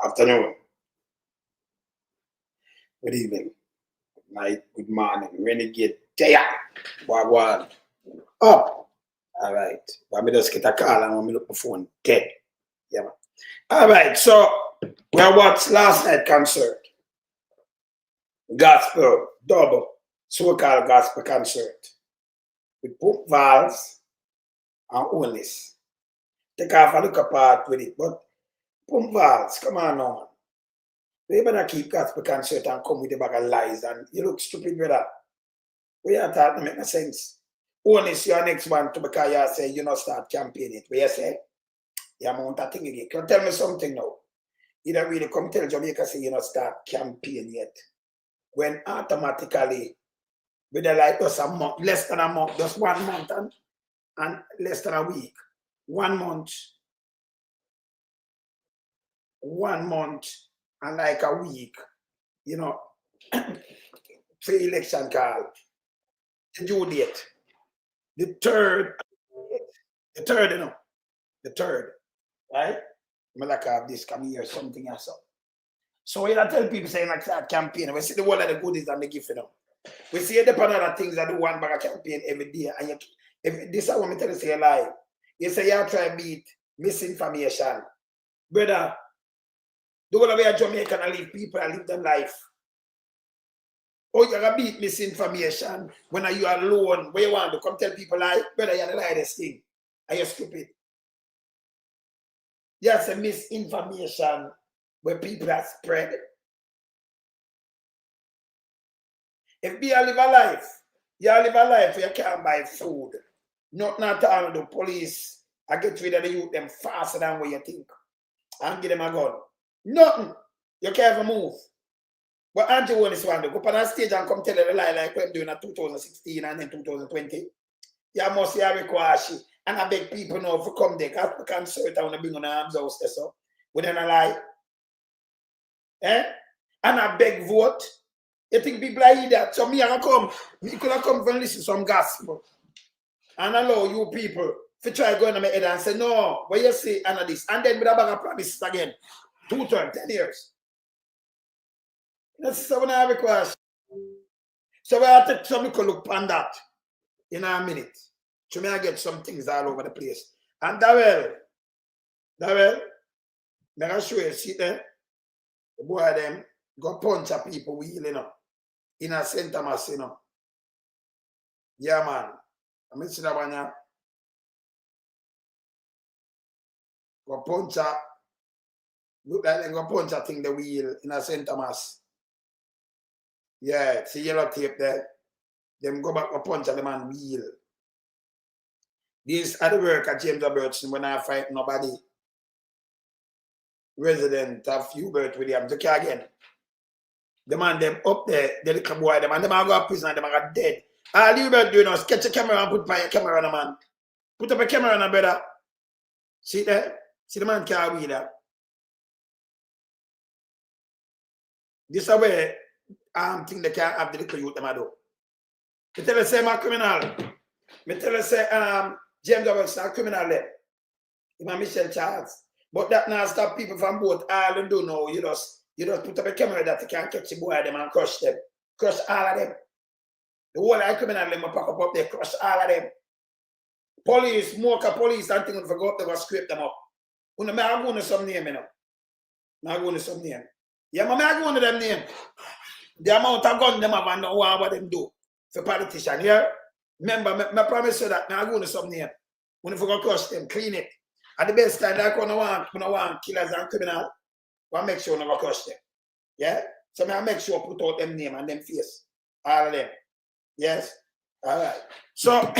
Afternoon, good evening, good night, good morning, renegade, there, wagwan, up. All right, but me just get a call and when me look my phone, dead. Yeah, man. All right, so we watched last night concert, gospel, double, so-called gospel concert with Pums Vaz and Holness. Take off a look apart with it, but Pums Vaz, come on now, man. They better keep gospel concert and come with a bag of lies and you look stupid with that. We are talking make no sense. Only your next one to because you say you not start campaigning. Where you say, you mount a thing again. Can you tell me something now? You don't really come tell Jamaica say you not start campaign yet. When automatically with the like just a month, less than a month, just 1 month and less than a week. 1 month. 1 month and like a week, you know, pre-election call. The due date. The third, you know, the third, right? I like have this come here, something else. So you tell people saying like that campaign, we see the one of the goodies and the gift, you know. We see the other things that do one bag of campaign every day. And you, if this is what I tell you say a lie. You say you try to beat misinformation. Brother, the whole way a Jamaican and live people and live their life. Oh, you're gonna beat misinformation when you are alone, where you want to come tell people lie, brother, you're the lightest thing. Are you stupid? Yes, a misinformation where people are spread. If you live a life, you live a life where you can't buy food. Not all the police, I get rid of the youth them faster than what you think. And give them a gun. Nothing. You can't even move. But Auntie Holness want to go up on a stage and come tell her a lie like we're doing in 2016 and then 2020. You must see a request. And I beg people now to come there. Because we can concert I want to bring on the arms house there, so. We don't lie. Eh? And I beg vote. You think people are idiot? So me I come. Me could have come and listen to some gospel. And allow you people to try going on my head and say, no, what you say and this. And then with a bag of promises again. 2 terms, 10 years. That's what I request. So we have to take some look on that in a minute. So may I get some things all over the place. And Daryl, may I show you, see there? The boy them go punch at people wheel, you know, in a St. Thomas, you know. Yeah, man. I see that one, yeah. Go punch at, look like they go punch at thing the wheel in a St. Thomas. Yeah, see yellow tape there. Them go back a punch at the man wheel. This are the work at James Robertson when I fight nobody. Resident of Hubert Williams. Okay, again. The man them up there, the little boy, them and them are go to prison and them are dead. All Hubert doing is catch a camera and put my camera on the man. Put up a camera on a brother. See there? See the man can't wheel that. This is where think they can't have the little youth them I do. Me tell you say I'm a criminal. Me tell you say James Robertson a criminal there. Him Michelle Charles. But that now stop people from both all them do now. You just put up a camera that you can catch the boy them and crush them. Crush all of them. The whole of criminal them pack up there, crush all of them. Police, smoker police and things for go up there, go scrape them up. When I go to some name, you know. I go to some name. Yeah, I go to them name. The amount of gun them have and know what them do for politicians. Yeah? Remember, I promise you that now I go to some name. When you go crush them, clean it. At the best time, like when I want killers and criminals, I make sure I go crush them. Yeah? So I make sure I put out them name and them face. All of them. Yes? All right. So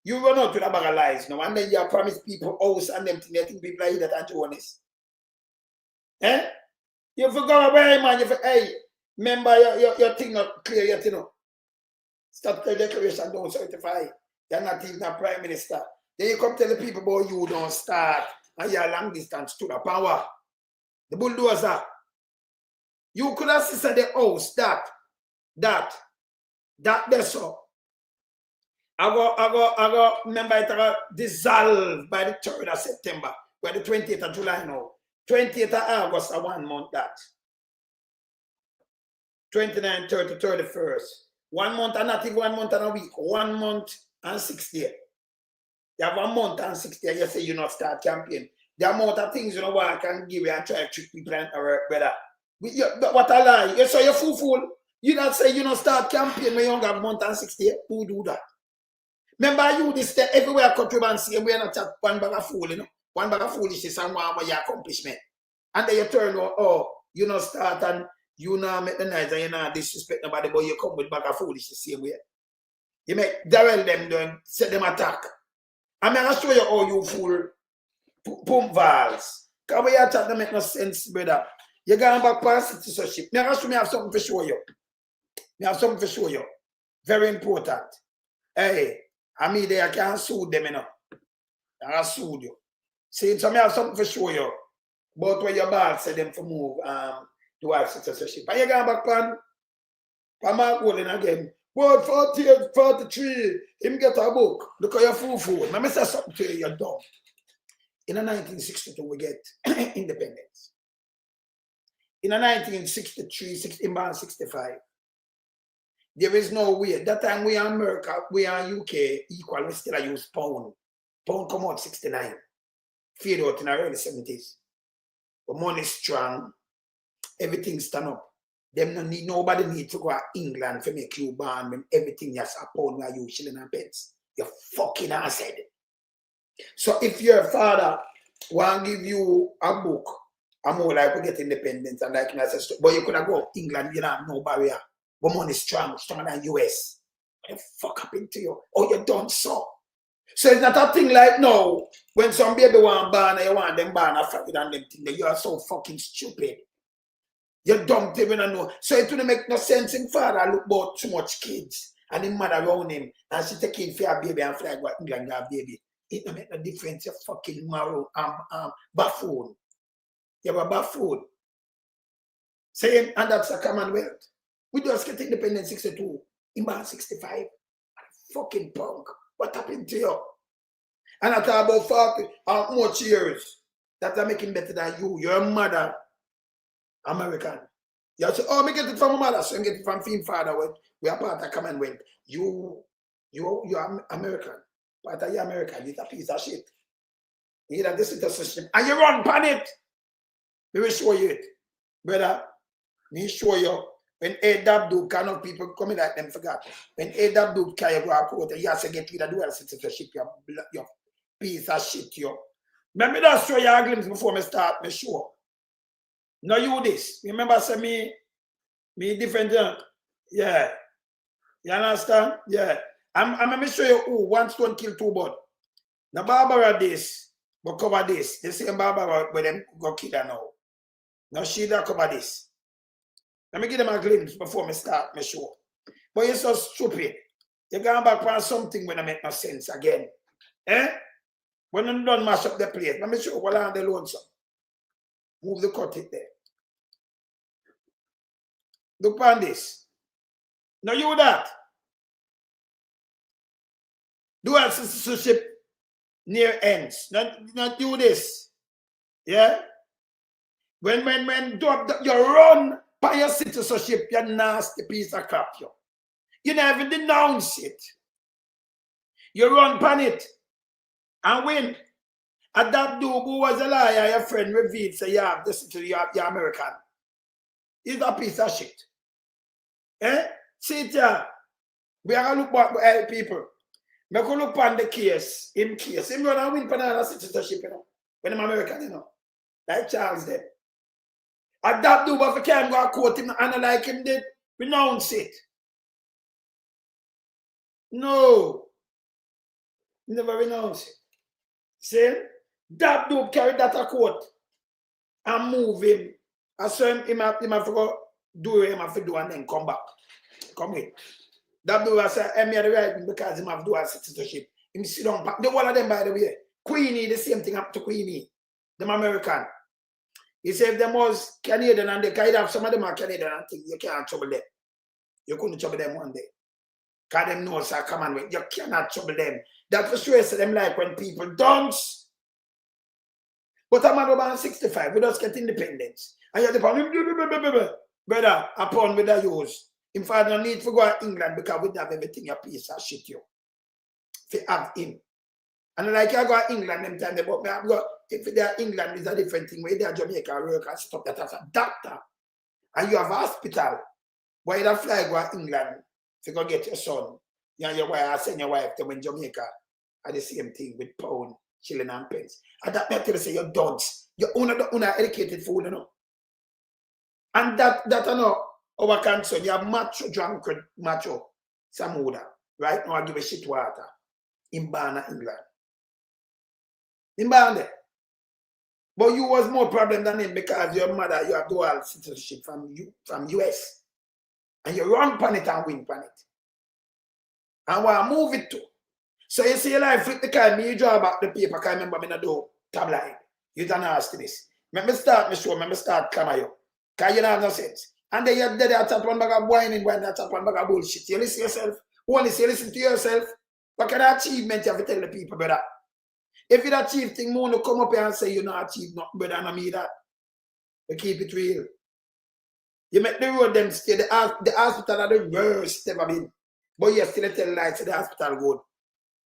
you run out with a bag of lies now, and then you promise people house and them things. You think people are here that are honest. Eh? You forgot away, man. You hey, remember your thing not clear yet, you know. Stop the declaration, don't certify. You're not even a prime minister. Then you come tell the people about you don't start and you're long distance to the power. The bulldozer. You could have said the house that that's so. I go remember it got dissolved by the 3rd of September, by the 20th of July now. 28th of August, a 1 month that. 29, 30, 31st. 1 month and not even 1 month and a week. 1 month and 6 days. You have 1 month and 6 days. You say you not start campaign. The amount of things you know what I can give you and try to trick people and work better. What a lie. You say you're fool. You not say you not start campaign when you have 1 month and 6 days. Who do that? Remember you this day everywhere controversy and we are not chat one bag of fool, you know. One bag of foolishness and one of your accomplishment. And then you turn out, oh, you not start and you not make the noise and you not disrespect nobody, but you come with bag of foolishness the same way. You make Daryl them doing, set them attack. I'm going to show you how you fool Pums Vaz. Because we are chat to make no sense, brother. You're going back past citizenship. I'm going to have something to show you. I have something to show you. Very important. Hey, I mean, I can't sue them, you know. I can't sue you. See, so I have something to show you. But when your boss said them to move to have citizenship. And you're going back pan Mark Golden again. Word 48, 43, him get a book. Look at your fool. Let me say something to you, you're dumb. In 1962, we get independence. In 1963, 65, there is no way. That time we are America, we are UK, equal, we still use pound. Pound come out 69. Fade out in the early 70s. But money strong, everything stand up. Nobody need to go to England to make you born when everything is a pound where you shilling and pence. You fucking assed. So if your father want to give you a book, I'm more like to get independence and like I said, but you could have go to England, you don't have no barrier. But money is strong, stronger than US. What the fuck happened to you? Oh, you done so. So it's not a thing like no, when some baby want born and you want them born after than them thing, you are so fucking stupid. You dumb to even know. So it wouldn't make no sense in father look about too much kids and his mother around him and she taking for a baby and fly go to England have baby. It don't make no difference, you fucking marrow buffoon. You have a buffoon. Saying, and that's a commonwealth. We just get independence 62, in 65. Fucking punk. What happened to you? And I talk about 40 or much years that are making better than you. Your mother, American. You say, oh, me get it from my mother, so I get it from film father. We are part of Commonwealth. You are American. Part of your American. It's a piece of shit. You need a decision system. And you run pan it. We will show you it. Brother, me show you. When A.W. do kind people coming like them forgot. When A.W. carry go out court, you have to get rid of dual citizenship, your piece of shit, yo. Let me just show you a glimpse before I start my show. Now you this. Remember say me different, yeah. You understand? Yeah. I'm gonna show you who one stone kill two birds. Now Barbara this, but cover this. The same Barbara where them go kill her now. Now she that cover this. Let me give them a glimpse before I start my show. But you're so stupid. You're going back on something when I make no sense again. Eh? When you don't mash up the place. Let me show you what I'm the lonesome. Move the cut it there. Look on this. Now you that. Dual citizenship near ends. Not do this. Yeah? When you run by your citizenship, you nasty piece of crap, yo. You never denounce it. You run pan it. And when a that dude who was a liar, your friend revealed, say you have this to you're American. He's a piece of shit. Eh? See it here. We are going to look back at people. We are going to look on the case. Him run and win for another citizenship, you know. When I'm American, you know. Like Charles did. And that dude, if you can't go to court him and like him did, renounce it. No. Never renounce it. See? That dude carry that to court and move him. And so him have to go do him have to do and then come back. Come with. That dude has said, I'm here the right because him have dual citizenship. Him sit down. The one of them, by the way, Queenie, the same thing happened to Queenie. Them American. He said if them was Canadian and they kind of some of them are Canadian and think you can't trouble them. You couldn't trouble them one day. Because them know sir, come on with you cannot trouble them. That for sure so them like when people dance. But a man over 65, we just get independence. And you have to brother, upon with the use. In fact, no need to go to England because we have everything a piece of shit you. If you have him. And like I go to England them time, but me have go, if they are England is a different thing. Where they are Jamaica work and stuff that as a doctor. And you have a hospital. Why you fly go to England to go get your son? You and your wife, send your wife to in Jamaica. And the same thing with pound, shilling and pence. And that matter say you're dogs. You're educated fool, you know. And that I know our concern. You have macho, drunkard, macho, Samuda. Right now I give a shit water. In Bana, England. In Bana. But you was more problem than him because your mother, you have dual citizenship from US. And you run pan it and win pan it. And want to move it to. So you see your life flip the car, me you draw back the paper, because I remember me not do tabloid. You don't ask this. Let me start my show, let me start camera you. Because you don't have no sense. And then you're dead at top one bag of whining, when that's top one bag of bullshit. You listen to yourself. Only you listen to yourself. What kind of achievement you have to tell the people, brother? If you achieve thing, more to come up here and say you not achieve nothing, brother, and I mean that. You keep it real. You make the road them stay. The hospital are the worst ever been. But you still tell lies to the hospital good.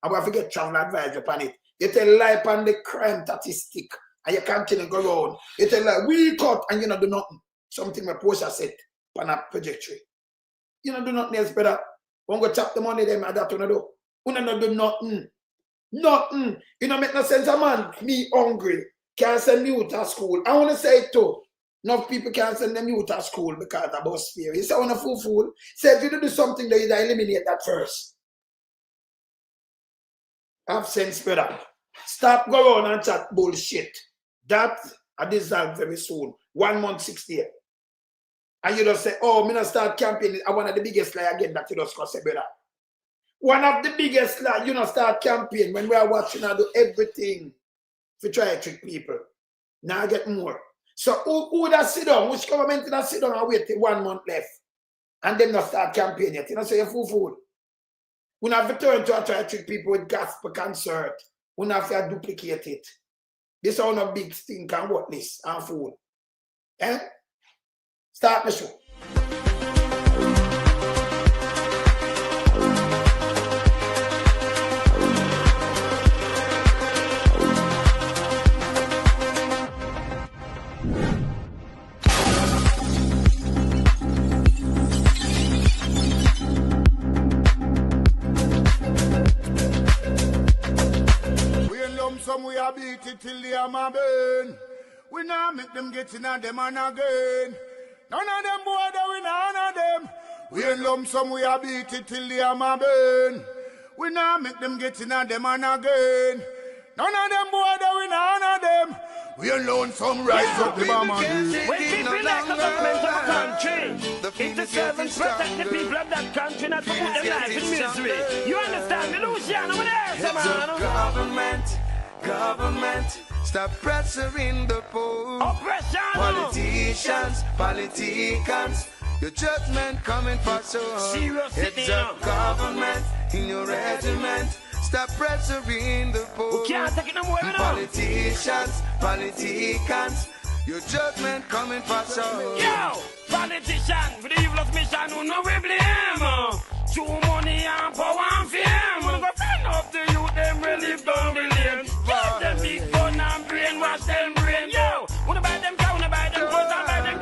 And we forget travel advice upon it. You tell lie upon the crime statistic and you continue to go around. You tell lie, we cut and you not do nothing. Something my Porsche said upon a trajectory. You not do nothing else, brother. When go chop the money them and that you not do. You not do nothing. Nothing. You know make no sense a man, me hungry, can't send me out of school. I want to say it too. Enough people can't send them out of school because of bus fear. You say on a fool. Say if you do something that you eliminate that first. Have sense, brother. Stop going on and chat bullshit. That I dissolve very soon. 1 month, 6 days. And you just say, oh, me not start campaigning. I one of the biggest lie again that you just go say, brother. One of the biggest lie, you know, start campaign when we are watching I do everything to try to trick people. Now I get more. So who that sit down? Which government that sit down and wait till 1 month left? And then not start campaign yet. You know, so you're fool. We have to turn to try to trick people with gospel concert. We have to duplicate it. This is all a big thing and what this and fool. Eh? Start the show. Some we are beat it till they are my burn. We now make them get in on them and again. None of them boy that we none of them. We in lump some we are beat it till they are my burn. We now make them get in on them and again. None of them boy that we none of them. We alone some rise up the bomb and when people like the government of a country, it's the servants protect the people of that country, not to put them life in misery. You understand me, Luciano? Over there, man. Government, stop pressuring the poor. Oppression. Politicians, your judgment coming for so. Serious It's a government in your regiment. Stop pressuring the poor. We can't take it no more. Politicians, your judgment coming for so. Yo, politician with the evilest mission, who no we blame. Too money and power and fame. Wanna go friend up the youth, them really down the lane. Give them big gun and brainwash them brain. Yo, wanna buy them cow, wanna buy them guns and buy them.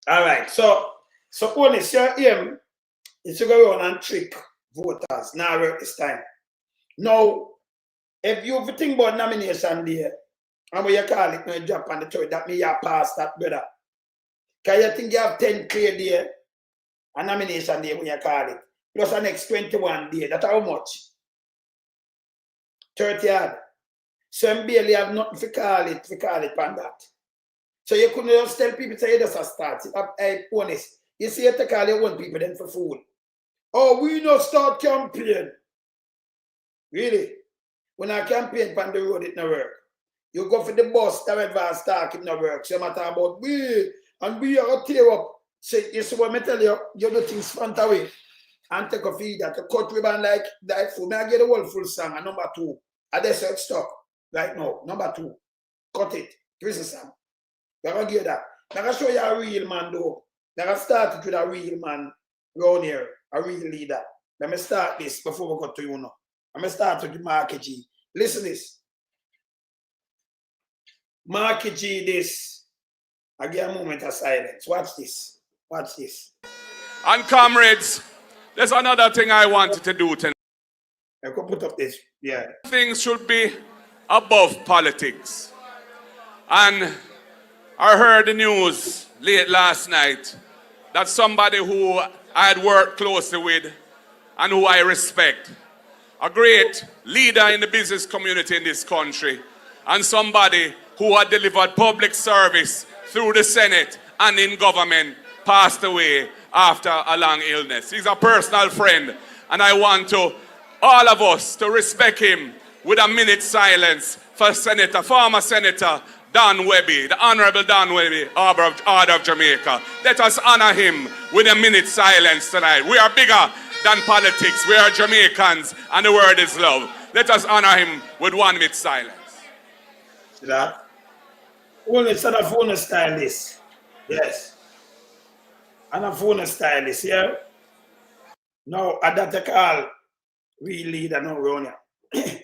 All right. So Holness, your aim is to go around and trick voters. Now work this time. Now, if you think about nomination day, and when you call it, you drop on the third, that means you pass that, brother. Because you think you have 10 clear day, a nomination day when you call it, plus the next 21 day. That's how much? 30 odd. So you barely have nothing to call it on that. So you couldn't just tell people, say, you just start it. Honest. You see, you take all your own people then for food. Oh, we not start campaign. Really? When I campaign on the road, it no work. You go for the bus, Daryl Pums Vaz, it no work. So you matter about we, and we are tear up. So you see what I tell you, you do things front away. And take a feed that, to cut ribbon like food. May I get the whole full song, and number 2. And that's how it's stuck. Right now, number 2. Cut it. Prison song. You're going to get that. I'm going to show you a real man, though. I'm going to start it with a real man around here, a real leader. Let me start this before we go to you now. I'm going to start with Markie G. Listen this. Markie G, this. I give a moment of silence. Watch this. Watch this. And comrades, there's another thing I wanted to do tonight. I could put up this. Yeah. Things should be above politics. And I heard the news late last night that somebody who I had worked closely with and who I respect, a great leader in the business community in this country, and somebody who had delivered public service through the Senate and in government, passed away after a long illness. He's a personal friend, and I want all of us to respect him with a minute's silence for former Senator Don Webby, the Honorable Don Webby, Order of Jamaica. Let us honor him with a minute's silence tonight. We are bigger than politics. We are Jamaicans, and the word is love. Let us honor him with 1 minute silence. See that? Only son of phone stylist. Yes. And a phone stylist, yeah? Now, I don't call real leader now around here.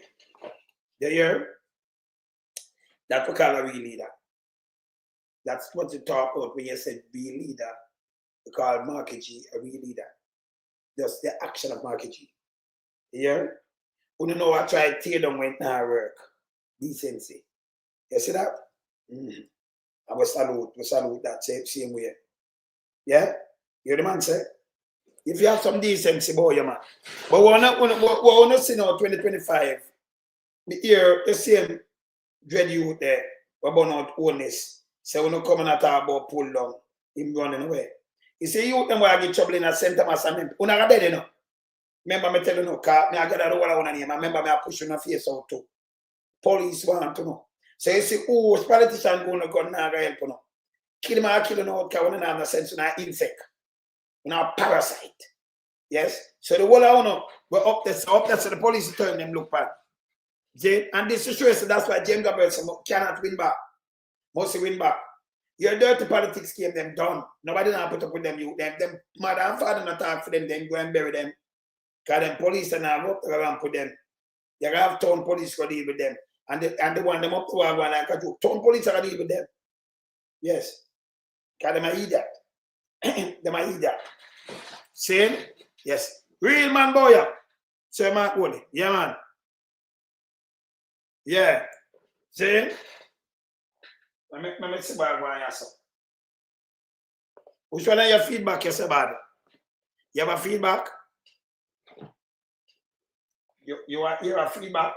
You hear? That's what we call a real leader. That's what you talk about when you said real leader. We call Markie G a real leader. Just the action of Markie G. You hear? You know I try to tear down when it not work. Decency. You see that? I will salute that same way. Yeah? You hear the man say? If you have some decency, boy, you man. But we're not seeing now 2025. Me hear the same dread youth there, we're born out Holness. So we're not coming at talk about pull down, him running away. You see, youth them will get trouble in a center mass and you're not dead, you know. Remember me tell you no, because I get that all I want to name. I remember me I push on a face out too. Police want to know. So you see, who's politician going to go now help you know. Kill him or kill him out because we don't have no sense in an insect. In a parasite. Yes? So the whole I want to we're up there, so the police turn them look back. And this situation, that's why James Gabriel cannot win back. Must win back. Your dirty politics game them done. Nobody not put up with them. Them mother and father not talk for them, then go and bury them. Because them police and I up around put them. You have town police go deal with them. And they want them up to one like a joke. Town police are deal with them. Yes. Because them are idiot. Them are idiot. Same? Yes. Real man boy. So man only. Yeah man. Yeah. See? Let me see what I say. Which one of your feedback you say bad? You have a feedback? You have feedback?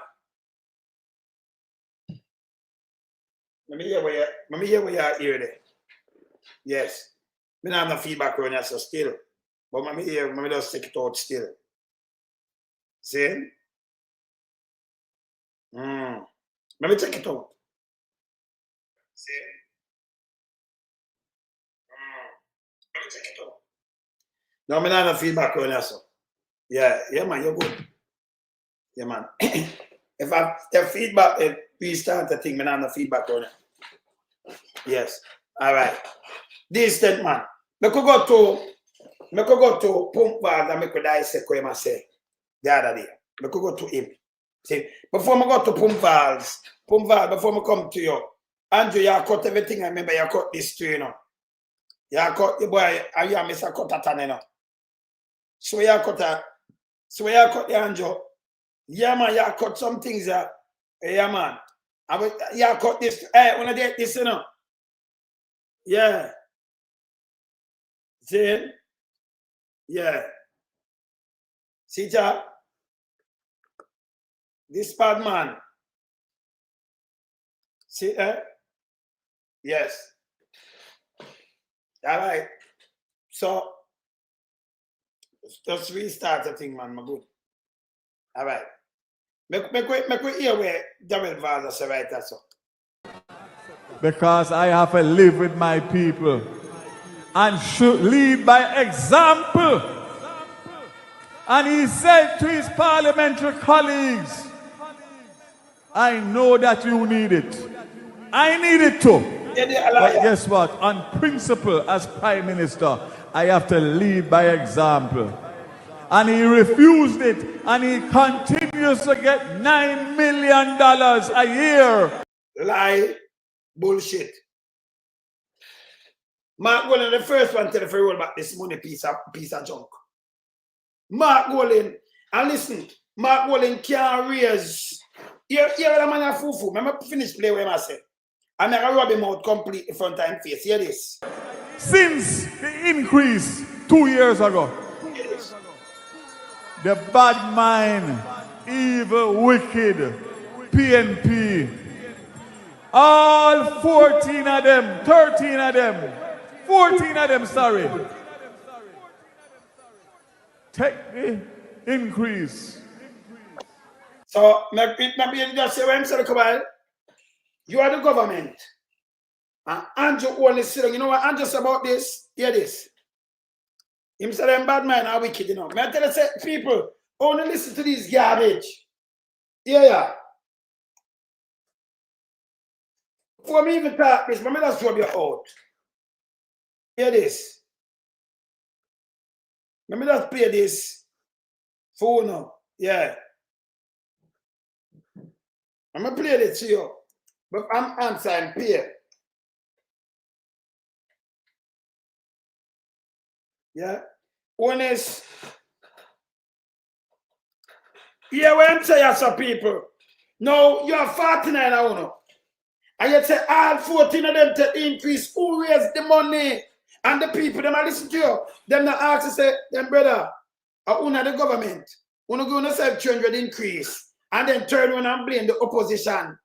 Let me hear what you hear there. Yes. I don't have no feedback around here so still. But let me just take it out still. See? Let me check it out. See? Let me check it out. No, I don't have no feedback on that, so. Yeah, man, you're good. Yeah, man. If I have feedback, please start the thing, I don't have no feedback on it. Yes. All right. Distant man. I could go to Pums Vaz and I could dissect what I say the other day. I could go to him. See, before I go to Pums Vaz, before I come to you, Andrew, you cut everything. I remember you cut this too, you know. Yeah, cut the boy, I am Mr. Kotatane. So yeah, cut the Anjo. Yeah, man, yeah, cut some things. Yeah, man. Yeah, cut this. Hey, when I get this, you know. Yeah. See? Yeah. See, Jack? This bad man. See, Yes. All right. So, just restart the thing, man. My good. All right. Make we hear where Daryl Pums say right that's so. Because I have to live with my people and should lead by example. And he said to his parliamentary colleagues, I know that you need it. I need it too. But guess what? On principle, as Prime Minister, I have to lead by example. And he refused it, and he continues to get $9 million a year. Lie, bullshit. Mark Golden, the first one to the roll back this money piece of junk. Mark Golden, and listen, Mark Golden can't raise. Here the man a fufu. Remember finish play where I said. I'm going to rub him out completely front time face. Hear this. Since the increase 2 years ago, the bad mind, evil, wicked, PNP, all 14 of them, 13 of them, 14 of them, sorry, take the increase. So, maybe just say, when I'm saying, you are the government. And Andrew only sitting. You know what Andrew said about this? Hear this. Him said, I'm bad man, are wicked, you know. May I tell you, people, only listen to this garbage. Yeah. Before me even talk this, let me just rub you out. Hear this. Let me just play this. For now. Yeah. I'm going to play this to you. But I'm answering peer. Yeah. Honest. Yeah, when I'm saying some people. No, you are 49 now. And you say all 14 of them to increase. Who raised the money? And the people, them are listen to you. Them not ask to say, them brother, una the government. Una go on 300 increase. And then turn around and blame the opposition.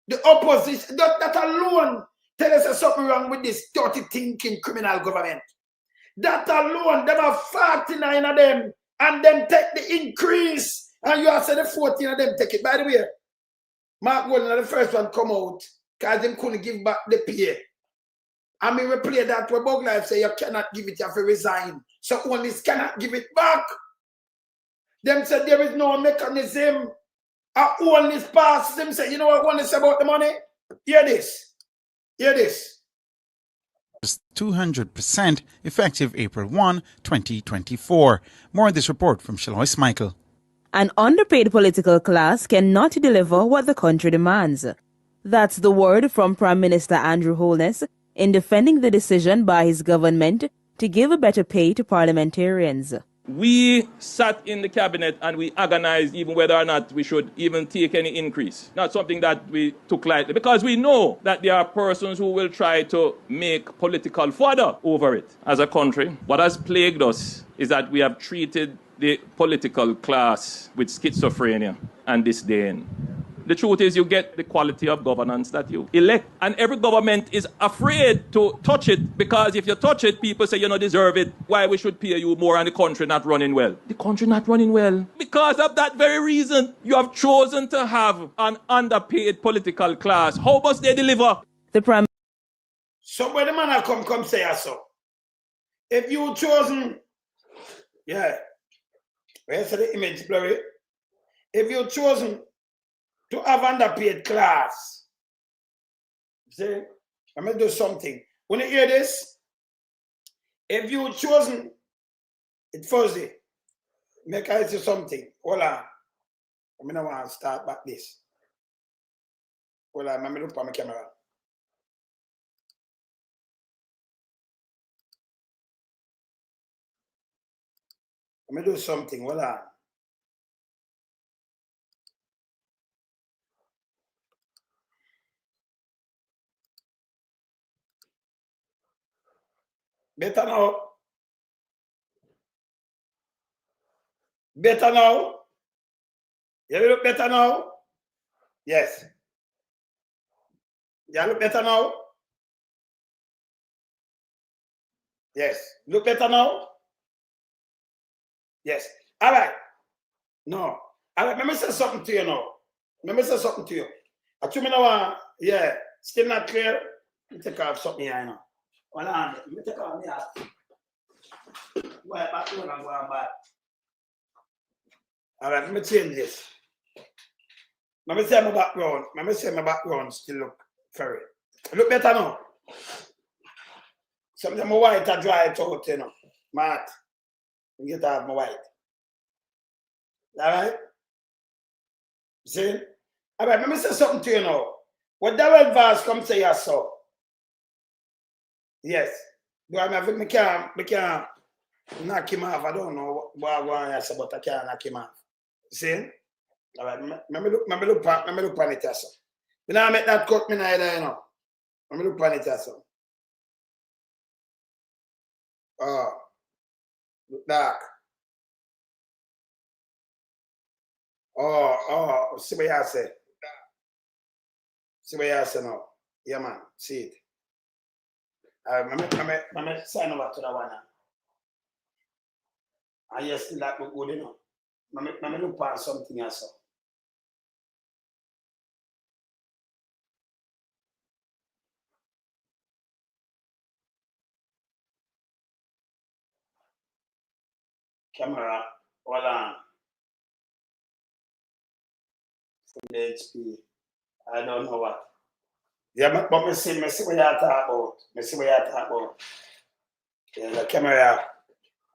The opposition, that alone tell us something wrong with this dirty thinking criminal government. That alone, there are 49 of them, and then take the increase, and you have said the 14 of them take it. By the way, Mark Golden, the first one come out, because they couldn't give back the pay. I mean, we play that where Bug Life say you cannot give it, you have to resign. So only cannot give it back. Them said there is no mechanism. Only passes them say, you know what one is about the money? Hear this. Hear this. 200% effective April 1, 2024. More on this report from Shalois Michael. An underpaid political class cannot deliver what the country demands. That's the word from Prime Minister Andrew Holness in defending the decision by his government to give a better pay to parliamentarians. We sat in the cabinet and we agonized even whether or not we should even take any increase. Not something that we took lightly, because we know that there are persons who will try to make political fodder over it. As a country, what has plagued us is that we have treated the political class with schizophrenia and disdain. The truth is you get the quality of governance that you elect. And every government is afraid to touch it, because if you touch it, people say you don't deserve it. Why we should pay you more and the country not running well? The country not running well. Because of that very reason, you have chosen to have an underpaid political class. How must they deliver? The Prime So when the man come say so. If you chosen, yeah, where's the image blurry? If you chosen to have underpaid class, see, I'm going to do something. When you hear this, if you chosen it Thursday, make I say something. Hold on. I'm going to start back this. Hold on, I'm going to look at my camera. Let me do something. Hold on. Better now. Better now. You look better now? Yes. You look better now? Yes. Look better now? Yes. All right. No. All right. Let me say something to you now. Let me say something to you. I told me now, yeah, still not clear. Let me take off something here now. Hold on. Let me take off me out. Why back to and go on back. All right, let me change this. Let me say my background. Let me say my background still look furry. Look better now. Sometimes my white I dry it out, you know. Matt. Get out my white. All right? See? All right, let me say something to you now. What Daryl Pums come say you saw. Yes. Do I have me can't knock him off. I don't know what I want to say, but I can't knock him off. See? All right, let me look on it as so. You know, I make that cut me either, you know. Let me look on it as so. Oh, look dark. Oh, see what you say. See what you say now. Yeah, man, see it. Let me sign over to that one now. And yes, still that look good, you know. Let me look on something else. So. Camera, hold on. Full HP. I don't know what. Yeah, but me see what you talk about. Me see what you talk about. Yeah, the camera.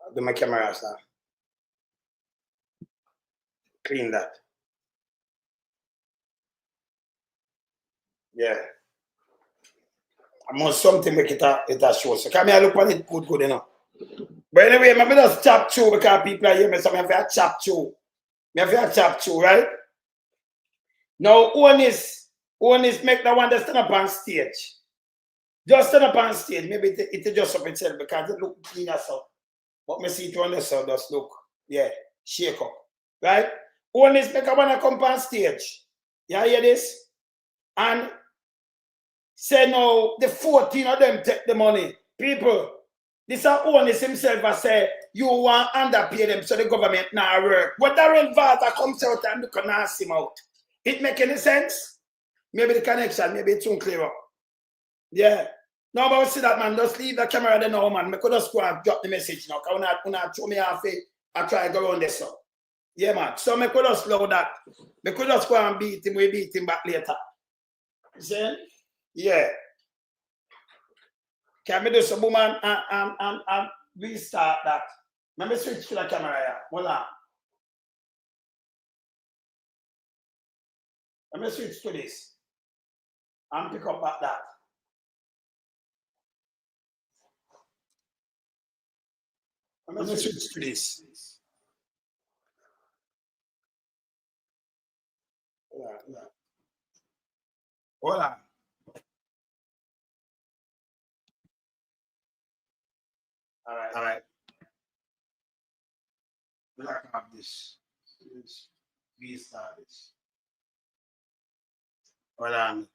I'll do my camera, sir. Clean that. Yeah. I must something make it a show. So come here, look on it good, you know. But anyway, maybe just chop through because people are here, so I have to chop through. I have to chop through, right? Now, Holness make the one that stand up on stage. Just stand up on stage. Maybe it just up itself because it look clean as so. But me see it on the side, just look. Yeah, shake up. Right? Holness make a one that come on stage. You hear this? And say no, the 14 of them take the money. People, this is Holness himself I say, you want underpay them so the government now work. But Daryl Pums comes out and look and ask him out. It make any sense? Maybe the connection, maybe it's unclear. Yeah. No, but see that man, just leave the camera there now, man. I could just go and drop the message now. Because when I throw me half it, I try to go around this. So. Yeah, man. So I could just slow that. I could just go and beat him. We beat him back later. See? Yeah. Can we do some boom and restart that? Let me switch to the camera here. Hold on. Let me switch to this. And pick up back that. Let me switch to this. Yeah. Hold on. All right. We'll have this. Restart this. Hold on.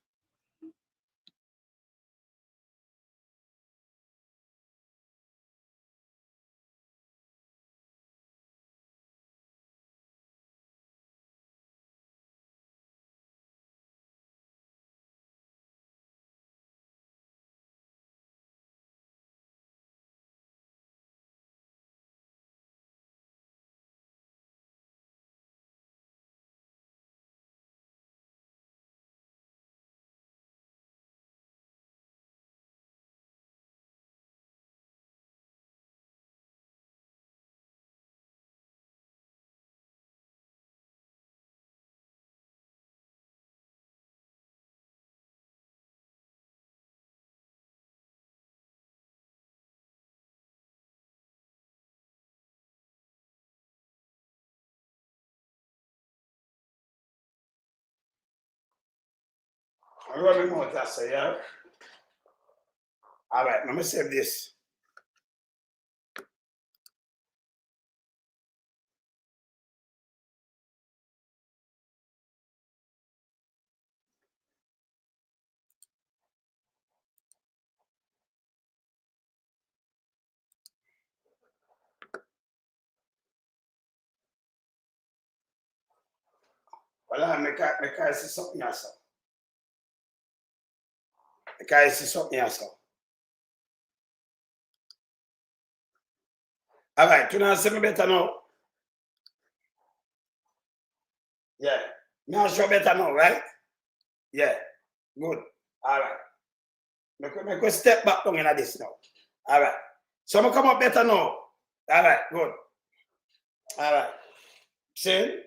I'm running more to say, yeah? All right, let me save this. Well, I can't see something else. I can't see something else. All right, you know, see me better now. Yeah, now show better now, right? Yeah, good. All right. Make a step back down in this now. All right. So I'm come up better now. All right, good. All right. See?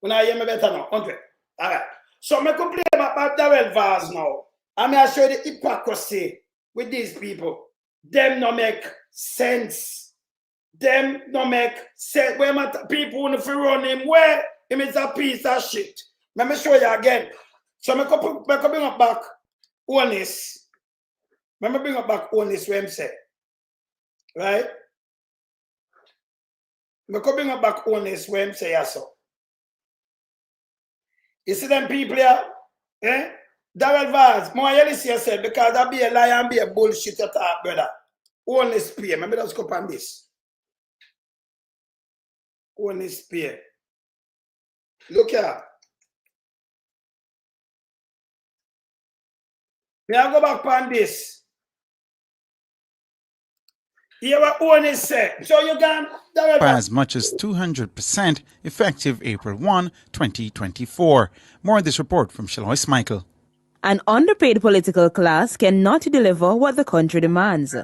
When I hear me better now, okay. All right. So I'm going to play about Daryl Pums now. I'm going to show you the hypocrisy with these people. Them no make sense. Them no make sense. Where my people want to run him, where him is a piece of shit. Let me show you again. So I'm going to bring up back Holness. Let me bring up back Holness where I'm saying. Right? I'm going to bring up back Holness where I'm saying so. You see them people here? Eh? Daryl Pums, more you listen yourself because that be a lie and be a bullshit you talk, brother. Holness pay. Maybe let's go on this. Holness pay. Look here. May I go back on this? Hear what Holness said. So you can By as much as 200% effective April 1, 2024. More in this report from Shalois Michael. An underpaid political class cannot deliver what the country demands.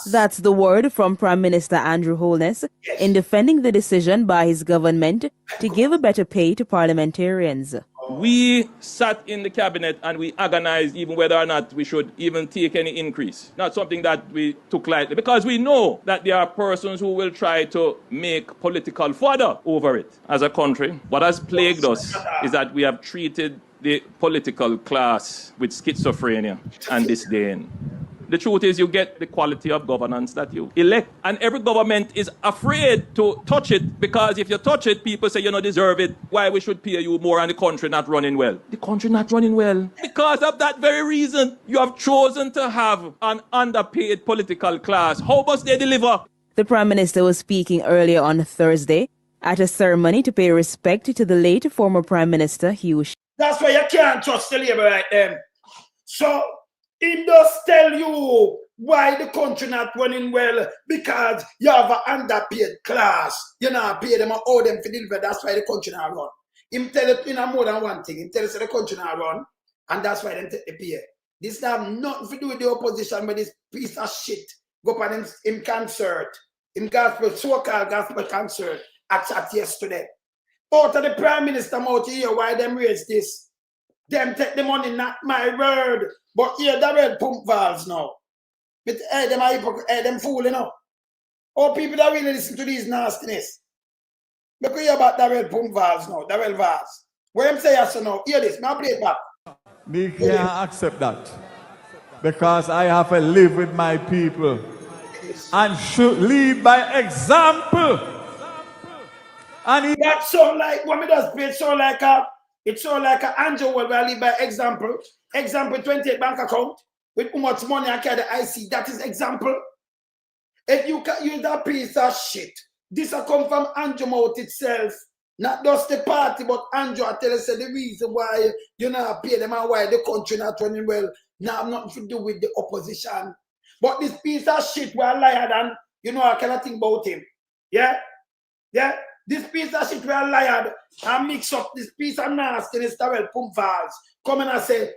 That's the word from Prime Minister Andrew Holness in defending the decision by his government to give a better pay to parliamentarians. We sat in the cabinet and we agonized even whether or not we should even take any increase. Not something that we took lightly because we know that there are persons who will try to make political fodder over it. As a country, what has plagued us is that we have treated the political class with schizophrenia and disdain. The truth is you get the quality of governance that you elect. And every government is afraid to touch it because if you touch it, people say you don't deserve it. Why we should pay you more and the country not running well? The country not running well. Because of that very reason, you have chosen to have an underpaid political class. How must they deliver? The Prime Minister was speaking earlier on Thursday at a ceremony to pay respect to the late former Prime Minister Hugh. That's why you can't trust the labor right then. So, it does tell you why the country not running well because you have an underpaid class. You know, pay them and owe them for deliver. That's why the country not run. Him tell it in more than one thing. Him tell us the country not run, and that's why them take the pay. This have nothing to do with the opposition, but this piece of shit go up on him concert, him gospel, so-called gospel concert at chat yesterday. Out of the Prime Minister mouth here, why them raise this? Them take the money, not my word. But here, Daryl Pums Vaz now. But them are hypocrite, them fool, you know. All people that really listen to these nastiness. Look here about Daryl Pums Vaz now, Daryl Pums. What I'm saying so now, hear this, now play it back. Me can't accept that. Because I have to live with my people. And should lead by example. And that sound like, what me does play, it's so like an angel will lead by example. Example 28 bank account with how much money I carry the IC. That is example. If you can use that piece of shit, this will come from Andrew mouth itself. Not just the party, but Andrew I tell us the reason why you not pay them and why the country not running well. Now nothing to do with the opposition. But this piece of shit we're liar than, you know, I cannot think about him. Yeah? Yeah? This piece of shit we're liar and mix up this piece of nastiness Daryl Pums Vaz. Come in and say,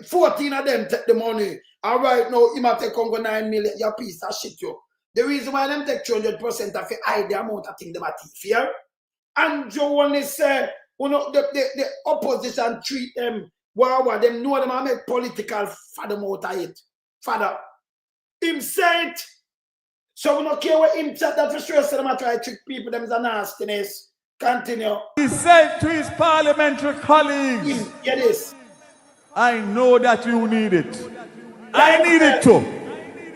14 of them take the money. All right, now, he might take on 9 million. Your piece of shit, yo. The reason why them take 200% of the hide the amount of things them are here. And Joe only say, you know, the opposition treat them, wow, them know them and make political father out of it. Father. Him say it. So we don't care what him chat that for sure, so them try to trick people, them is a nastiness. Continue. He said to his parliamentary colleagues, Get this. I know that you need it. I need it too.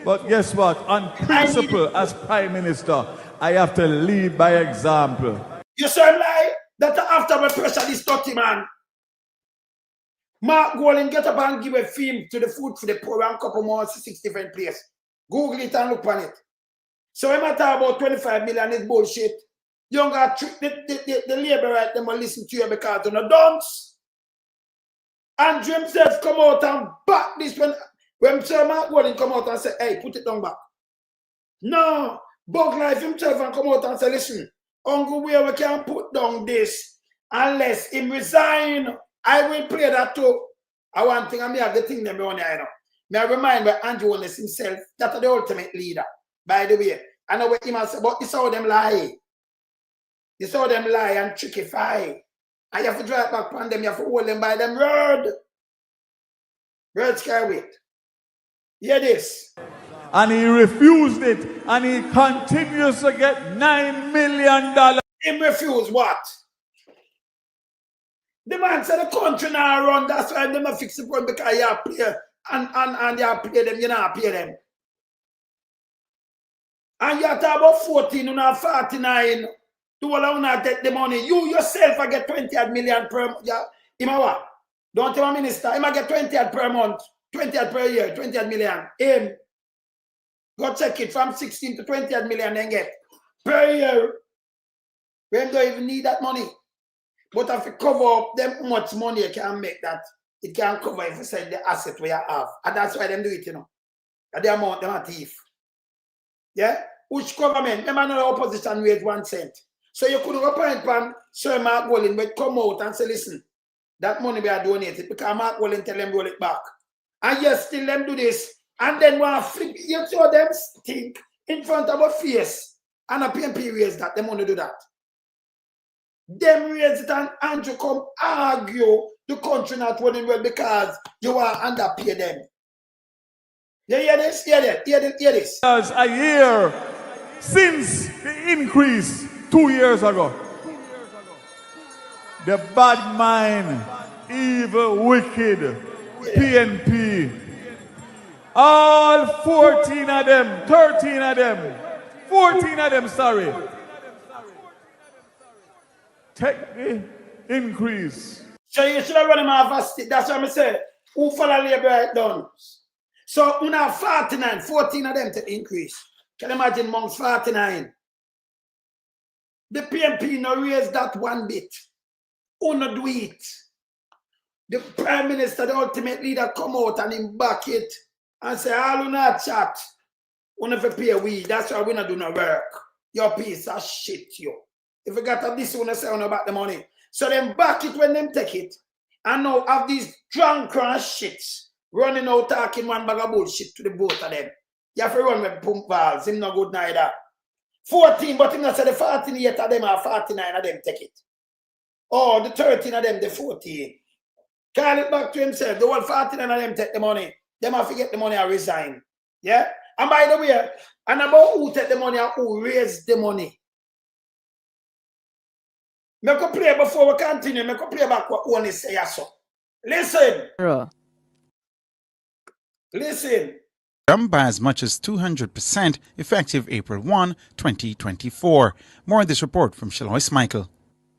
But guess what? On principle, as Prime Minister, I have to lead by example. You say lie that after my pressure this 30 man, Mark go and get up and give a film to the food for the poor and couple more 6 different places. Google it and look on it. So when I talk about 25 million is bullshit. You don't got the labor right them will listen to you because you're not dumps. Andrew himself come out and back this when Sir Mark Walling come out and say, hey, put it down back. No, Bug Life himself and come out and say, listen, Uncle where we can put down this unless him resign. I will play that too. I want thing I may have the thing them on here, you know. May I remind by Andrew Holness himself, that's the ultimate leader, by the way. I know what he must say, but this how them lie. This how them lie and trickify. And you have to drive back on them, you have to hold them by them road. Birds can't wait. Hear this. And he refused it, and he continues to get $9 million. He refused what? The man said the country now run, that's why they don't fix the point because you have pay and you have pay them, you don't pay them. And you have to have about 14 and 49. Do all not take the money. You yourself I get 20 million per month. Yeah. What? Don't tell my minister, I might get 20 per month, 20 per year, 20 million. Him. Go check it from 16 to 20 million and get per year. We don't even need that money. But if you cover up them how much money you can make that, it can cover if you sell the asset we have. And that's why them do it, you know. And the amount them are thief. Yeah? Which government, them are not opposition raise 1 cent. So you could go point pan Sir Mark Walling but come out and say, listen, that money we are donated because Mark Walling tell them roll it back. And yes, still them do this. And then when I flip, you saw them think in front of a face. And a PMP raise that, them want to do that. Them raise it and Andrew come argue the country not running well because you are underpay them. You hear this? Hear this? Hear this? A year since the increase 2 years ago. The bad mind, evil, wicked, PNP. All 14 of them, 13 of them, 14 of them, sorry. Take the increase. So you should have run him off a stick. That's what I say. Who follow labor right down? So we have 49, 14 of them to increase. Can you imagine amongst 49? The PMP no raise that one bit. Who no do it? The Prime Minister, the ultimate leader, come out and him back it and say, all you not chat. We never pay we. That's why we not do no work. Your piece of shit, you. If you got this, you want to say about the money. So then back it when them take it. And now have these drunk and shits running out talking one bag of bullshit to the both of them. You have to run with Pums Vaz. Him no good neither. 14, but him not say the 48 of them or 49 of them take it. Oh, the 13 of them, the 14. Call it back to himself. The whole 49 of them take the money. Them have to get the money and resign. Yeah? And by the way, and about who take the money and who raise the money. Me could play before we continue. Me could play back what Holness say. So. Listen. Listen. Jump by as much as 200% effective April 1, 2024. More on this report from Shalois Michael.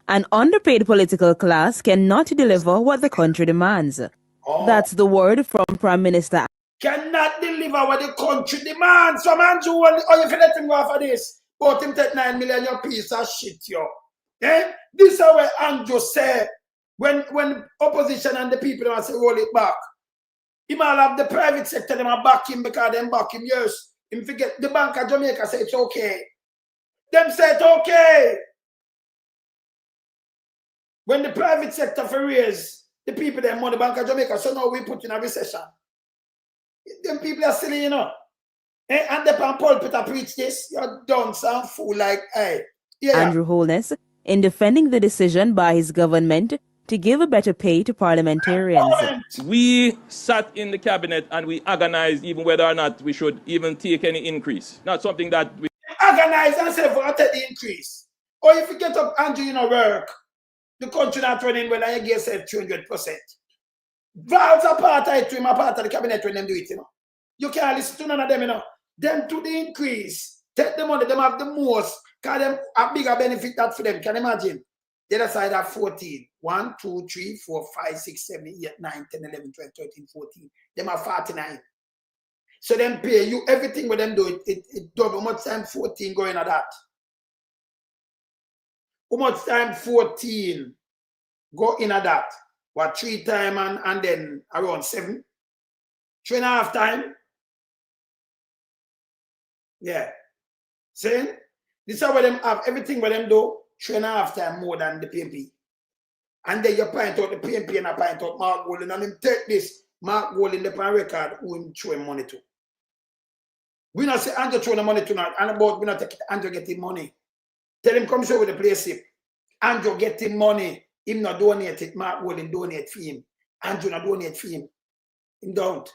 An underpaid political class cannot deliver what the country demands. That's the word from Prime Minister. Cannot deliver what the country demands. From Andrew, or you can let him go for this. But him take 9 million, your piece of shit, yo. Eh? This is what Andrew said when opposition and the people want to roll it back. He might have the private sector, they might back him because they back him, yes. Him forget the Bank of Jamaica say it's okay. Them say it's okay. When the private sector for raise the people them money, Bank of Jamaica, so now we put in a recession. Them people are silly, you know. Eh? And the pulpit to preach this, you're done, sound fool like, hey. Yeah. Andrew Holness, in defending the decision by his government to give a better pay to parliamentarians. We sat in the cabinet and we agonized even whether or not we should even take any increase. Not something that we agonize and say for take the increase. Or if you get up Andrew, you know, work, the country not running well and you get 200%. Vaz a part of it to him, a part of the cabinet when them do it, you know. You can't listen to none of them, you know. Them to the increase. Take the money, them have the most. Because them a bigger benefit that for them. Can you imagine? The other side have 14. 1, 2, 3, 4, 5, 6, 7, 8, 9, 10, 11, 12, 13, 14. Them are 49. So them pay you everything with them do it double. How much time 14 going at that? How much time 14 go in at that? What, 3 times and then around 7? 3.5 times? Yeah. Saying this is where them have everything where them do 3.5 times more than the PMP. And then you point out the PMP and I point out Mark Golding and them take this Mark Golding the pan record who him throw him money to. We not say Andrew throw the money to not and about we not take it, Andrew getting money. Tell him come show with the place him. Andrew getting money. Him not donate it. Mark Golding donate for him. Andrew not donate for him. Him don't.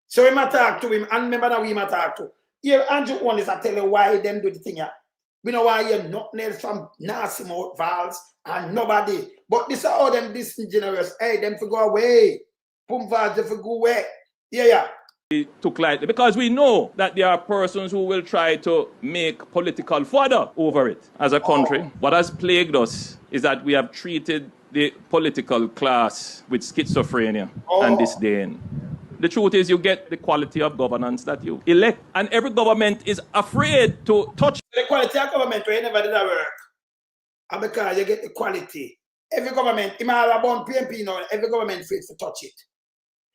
So we might talk to him and remember that we might talk to. Here Andrew Holness I tell you why them do the thing here. We know why you're nothing else from nasty mouth Vaz and nobody. But this is all them disingenuous. Hey, them for go away. Pums Vaz, they for go away. Yeah. We took lightly because we know that there are persons who will try to make political fodder over it as a country. What has plagued us is that we have treated the political class with schizophrenia and disdain. The truth is you get the quality of governance that you elect. And every government is afraid to touch. The quality of government where you never did that work. And because you get the quality. Every government, I'm all about PMP now, every government afraid to touch it.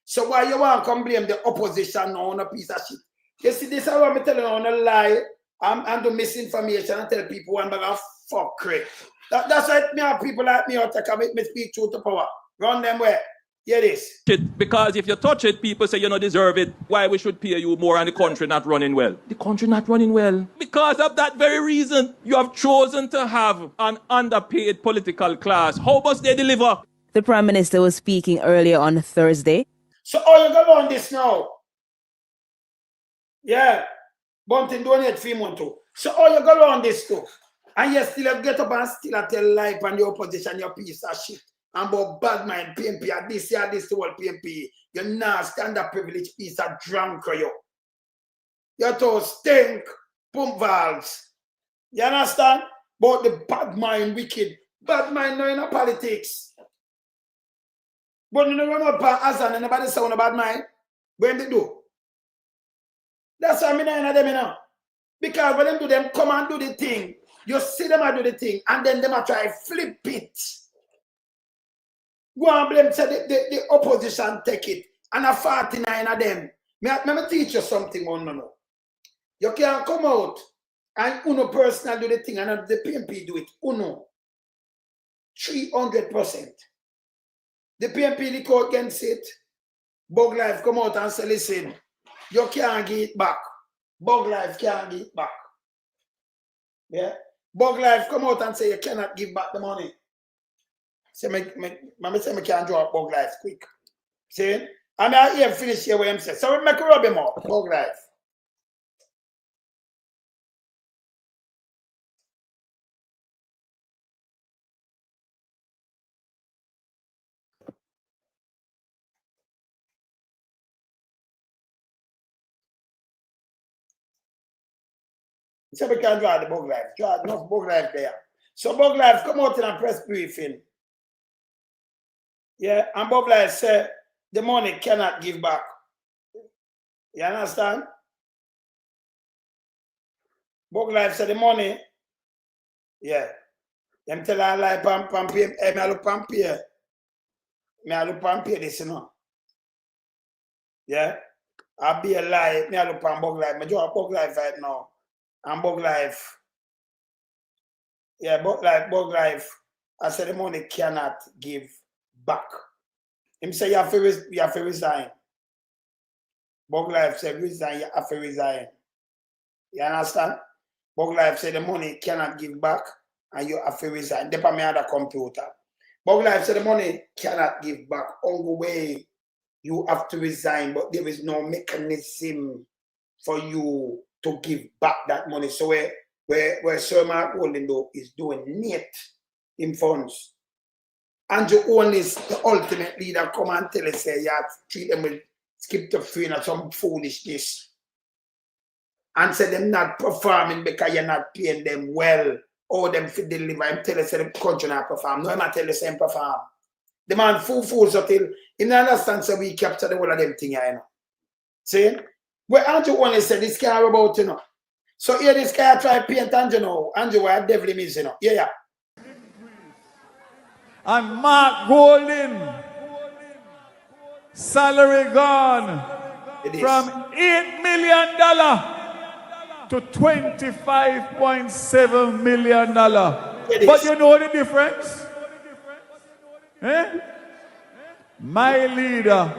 So why you want to come blame the opposition now on a piece of shit? You see, this is what I'm telling you on a lie. I'm doing misinformation and tell people one bag of fuckery. That's why me have people like me out to come me speak truth to power. Run them where? Hear this. Because if you touch it, people say you don't deserve it. Why we should pay you more and the country not running well? The country not running well. Because of that very reason, you have chosen to have an underpaid political class. How must they deliver? The Prime Minister was speaking earlier on Thursday. So all you go on this now. Yeah. Bunting donate 3 months too. So all you go on this too. And you still get up and still tell life and the opposition your piece of shit. And about bad mind PMP and this the whole PMP. You're not stand up privileged piece of drunk you. You're to stink Pums Vaz. You understand? But the bad mind wicked. Bad mind no in a politics. But you don't run up as and nobody sound a bad mind. When they do. That's why I'm in them now. Because when them do them come and do the thing, you see them and do the thing, and then them a try flip it. Go and blame say the opposition take it. And a 49 of them. Let me teach you something, no. You can't come out and uno personal do the thing and the PMP do it. Uno. 300%. The PMP the court against it. Bug Life come out and say, listen, you can't give it back. Bug Life can't give it back. Yeah? Bug Life come out and say you cannot give back the money. Say me can't draw Bug Life quick. See? I'm here finish here what I'm saying. So we make a rub him out. Bug Life. So we can draw the Bug Life. Draw enough Bug Life there. So Bug Life come out in a press briefing. Yeah, and Bug Life say the money cannot give back. You understand? Bug Life say the money, yeah. Them tell her like pay. Hey, me a look pay. Me a look pay this, you know. Yeah. I be a lie. Me a look Bug Life. Me draw Bug Life right now. And Bug Life. Yeah, Bug Life. I said the money cannot give back. Him say you have to resign. Bug Life said resign, you have to resign. You understand? Bug Life said the money cannot give back and you have to resign. Depend me on the computer. Bug Life said the money cannot give back. On the way, you have to resign, but there is no mechanism for you to give back that money. So where Sir Mark Golding is doing net in funds. Andrew Holness, the ultimate leader, come and tell us, say, yeah, treat them with schizophrenia or some foolishness. And say them not performing because you're not paying them well. Or them to deliver. I'm telling us the country not perform. No, I'm not telling the same perform. The man fool so till he not understand so we capture the whole of them thing, you know. See? Where Andrew Holness said this guy about, you know. So here this guy try to paint Andrew now. Andrew, what devil him is, you know. Yeah. And Mark Golden, salary gone from $8 million to $25.7 million. But you know the difference? Eh? My leader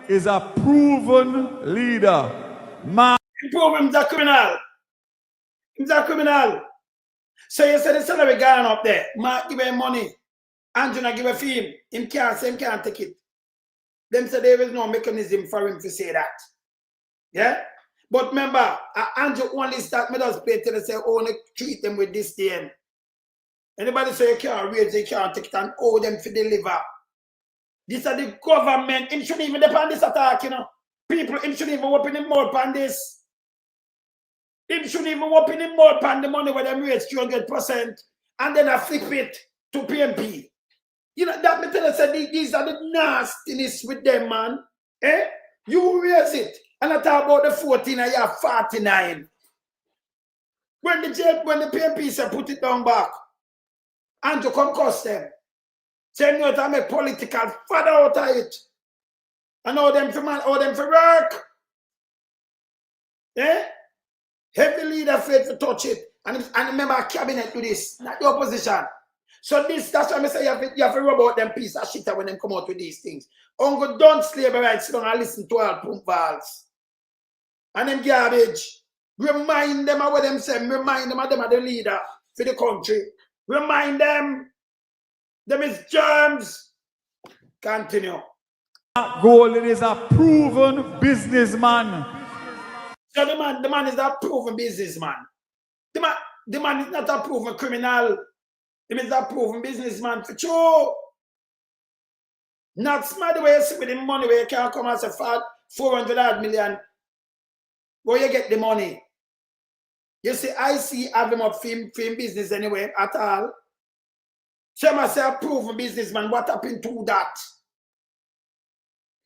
is a proven leader. Proven, he's a criminal. He's a criminal. So you say the salary gone up there. Mark give him money. Andrew not give a fee. Him can't take it. Them say there is no mechanism for him to say that. Yeah? But remember, Andrew only start me just play till they say, only treat them with this thing. Anybody say you can't raise, you can't take it and owe them to deliver. These are the government. Him shouldn't even depend on this attack, you know. People, him shouldn't even open him more upon this. Him shouldn't even open him more upon the money where them raise 300% and then I flip it to PMP. You know, that me tell you, say, these are the nastiness with them, man. Eh? You raise it. And I talk about the 14 and you have 49. When the PMP say put it down back, and to come cost them. Say no to make political further out of it. And all them for man, all them for work. Eh? Heavy leader afraid to touch it. And remember a cabinet do this, not the opposition. So this, that's why I say you have to rub out them piece of shit when them come out with these things. Uncle don't slavery right, sit down and listen to Daryl Pums Vaz. And them garbage. Remind them of what them say. Remind them of them are the leader for the country. Remind them. Them is germs. Continue. Golden is a proven businessman. So the man is a proven businessman. The man is not a proven criminal. He is a proven businessman for sure. Not smart the way you see with the money where you can't come as a 400 million. Where you get the money? You see, I see have him up film business anyway at all. So I must say a proven businessman. What happened to that?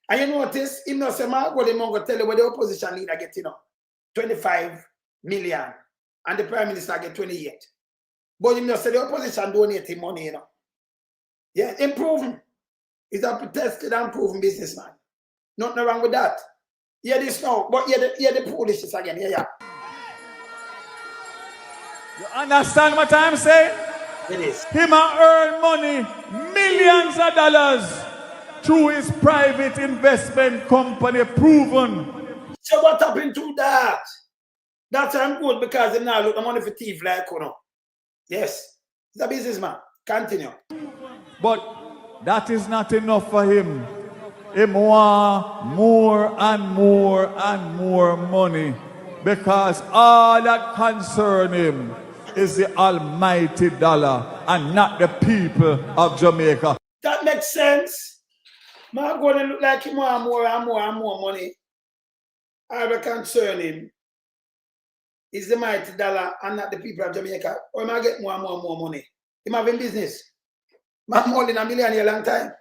And you notice, him not say, man, go to tell you where the opposition leader get, you know, 25 million. And the Prime Minister get 28. But him not say the opposition donate him money, you know. Yeah, improving. He's a tested and proven businessman. Nothing wrong with that. Hear this now, but hear the foolishness again. Yeah. You understand what I'm saying? It is. Him earn money, millions of dollars, through his private investment company, proven. So what happened to that? That's I'm good because him now look the money for thief like, you know. Yes. He's a businessman. Continue. But that is not enough for him. He want more and more and more money because all that concern him is the almighty dollar and not the people of Jamaica. That makes sense. Man going to look like he want more and more and more money. All that concern him is the mighty dollar and not the people of Jamaica. Or am I get more and more and more money? Him having business. Man more than $1 million a long time.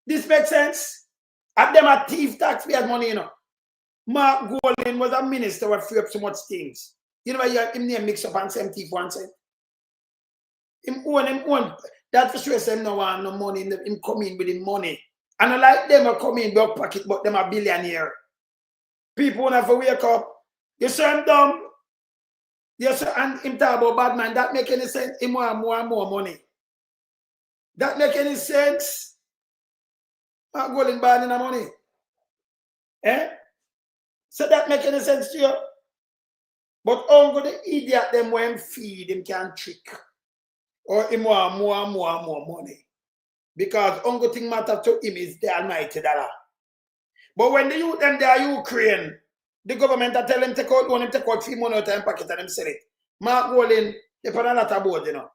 This makes sense. At them a thief taxpayers money, you know. Mark Golden was a minister who free up so much things. You know why him name mix up and same thief one cent? Him own. That for sure say him no want no money. Him come in with him money. And I like them a come in back pocket, but them a billionaire. People wanna have to wake up. You say him dumb. Yes, and him talk about bad man. That make any sense? Him want more and more money. That make any sense? Not golden bad in the money. Eh? So that make any sense to you? But only the idiot them when feed him can trick. Or him want more and more and more money. Because only thing matter to him is the almighty dollar. But when the youth them they are Ukraine, the government are tell him take out loan, him take out free money out of him pocket and him sell it. Mark Golden, they put a lot of board, you know.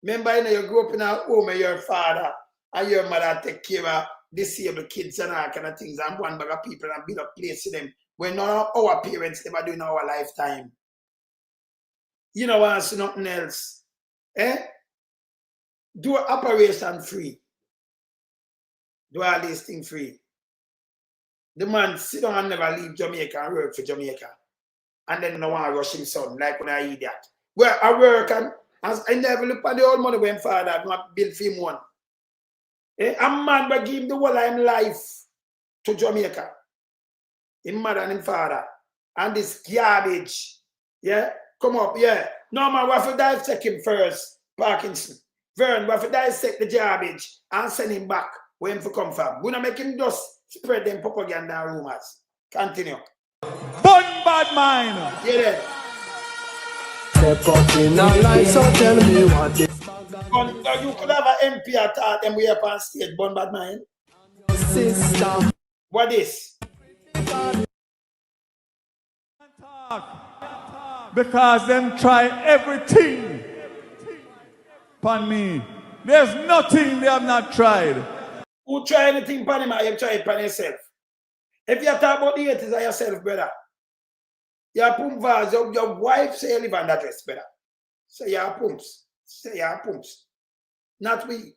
Remember, you know, you grew up in a home where your father and your mother take care of disabled kids and all kind of things, and one bag of people and build a place to them when none of our parents never do in our lifetime. You know, want to see nothing else. Do an operation free. Do all these things free. The man sit down and never leave Jamaica and work for Jamaica. And then no one rush his son, like when I eat that. Well, I work and I never look at the old money when father not build for him one. A man will give him the whole of his life to Jamaica. His mother and his father. And this garbage, yeah, come up, yeah. No man, we have to dissect him first, Parkinson. Vern, we have to dissect the garbage and send him back where him to come from. We don't make him just spread them propaganda and rumors. Continue. Bun bad mind. Yeah. Step up in a line, so tell me what this You could have an MP attack them way up on stage, bun bad mind. sister. What is? Because them try everything upon me. There's nothing they have not tried. Who try anything upon him, you try it upon yourself. If you talk about the 80s of yourself, brother, you're Pums Vaz, your wife say you live on that dress, brother. Say you're Pums. Say you're Pums. Not we.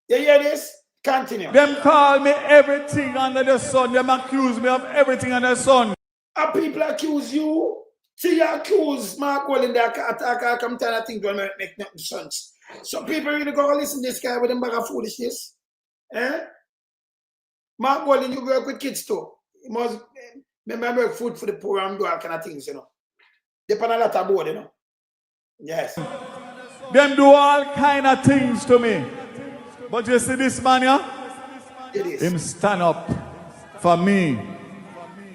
You hear this? Continue. Them call me everything under the sun. Them accuse me of everything under the sun. And people accuse you. See, you accuse Mark Wall in the attack. Come tell I think don't make nothing sense. So people really go listen to this guy with them bag of foolishness. Mark Wall, you work with kids too. You must remember work food for the poor and do all kind of things, you know. Depend on a lot of board, you know. Yes. Them do all kind of things to me. But you see this man here? Him stand up for me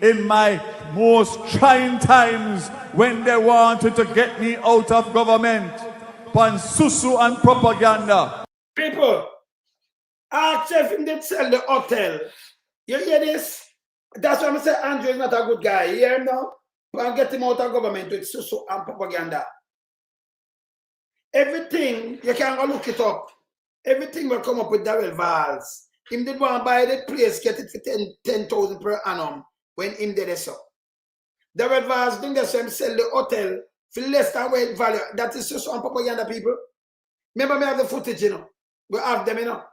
in my most trying times when they wanted to get me out of government. Pan susu and propaganda. People, ask if him did sell the hotel. You hear this? That's why I say Andrew is not a good guy. You hear him now? And get him out of government with susu and propaganda. Everything, you can go look it up. Everything will come up with Daryl Pums. Him did want to buy the place, get it for 10,000 per annum when him did so. Daryl Pums think that him sell the hotel for less than weight value. That is just on propaganda, people. Remember me have the footage, you know. We have them, you know.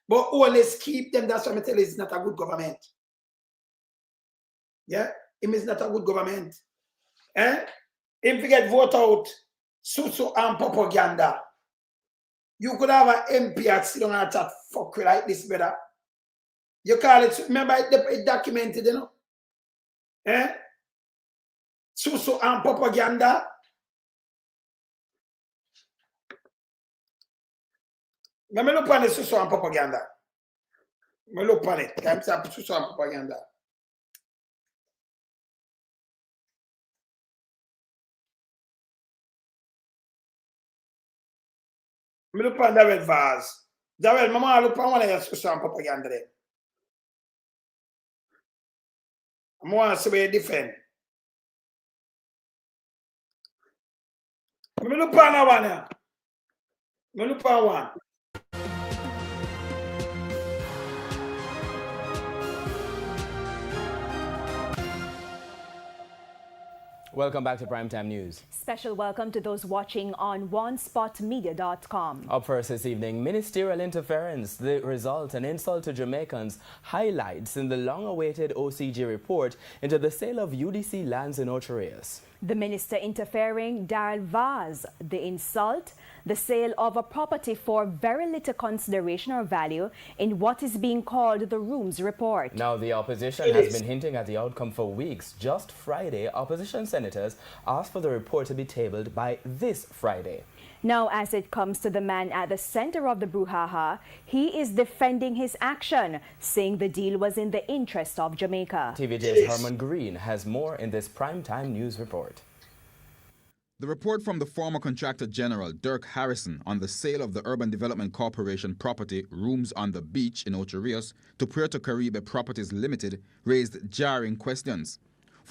But always keep them. That's what I tell you, it's not a good government. Yeah? Him is not a good government. Him forget vote out susu and propaganda. You could have an MP at sit down and chat fuck you like this, brother. You call it, remember it documented, you know? Susu and propaganda. Let me look on the susu and propaganda. Let me look on it. I'm saying susu and propaganda. Me look on Daryl Pums. Daryl, mama look on one of your susu and propaganda there. I want to see where you defend. Me look on that one here. Me look on one. Welcome back to Primetime News. Special welcome to those watching on onespotmedia.com. Up first this evening, ministerial interference, the result an insult to Jamaicans, highlights in the long-awaited OCG report into the sale of UDC lands in Ocho Rios. The minister interfering, Daryl Pums, the insult, the sale of a property for very little consideration or value in what is being called the Rooms report. Now, the opposition has been hinting at the outcome for weeks. Just Friday, opposition senators asked for the report to be tabled by this Friday. Now, as it comes to the man at the center of the brouhaha, he is defending his action, saying the deal was in the interest of Jamaica. TVJ's Herman Green has more in this Primetime News report. The report from the former Contractor General, Dirk Harrison, on the sale of the Urban Development Corporation property Rooms on the Beach in Ocho Rios to Puerto Caribe Properties Limited raised jarring questions.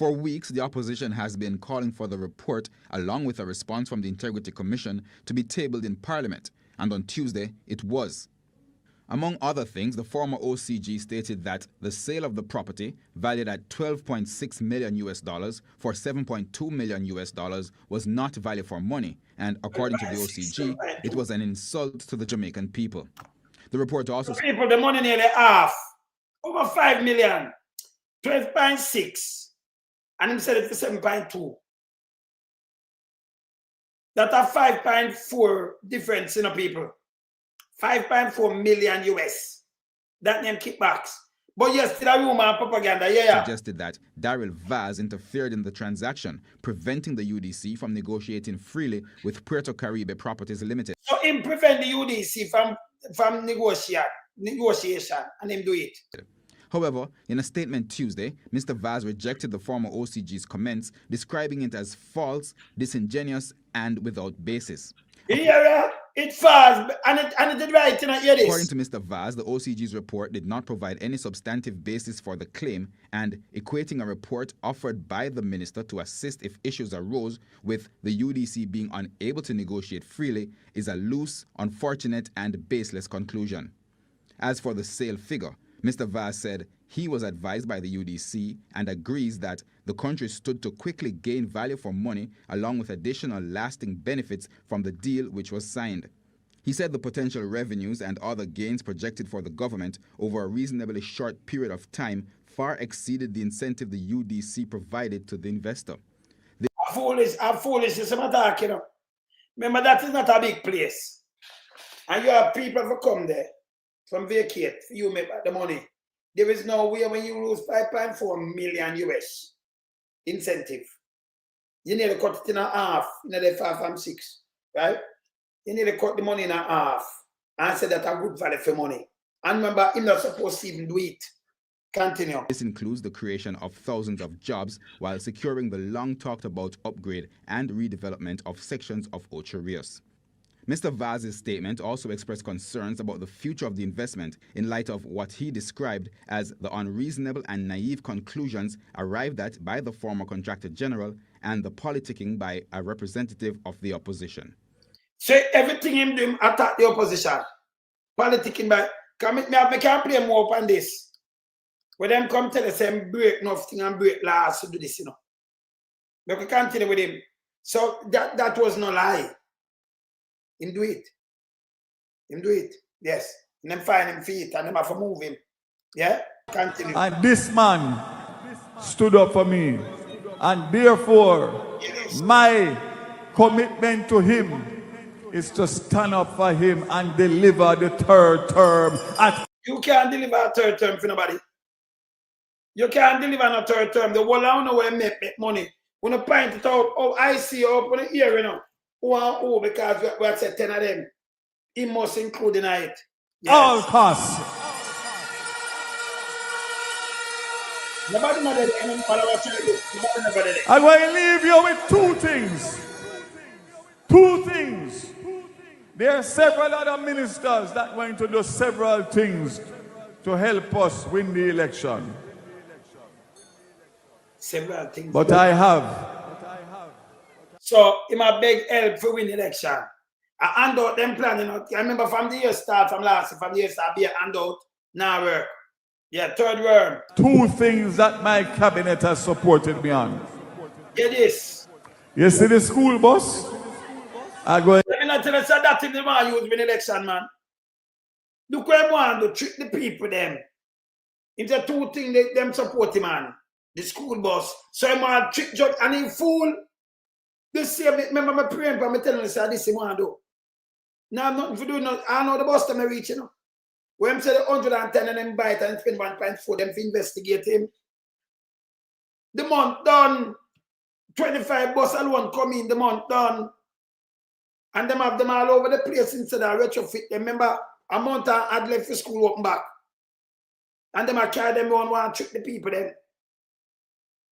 For weeks, the opposition has been calling for the report, along with a response from the Integrity Commission, to be tabled in Parliament, and on Tuesday, it was. Among other things, the former OCG stated that the sale of the property, valued at $12.6 million for $7.2 million, was not value for money, and according to the OCG, it was an insult to the Jamaican people. The report also said people, the money nearly half, over 5 million, 12.6, and he said it for 7.2. That's a 5.4 difference in the people. 5.4 million US. That name kickbacks. But yes, still a rumor and propaganda, suggested that Daryl Vaz interfered in the transaction, preventing the UDC from negotiating freely with Puerto Caribe Properties Limited. So him prevent the UDC from negotiation and him do it. However, in a statement Tuesday, Mr. Vaz rejected the former OCG's comments, describing it as false, disingenuous, and without basis. Yeah, it's false, and it is right, hear this. According to Mr. Vaz, the OCG's report did not provide any substantive basis for the claim, and equating a report offered by the minister to assist if issues arose with the UDC being unable to negotiate freely is a loose, unfortunate, and baseless conclusion. As for the sale figure, Mr. Vaz said he was advised by the UDC and agrees that the country stood to quickly gain value for money along with additional lasting benefits from the deal which was signed. He said the potential revenues and other gains projected for the government over a reasonably short period of time far exceeded the incentive the UDC provided to the investor. I'm foolish, is what I'm talking about. Remember, that is not a big place. And you have people who come there from vacate, you make the money. There is no way when you lose 5.4 million US incentive. You need to cut it in half, you know, the 5 from 6, right? You need to cut the money in half and say that's a good value for money. And remember, you're not supposed to even do it. Continue. This includes the creation of thousands of jobs while securing the long talked about upgrade and redevelopment of sections of Ocho Rios. Mr. Vaz's statement also expressed concerns about the future of the investment in light of what he described as the unreasonable and naive conclusions arrived at by the former Contractor General and the politicking by a representative of the opposition. So everything him do, attack the opposition. Politicking by, I can't play more on this. When them come tell us them break nothing and break laws to do this, you know. But we continue with him. So that was no lie. Him do it. Him do it. Yes. And then find him feet and them have to move him. Yeah? Continue. And this man stood up for me. And therefore, my commitment to him is to stand up for him and deliver the third term. You can't deliver a third term for nobody. You can't deliver a third term. The whole I know where make money. When you point it out, oh, I see you open the ear, you know. Who because we have said 10 of them. He must include in it. Yes. All costs. Nobody matter. I'm going to leave you with two things. Two things. There are several other ministers that are going to do several things to help us win the election. Several things. But I have. So, he might beg help for win the election. I hand out them planning. I remember from the year start, from the year start, be a handout, now work. Yeah, third word. Two things that my cabinet has supported me on. Get this. You see the school bus? I go. Let me not tell you that thing the man use win election, man. Look where I want to trick the people, them. It's the two things them support him, man. The school bus. So I want to trick judge and he fool. This same, remember my praying, but I'm telling you, this is what I do. Now I'm nothing to do, I know the bus time I reach, you know. When I'm saying 110 and then buy it and spend 1.4, them to investigate him. The month done. 25 bus alone come in, the month done. And them have them all over the place instead of retrofit them. Remember, a month I had left for school open back. And them I carry them on one trick the people them.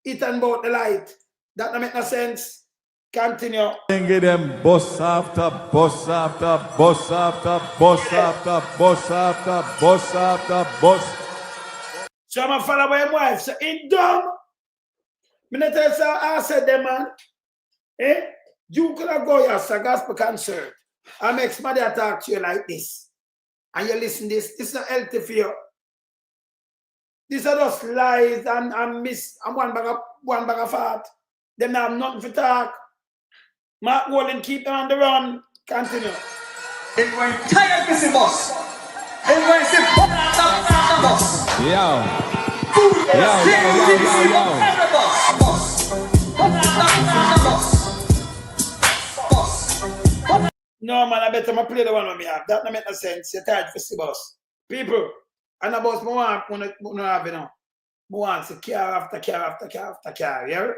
It and about the light. That don't make no sense. Continue. Get them bus after bus after bus after bus after bus after bus after bus. So I'm a follow my wife. So in dumb. I said them, man. You could have go here, a gospel concert. I make somebody talk to you like this. And you listen this. This is not healthy for you. These are just lies and one bag of fat. Them have nothing to talk. Mark Wallen, keep them on the run. Continue. They're going tired to see boss. They're going to see boss. Yo. No, man, I better play the one with me. That don't make no sense. You're tired for see boss. People, and the boss, I want to car after car after car after car, yeah?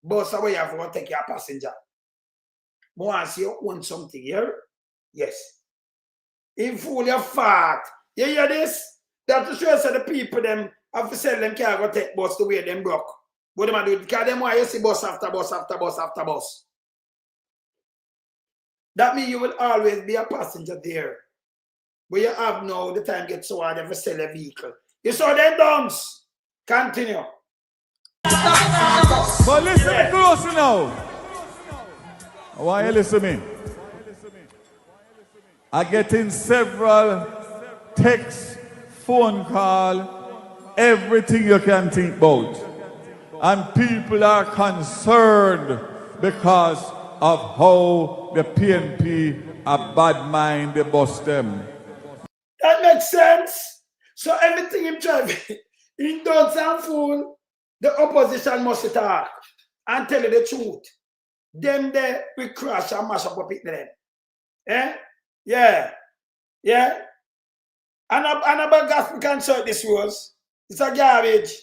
Boss, away you have to take your passenger. I want to see you own something, yeah? Yes. In full, you're fat. You hear this? That's to show us the people, them, have to sell them car, go take bus the way them broke. What do I do? Because them why you see bus after bus after bus after bus. That means you will always be a passenger there. But you have now, the time gets so hard, you have to sell a vehicle. You saw them dance. Continue. But listen me close now. I want you to listen to me. I get in several texts, phone call, everything you can think about. And people are concerned because of how the PNP are bad mind they bust them. That makes sense. So everything him driving, he don't sound fool. The opposition must talk and tell you the truth. Them there we crash and mash up a pit them. Eh? Yeah. Yeah. And about gospel concert this was. It's a garbage.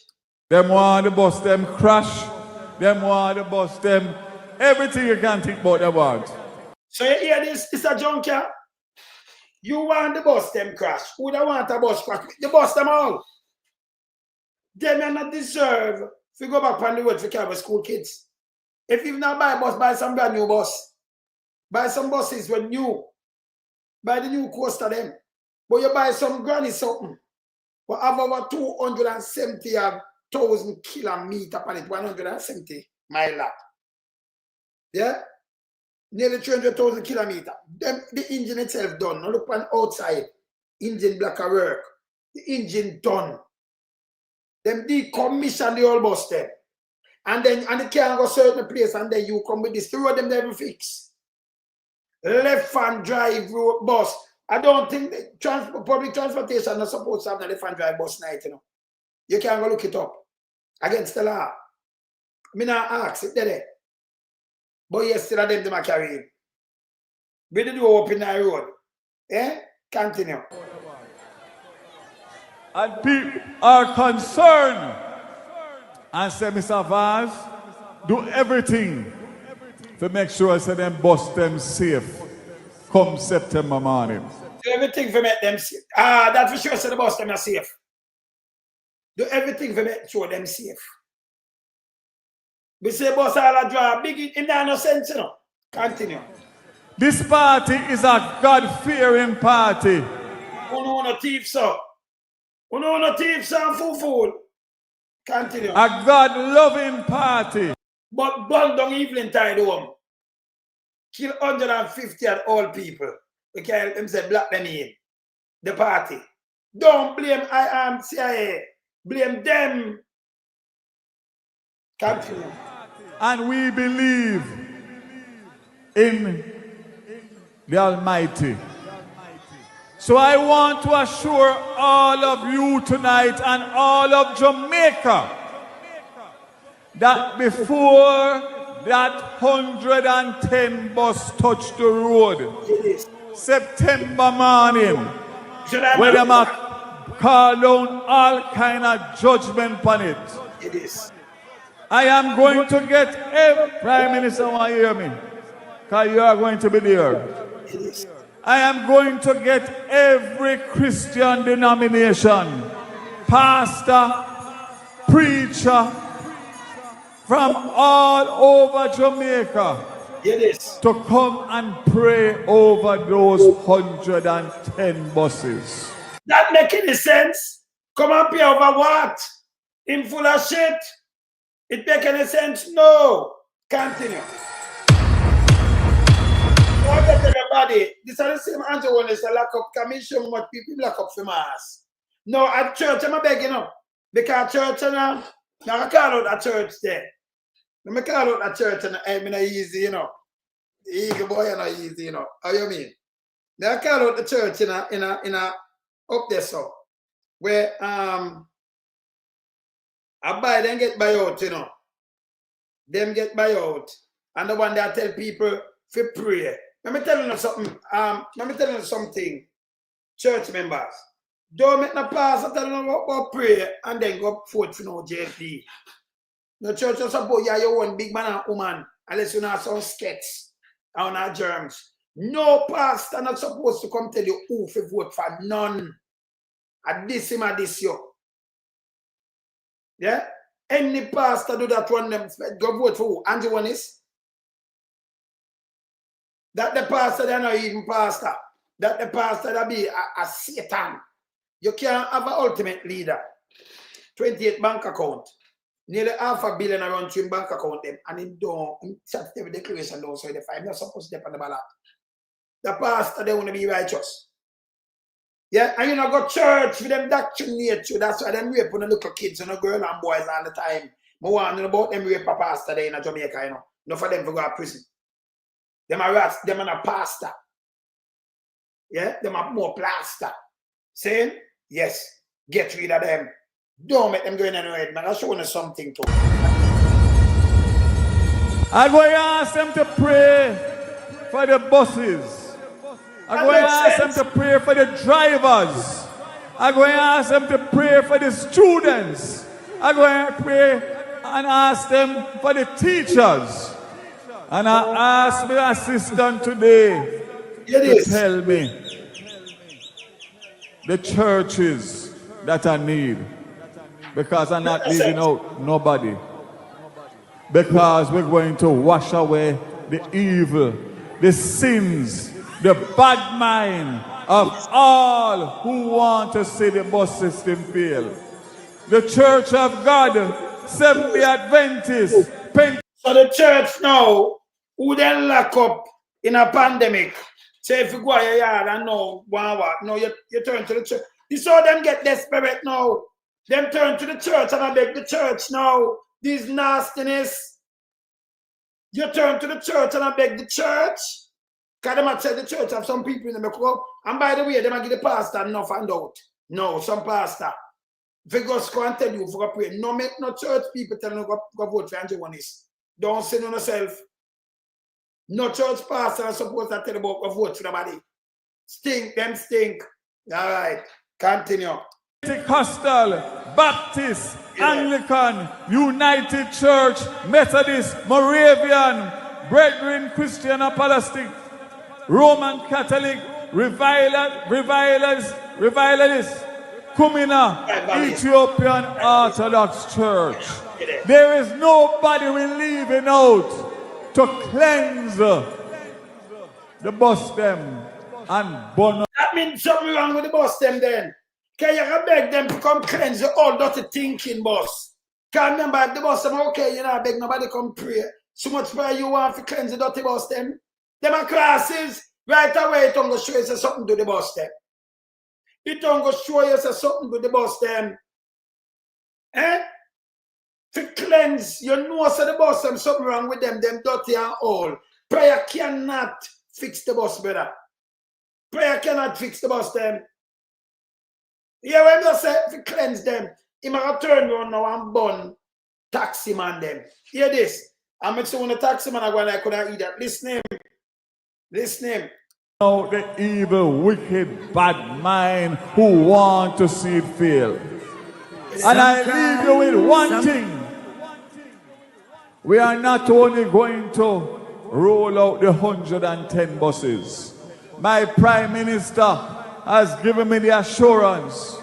Them want to bust them crash. Them want to bust them. Everything you can think about them want. So you hear this? It's a junker. You want the bus them crash. Who don't want a bus crash? You bust them all. Them are not deserve to go back on the road to carry school kids. If you not buy a bus, buy some brand new bus. Buy some buses when new. Buy the new coaster them. But you buy some granny something. But have over 270,000 kilometers on it. 170 mile lap. Yeah? Nearly 300,000 kilometers. The engine itself done. Now look on outside. Engine block of work. The engine done. Them decommission the whole bus there. And it can't go certain place and then you come with this. The road them never fix. Left hand drive road bus. I don't think public transportation is supposed to have a left hand drive bus night, you know. You can't go look it up. Against the law. I not ask it there. But yesterday them are carrying. We did do open the road. Eh? Continue. And people are concerned. And say, Mr. Vaz, do everything to make sure that them bust them safe come September morning. Do everything to make them safe. That's for sure, so the bus them are safe. Do everything to make sure them safe. We say bus all a draw big in no sense, you know. Continue. This party is a God-fearing party. Uno no thief, so. Uno no thief, so fool. Continue. A God-loving party. But burn down Evelyn Tide home. Kill 150 of all people. We can them say black them in. The party. Don't blame CIA. Blame them. Continue. And we believe in the Almighty. So I want to assure all of you tonight and all of Jamaica that before that 110 bus touch the road, September morning, when them call down all kind of judgment on it, I am going to get every Prime Minister, want to hear me? Because you are going to be there. I am going to get every Christian denomination, pastor, preacher, from all over Jamaica to come and pray over those 110 buses. That make any sense? Come and pray over what? In full of shit? It make any sense? No. Continue. Everybody, this is the same answer when it's a lack of commission, what people lack up from us. No, at church, I'm begging up. Because church, now I call out a church there. I call out a church and I'm not easy, you know. Eagle boy, I'm not easy, you know. How you mean? Now I call out the church in a up there, so where I buy, then get buy out, you know. Them get buy out. And the one that tell people to pray. Let me tell you something. Let me tell you something, church members. Don't make no pastor tell you about prayer and then go vote for no JFD. No church is supposed to have your own big man and woman unless you have some skets or not germs. No pastor not supposed to come tell you who to vote for. None. At this him at this yo. Yeah? Any pastor do that one them go vote for who? Andrew Holness? That the pastor they're not even pastor. That the pastor that be a Satan. You can't have an ultimate leader. 28 bank account. Nearly $500 million around to bank account them. And him don't chat every declaration down so I'm not supposed to step on the ballot. The pastor they want to be righteous. Yeah, and you know go church with them doctrinate you. That's why them rape on the little kids and the girl and boys all the time. I want to know about them rape a pastor there in Jamaica, you know. Not for them to go to prison. Them are rats, them are a pastor. Yeah, them are more plaster. Saying, yes, get rid of them. Don't make them go in anywhere, man. I'll show you something too. I'm going to ask them to pray for the buses. I'm going to ask them to pray for the drivers. I'm going to ask them to pray for the students. I'm going to pray and ask them for the teachers. And I asked my assistant today to tell me the churches that I need. Because I'm not leaving out nobody. Because we're going to wash away the evil, the sins, the bad mind of all who want to see the bus system fail. The Church of God, Seventh-day Adventists, so the church now, who then lock up in a pandemic, say if you go to your yard and no, you turn to the church. You saw them get desperate now. Them turn to the church and I beg the church now. This nastiness. You turn to the church and I beg the church. Because they might say the church have some people in the club. And by the way, they might give the pastor enough and out. No, some pastor. If you go and tell you for a pray, no make no church people tell you go vote for Andrew Holness. Don't sin on yourself. No church pastor is supposed to tell you about go vote for nobody. Stink, them stink. All right, continue. Pentecostal, Baptist, Anglican, United Church, Methodist, Moravian, Brethren, Christian Apostolic, Roman Catholic, Revivalist, Kumina, Ethiopian Orthodox Church. There is nobody we're leaving out to cleanse the bus them and burn. That means something wrong with the bus them then. Can you beg them to come cleanse the all dirty thinking bus? Can remember if the bus them okay, you know, beg nobody come pray. So much prayer you want to cleanse the dirty bus them. Them are classes, right away it don't go show you something to the bus them. It don't go show you something to the bus them. Eh? To cleanse, you know so the bus them something wrong with them dirty and all. Prayer cannot fix the bus, brother. Prayer cannot fix the bus them. Yeah, when you say to cleanse them, he might turn around now and burn taxi man them. Hear this. I'm going to the taxi man I could have eat that. Listen him. Now the evil, wicked, bad mind who want to see it fail. And I leave you with one thing. We are not only going to roll out the 110 buses. My Prime Minister has given me the assurance.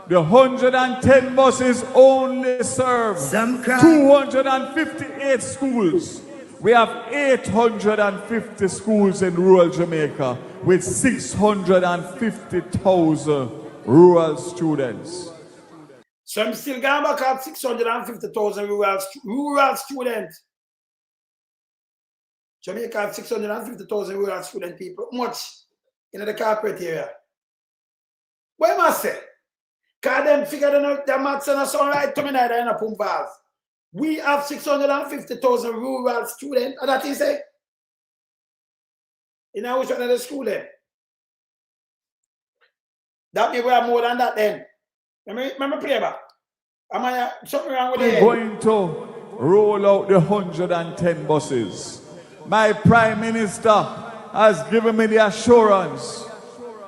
The 110 buses only serve 258 schools. We have 850 schools in rural Jamaica with 650,000 rural students. So I'm still going back at 650,000 rural students. Jamaica have 650,000 rural student people. Much in the corporate area. What am I say? Because them figure the maths and so right to me neither in a Pums Vaz. We have 650,000 rural students, and that is it. In which one of the school then? That means we have more than that then. Let me play back. Am I something wrong with it? We're going to roll out the 110 buses. My Prime Minister has given me the assurance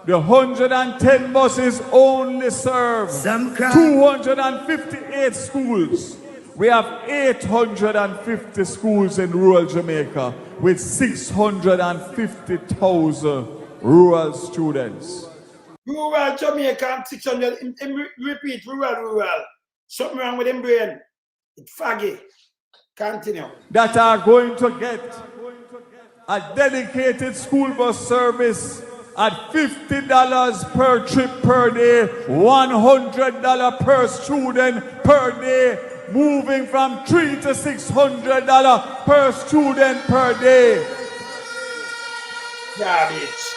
the 110 buses only serve 258 schools. We have 850 schools in rural Jamaica with 650,000 rural students. Rural Jamaica, 600, repeat, rural. Something wrong with them brain. It's faggy. Continue. That are going to get a dedicated school bus service at $50 per trip per day, $100 per student per day, moving from $300 to $600 per student per day. Garbage.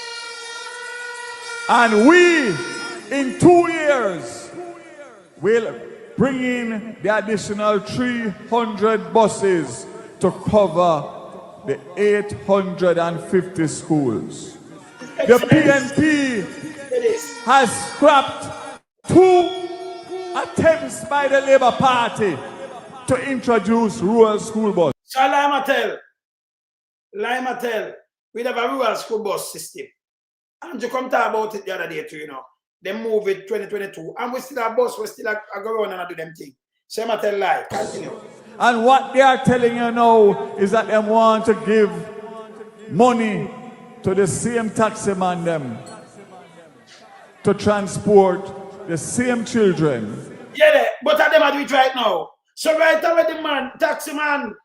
And we, in 2 years, will bring in the additional 300 buses to cover the 850 schools. The PNP has scrapped 2 attempts by the Labour Party to introduce rural school bus. So Lima tell, we have a rural school bus system. And you come talk about it the other day too, you know. They move it 2022. And we still have bus, we still have go around and do them thing. So I tell lie, continue. And what they are telling you now is that they want to give money to the same taxi man them to transport the same children. Yeah, but them are doing it right now. So right away the man, taxi man,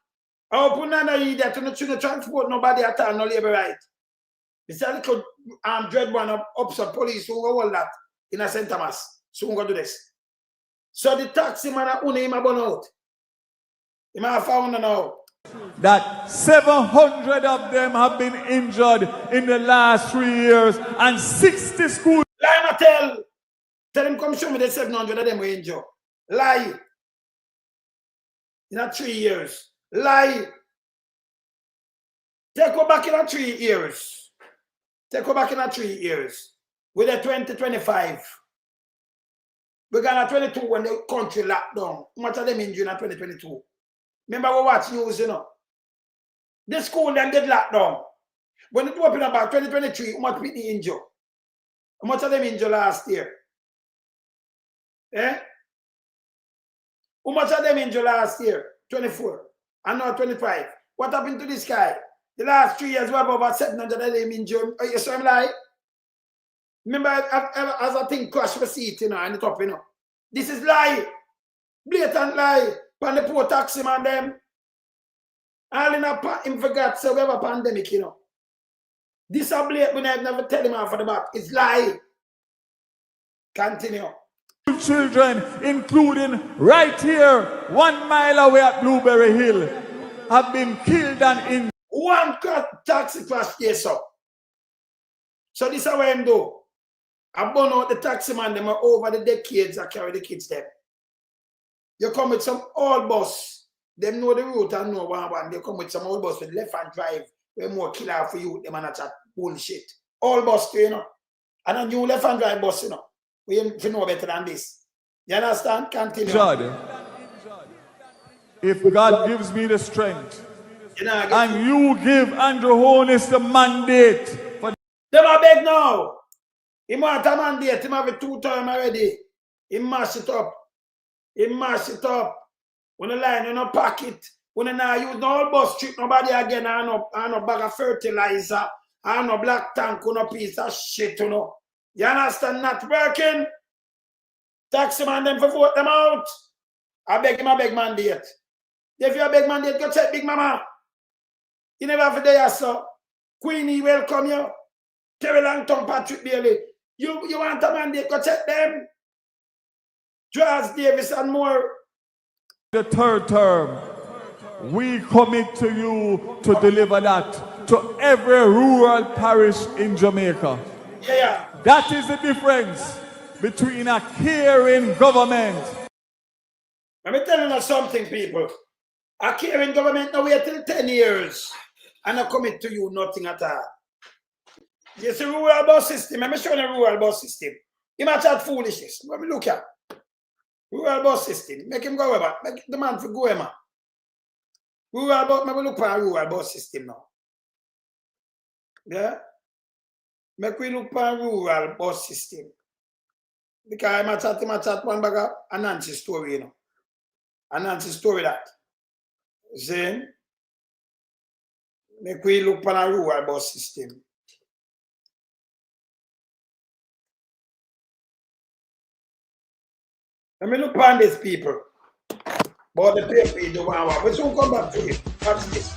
I open an idea to transport nobody at all, no labor right. It's a little dread one up some police who go all that in a St. Thomas. So we go do this. So the taxi man only him burn out. He might have found now. That 700 of them have been injured in the last 3 years and 60 schools. Lie, tell him come show me the 700 of them were injured. Lie. In 3 years. Lie. Take go back in 3 years. Take go back in 3 years. With a 2025. We're going to 22 when the country locked down. How much of them injured in 2022? Remember we watch news, you know. The school then get locked down. When it opened about 2023, how much people injured? How much of them injured last year? Eh? How much of them injured last year? 24. And now 25. What happened to this guy? The last 3 years, we have over 700 of them injured. You saw him lie? Remember, as I think crash the seat, you know, and the top, you know. This is lie. Blatant lie. Pan the poor taxi man them. All in a him forgot, so we have a pandemic, you know. This a blatant when I never tell him off of the back. It's lie. Continue. Children, including right here, 1 mile away at Blueberry Hill, have been killed and injured. One taxi crash there, so. So this is what I'm doing. I burn out the taxi man them over the decades I carry the kids them. You come with some old bus, them know the route and know one. They come with some old bus with left hand drive, where more killer for you, them and that bullshit. Old bus too, you know. And a new left hand drive bus, you know. We know better than this. You understand? Continue. God, if God gives me the strength, and you give Andrew Holness the mandate for them are beg now. He want a mandate, he have a 2 term already. He mash it up. He mash it up. When the line, you know, pack it. When you not use no old bus trip, nobody again, I no bag of fertilizer, I no black tank, no piece of shit, you know. You understand? Not working. Taxi man them for vote them out. I beg him a beg mandate. If you a beg mandate, go check Big Mama. You never have a day, so. Queenie, welcome you. Terry Langton, Patrick Bailey. You want a mandate, go check them. Charles Davis and more. The third term, we commit to you to deliver that to every rural parish in Jamaica. Yeah. That is the difference between a caring government. Let me tell you something, people. A caring government now wait till 10 years and I commit to you nothing at all. You see rural bus system. Let me show you the rural bus system. You might chat foolishness. Let me look at rural bus system. Make him go over. Make the man for go over. Rural bus, let me look for a rural bus system now. Yeah? Make we look for a rural bus system. Because I might chat one bag of a Nancy story, you know. A Nancy story that. Then, make we look for a rural bus system. Let me look on these people. But the paper you don't want. We soon come back to it. Watch this.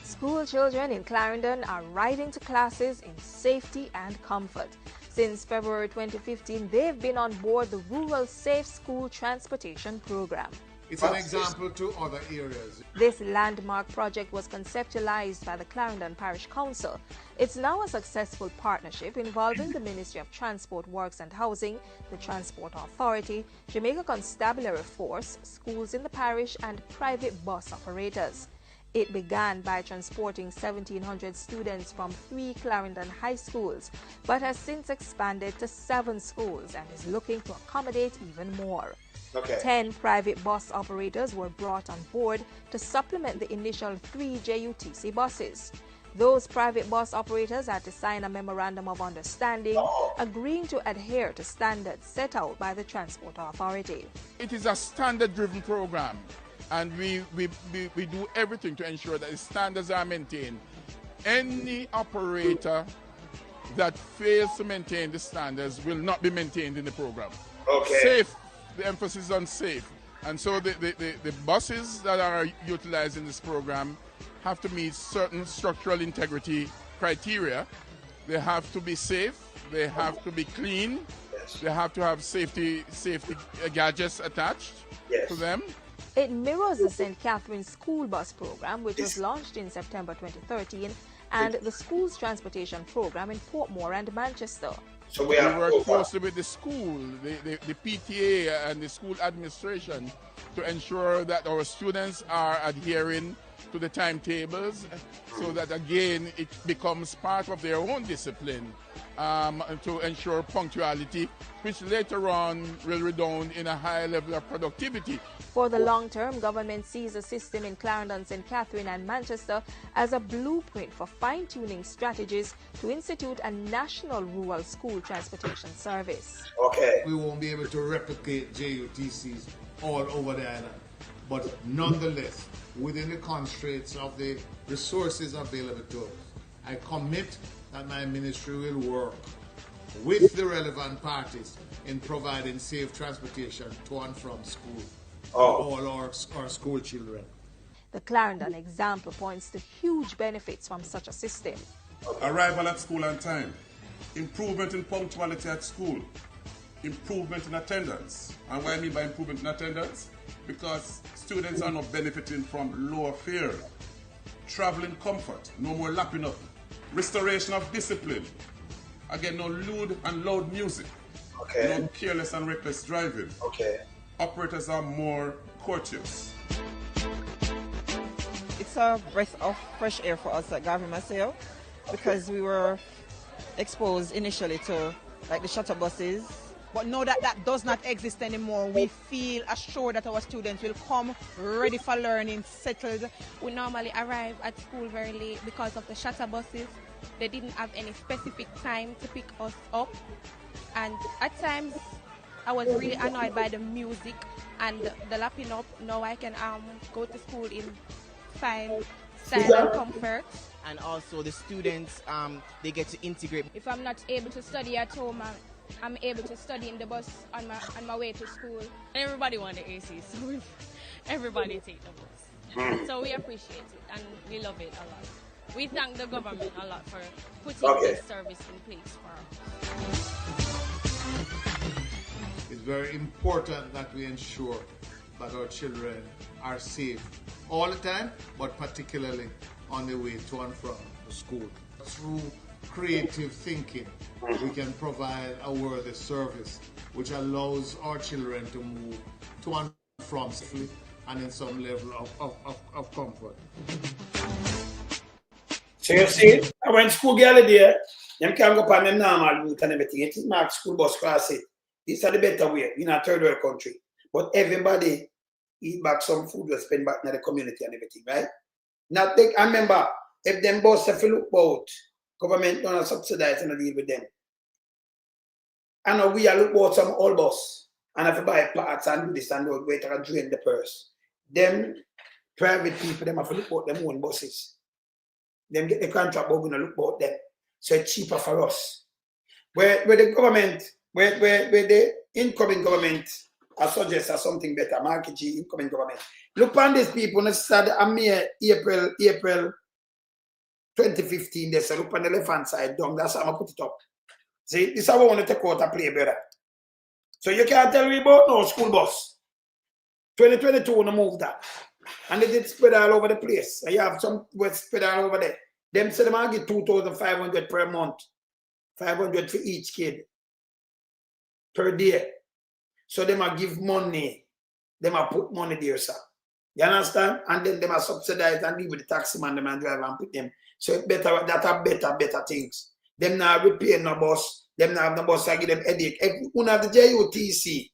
School children in Clarendon are riding to classes in safety and comfort. Since February 2015, they've been on board the Rural Safe School Transportation Program. It's an example to other areas. This landmark project was conceptualized by the Clarendon Parish Council. It's now a successful partnership involving the Ministry of Transport, Works and Housing, the Transport Authority, Jamaica Constabulary Force, schools in the parish and private bus operators. It began by transporting 1,700 students from 3 Clarendon high schools, but has since expanded to 7 schools and is looking to accommodate even more. Okay. 10 private bus operators were brought on board to supplement the initial 3 JUTC buses. Those private bus operators had to sign a memorandum of understanding, agreeing to adhere to standards set out by the Transport Authority. It is a standard-driven program, and we do everything to ensure that the standards are maintained. Any operator that fails to maintain the standards will not be maintained in the program. Okay. Safe. The emphasis is on safe. And so the buses that are utilized in this program have to meet certain structural integrity criteria. They have to be safe, they have to be clean, they have to have safety gadgets attached to them. It mirrors the St. Catherine's School Bus Program, which was launched in September 2013, and the Schools Transportation Program in Portmore and Manchester. So we work closely with the school, the PTA and the school administration to ensure that our students are adhering to the timetables so that again it becomes part of their own discipline to ensure punctuality, which later on will redound in a high level of productivity. For the long term, government sees the system in Clarendon, St. Catherine and Manchester as a blueprint for fine-tuning strategies to institute a national rural school transportation service. Okay. We won't be able to replicate JUTCs all over the island, but nonetheless, within the constraints of the resources available to us, I commit that my ministry will work with the relevant parties in providing safe transportation to and from school for all our school children. The Clarendon example points to huge benefits from such a system. Arrival at school on time, improvement in punctuality at school, improvement in attendance. And what I mean by improvement in attendance? Because students are not benefiting from lower fare, traveling comfort, no more lapping up, restoration of discipline, again no lewd and loud music, no careless and reckless driving. Operators are more courteous. It's a breath of fresh air for us at Gavin Maceo because we were exposed initially to like the shuttle buses. But now that that does not exist anymore, we feel assured that our students will come ready for learning, settled. We normally arrive at school very late because of the shuttle buses. They didn't have any specific time to pick us up. And at times, I was really annoyed by the music and the lapping up. Now I can go to school in fine style and comfort. And also the students, they get to integrate. If I'm not able to study at home, I'm able to study in the bus on my way to school. Everybody want the AC, so everybody take the bus. So we appreciate it and we love it a lot. We thank the government a lot for putting this service in place for us. It's very important that we ensure that our children are safe all the time, but particularly on the way to and from the school. Through creative thinking, we can provide a worthy service which allows our children to move to and from safely and in some level of comfort. So you see, when school girl there, them can go on them normal route and everything. It is marked school bus class it. This is the better way in a third world country. But everybody eat back some food we spend back in the community and everything, right? Now I remember if them bus have to look out, government don't subsidize and deal with them. And we are look about some old bus and have to buy parts and do this and do wait and drain the purse. Them private people, them have to look out them own buses. Them get the contract, but we're gonna look about them. So it's cheaper for us. Where the government, where the incoming government suggest something better, Markie G, incoming government. Look on these people, and start April 2015, they say look on the left hand side down, that's how I put it up. See, this is how I want to take out a play, brother. So you can't tell me about no school bus. 2022 no move that. And they did spread all over the place. And you have some spread all over there. Them say they might get 2,500 per month. 500 for each kid per day. So they might give money. They might put money there, sir. You understand? And then they might subsidize and leave with the taxi man, them and drive and put them. So it's better, that are better things. Them now repair no bus. Them now have no bus, I give them headache. If we have the JUTC,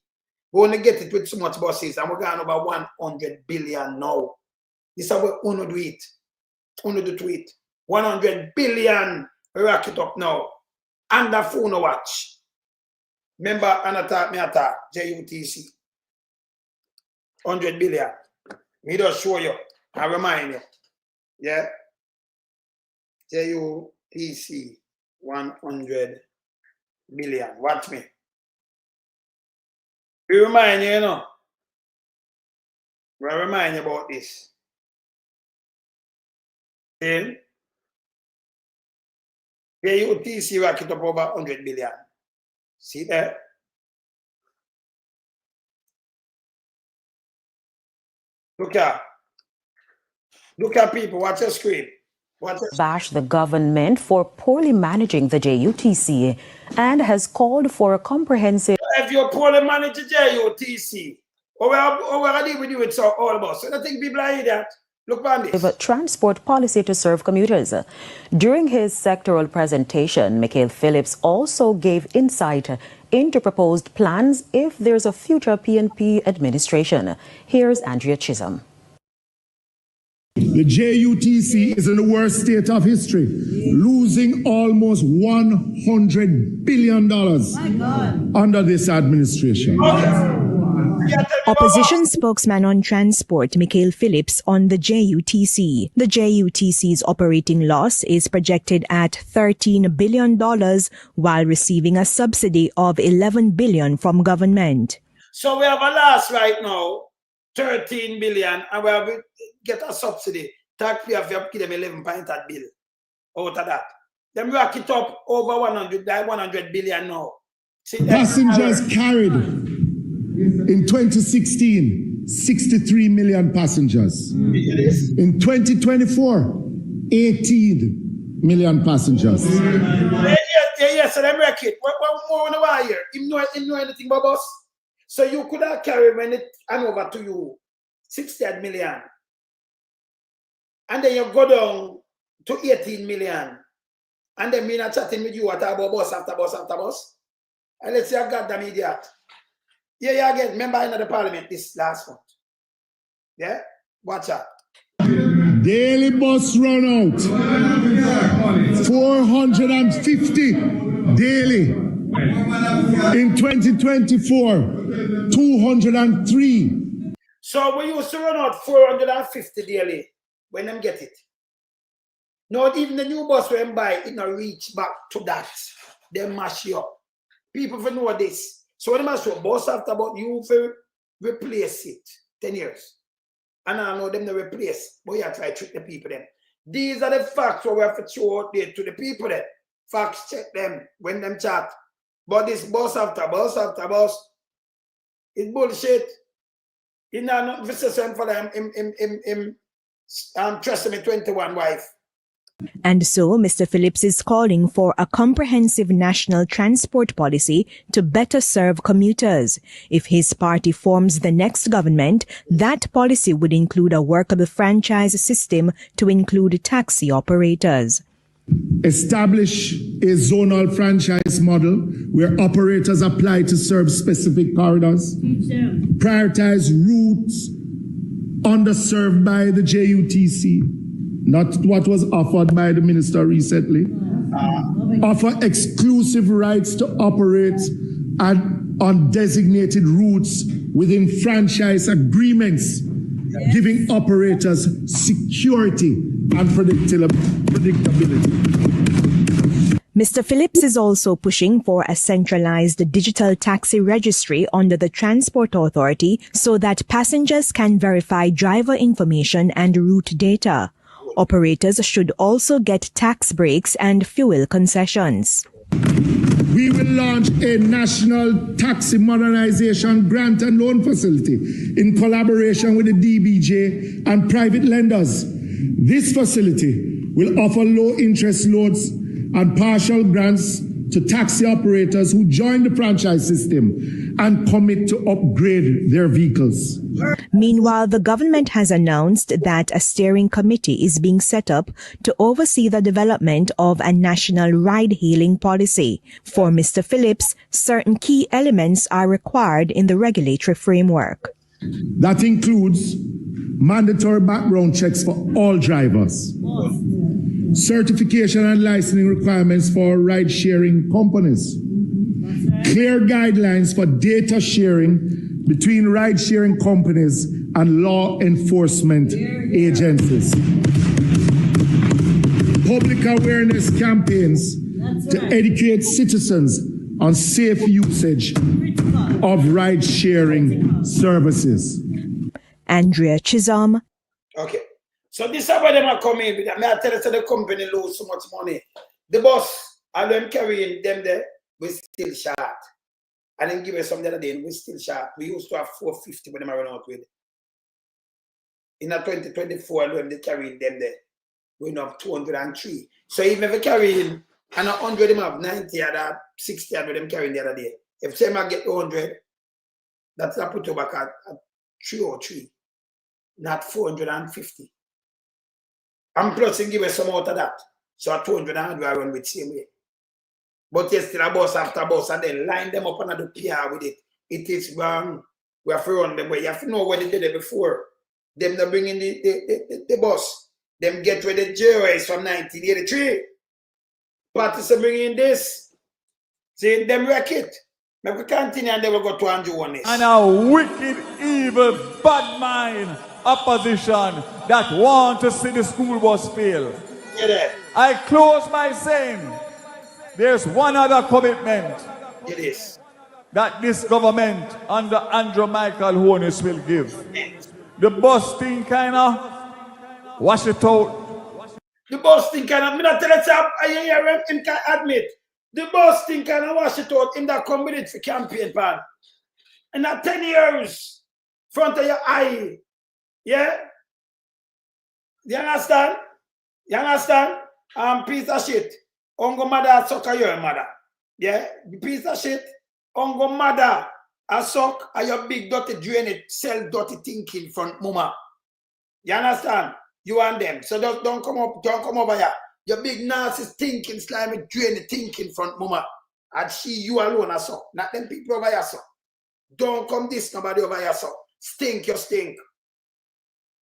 we want to get it with so much buses, and we're going over 100 billion now. This is how we want to do it. Want to do it. 100 billion, rack it up now. And the phone watch. Remember, Anata, JUTC. 100 billion. Me just show you. I remind you. Yeah. JUTC. 100 billion. Watch me. We remind you, you know. We remind you about this. Then, JUTC rack it up over 100 billion. See there? Look at people, watch your screen. Bash the government for poorly managing the JUTC and has called for a comprehensive. If you poorly manage the JUTC, or I deal with you with all of us. So I think people are that. Look on this. Transport policy to serve commuters. During his sectoral presentation, Michael Phillips also gave insight into proposed plans if there's a future PNP administration. Here's Andrea Chisholm. The JUTC is in the worst state of history, losing almost $100 billion under this administration. Opposition spokesman on transport, Michael Phillips, on the JUTC. The JUTC's operating loss is projected at $13 billion while receiving a subsidy of $11 billion from government. So we have a loss right now, 13 billion, and we have to get a subsidy. Taxpayer have to give them 11 point that bill out of that. Then we rack it up over 100 billion now. See, passengers carried in 2016, 63 million passengers. In 2024, 18 million passengers. Yes, so them wreck it. What more in a while here? Him know anything about us? So you could have carried when it hand over to you 60 million. And then you go down to 18 million. And then me not chatting with you about bus after bus after bus. And let's say I got them idiot. Yeah, again, remember in the parliament this last month. Yeah? Watch out. Daily bus run out. 450 daily. In 2024, 203. So we used to run out 450 daily when them get it. Not even the new bus when buy, it not reach back to that. They mash you up. People for know this. So when they mash you up, bus after bus, you will replace it 10 years. And I know them to replace, but you have to try to trick the people then. These are the facts what we have to show out there to the people then. Facts check them when them chat. But this bus after bus after bus, It's bullshit. He not visiting for them. Him trust me 21 wife. And so, Mr. Phillips is calling for a comprehensive national transport policy to better serve commuters. If his party forms the next government, that policy would include a workable franchise system to include taxi operators. Establish a zonal franchise model where operators apply to serve specific corridors. Prioritize routes underserved by the JUTC, not what was offered by the minister recently. Offer exclusive rights to operate on designated routes within franchise agreements, giving operators security and predictability. Mr. Phillips is also pushing for a centralized digital taxi registry under the Transport Authority so that passengers can verify driver information and route data. Operators should also get tax breaks and fuel concessions. We will launch a national taxi modernization grant and loan facility in collaboration with the DBJ and private lenders. This facility will offer low-interest loans and partial grants to taxi operators who join the franchise system and commit to upgrade their vehicles. Meanwhile, the government has announced that a steering committee is being set up to oversee the development of a national ride-hailing policy. For Mr. Phillips, certain key elements are required in the regulatory framework. That includes mandatory background checks for all drivers, certification and licensing requirements for ride-sharing companies, clear guidelines for data sharing between ride-sharing companies and law enforcement agencies, public awareness campaigns to educate citizens on safe usage of ride-sharing services. Andrea Chisholm. Okay. So this is where them are coming with. I tell you, so the company lose so much money. The boss, and them carrying them there, we still short. I didn't give us some the other day, we still short. We used to have 450 when them are run out with. In a 2024, when they carrying them there, we now have 203. So even if they carrying, and 100 them have 90 or 60 of them carrying the other day. If say I get 100, that's I put you back at 303, not 450. And plus, you give us some out of that. So at 200 we run with same way. But yes, still a bus after bus and then line them up and do PR with it. It is wrong. We have to run them way. You have to know what they did it before. Them not bring in the bus. Them get rid of the JOS from 1983. Parties are bringing this. See, them wreck it. Maybe we continue and they will go to Andrew Holness. And a wicked, evil, bad mind opposition that want to see the school bus fail. I close by saying there's one other commitment that this government under Andrew Michael Holness will give. The bus thing kind of wash it out. The bus thing kind of, I tell you, him can admit. The bus thing kind of wash it out in that come with it for campaign plan. And that 10 years front of your eye. Yeah? You understand? You understand? Piece of shit. Ungo mother suck your mother. Yeah? Piece of shit. Ungo mother a suck a your big dirty drain it, sell dirty thinking front mama. You understand? You and them. So don't come over here. Your big narcissist thinking, slimy drain the thinking front mama. And you alone a suck. Not them people over here so. Don't come this nobody over here so. Stink you stink.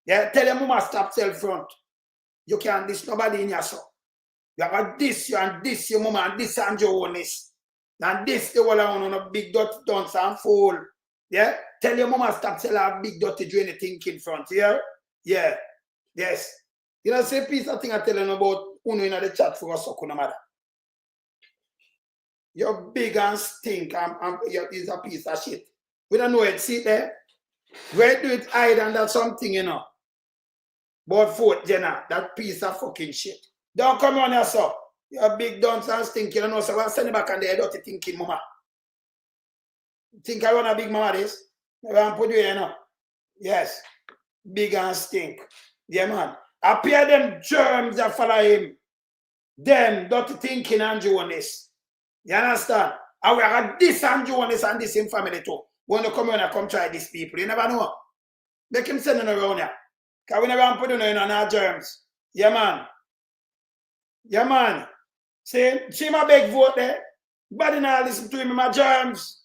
Yeah, tell your mama stop sell front. You can't diss nobody in your son. You have this you and this your mama and this and your Holness. And this the one on a big dirty dance and fool. Yeah? Tell your mama stop sell her big dirty drain thinking front. Yeah? Yeah. Yes. You know, say piece of thing I tell you about uno in the chat for us no matter. You're big and stink is a piece of shit. We don't know it. See there? Where do it hide under something, you know? But Fort Jenna, that piece of fucking shit. Don't come on here, sir. You're a big dunce and stink. You don't know, so I'll send it back and they're dirty thinking, mama. Think I run a big mama this? Yes. Big and stink. Yeah, man. Appear them germs that follow him. Them dirty thinking and Jonas. You understand? And we have this and Jonas and this in family too. When you come here and come try these people, you never know. Make him send them around here. Because we never put them in on our germs. Yeah, man. Yeah, man. See my big vote there? Body now listen to him in my germs.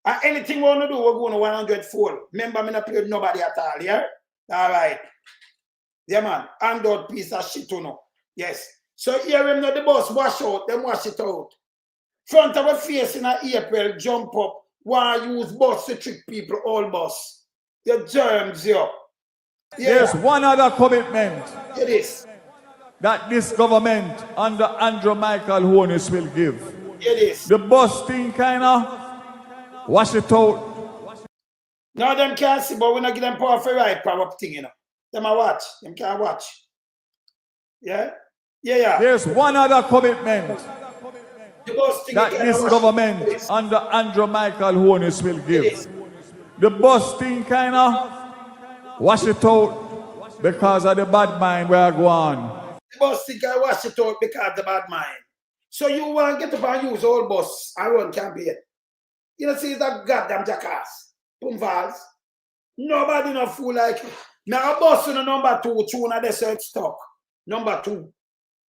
And anything we want to do, we're going to 100 full. Remember, me not play with nobody at all, yeah? All right. Yeah, man. Hand out piece of shit, you know. Yes. So here him now the bus wash out, them wash it out. Front of a face in April, jump up. Why use bus to trick people, all bus. The germs, yo. Yeah. There's one other commitment. It is. That this government under Andrew Michael Holness will give. It is. The bus thing kinda wash it out. No, them can't see, but we not give them power for right power thing, you know. Them a watch. Them can't watch. Yeah? Yeah. There's one other commitment that this government under Andrew Michael Holness will give. The bus thing kinda wash it out because of the bad mind where I go on. The bus thing can wash it out because of the bad mind. So you want to get up and use all bus and run campaign. You know, see that goddamn jackass. Pums Vaz. Nobody no fool like you. Now a bus in the number 2 tune at the search stock. Number 2.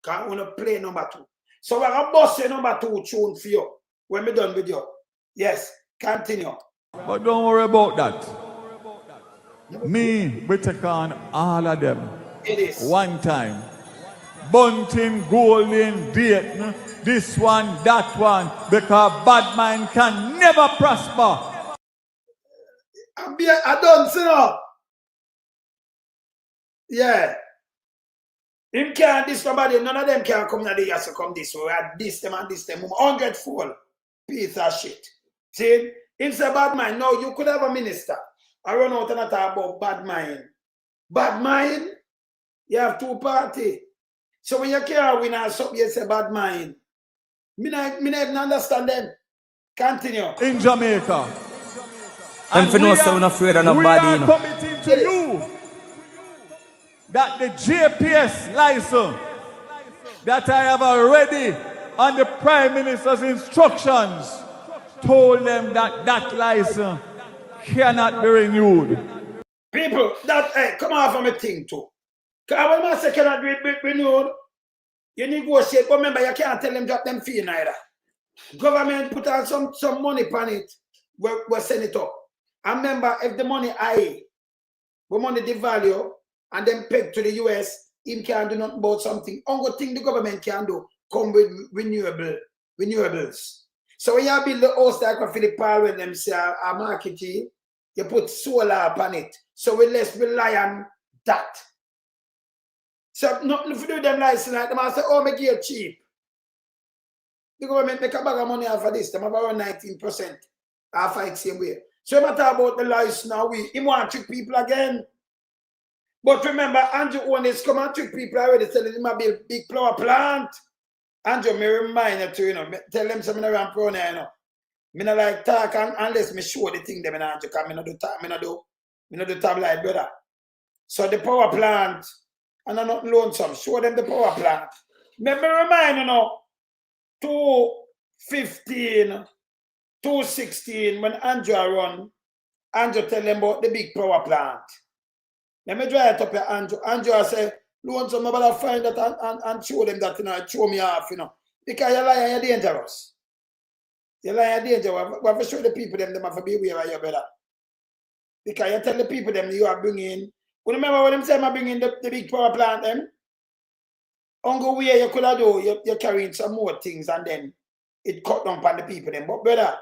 Can't want to play number 2. So we're a bus in number 2 tune for you. When we done with you. Yes, continue. But don't worry about that. Me, we take on all of them. It is. One time. Bunting, Golden, Dayton, this one, that one, because bad mind can never prosper. I don't see no. Yeah. Him can't this nobody, none of them can come now they have to come this way. This them and this them. 100 full piece of shit. See? It's a bad mind. No, you could have a minister. I run out and I talk about bad mind. Bad mind? You have 2 parties. So when you can't win or something, you say bad mind. Me not even understand them. Continue. In Jamaica. And for no sound afraid of nobody. We are committing to you that the GPS license that I have already on the Prime Minister's instructions told them that that license cannot be renewed. People, that come off from a thing too. Because when I say cannot be renewed, you negotiate, but remember you can't tell them drop them fee neither. Government put on some money upon it, we send it up. And remember, if the money high, the money devalue, and then peg to the US, him can't do nothing about something. Only thing the government can do, come with renewables. So when you build the house like for the power when them say a market, you put solar upon it. So we less rely on that. So nothing to do them license like them and say, oh, make it cheap. The government make a bag of money off of this. Them have around 19% off of it same way. So you matter about the license now, he want to trick people again. But remember, Andrew Holness come and trick people already, telling him a big power plant. Andrew, me remind you too, you know, tell them something around pro now, you know. Me not like talk unless me show the thing them in Andrew, because me not do talk, me not do tabloid, brother. So the power plant, and I'm not lonesome, show them the power plant. Me remind you know, 2015, 2016, when Andrew run, Andrew tell them about the big power plant. Let me dry it up here, Andrew. Andrew say, lonesome, nobody find that and show them that, you know, show me off, you know. Because you're lying, you're dangerous. You're lying, you're dangerous. We have to show the people them have to be aware of your brother. Because you tell the people them you are bringing. You remember when them say I'm bringing the big power plant them? On go where you could have do, you're carrying some more things and then it cut down on the people them. But brother,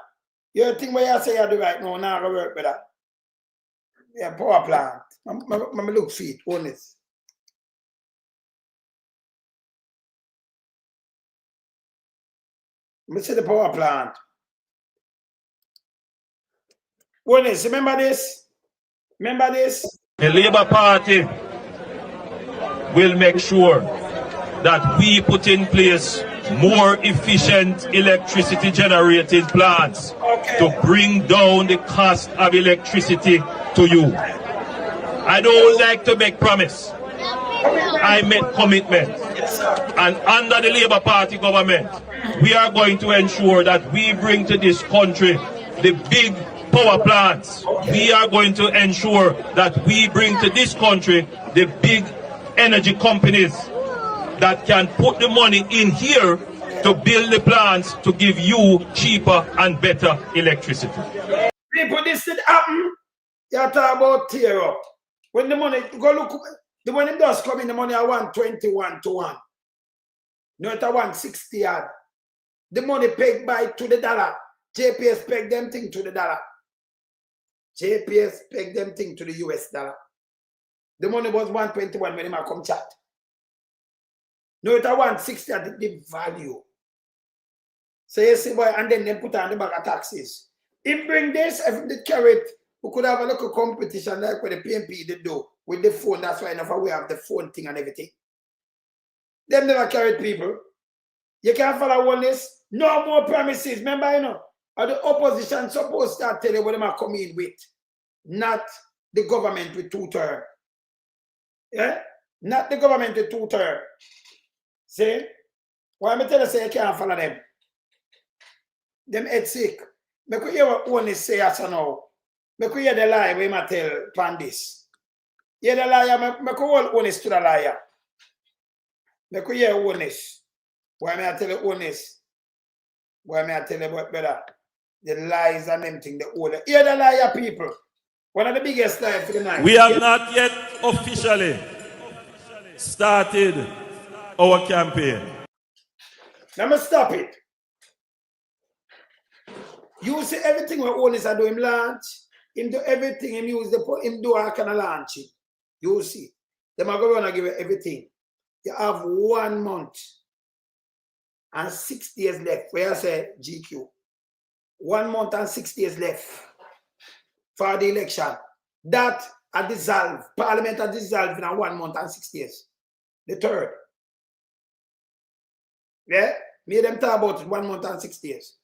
you think what you say you do right now, now go work, brother. Yeah, power plant. I'm look feet, honest. Let me see the power plant. Honest, remember this? Remember this? The Labour Party will make sure that we put in place more efficient electricity generating plants. All to bring down the cost of electricity to you. I don't like to make promise. I make commitment. And under the Labour Party government, we are going to ensure that we bring to this country the big power plants. We are going to ensure that we bring to this country the big energy companies that can put the money in here to build the plants to give you cheaper and better electricity. People, this did happen. You talk about tear up. When the money, go look, the money does come in, the money are 121 to 1. No, it's a 160 yard. The money pegged by to the dollar. JPS pegged them thing to the dollar. JPS pegged them thing to the US dollar. The money was 121 when I come chat. No, it's a 160 at the value. So you see, boy, and then they put on the bag of taxes. If bring this, if they carry it, we could have a little competition like what the PNP did do with the phone. That's why enough we have the phone thing and everything. Them never carried people. You can't follow all this. No more promises. Remember, you know, the opposition supposed to start telling what they are coming in with. Not the government with 2 terms. Yeah? Not the government with 2 terms. See? Why am I telling you say you can't follow them? Them head sick. Because you hear what Holness say as now. Because you hear the lie when I tell Pandis. You hear the liar, because all Holness to the liar. Because you hear Holness. Why am I tell you Holness? Why am I tell you about better? The lies and them thing, the older. Hear the liar, people. One of the biggest lies for the night. We have not yet officially started our campaign. Let me stop it. You see everything what Holness are doing launch, him do everything, him use the him do all kind of launching. You see. Them are going to give you everything. You have 1 month and 6 days left. Where I say GQ. 1 month and 6 days left for the election. That are dissolved. Parliament are dissolved in 1 month and 6 days. The 3rd. Yeah? Me them talk about it 1 month and 6 days.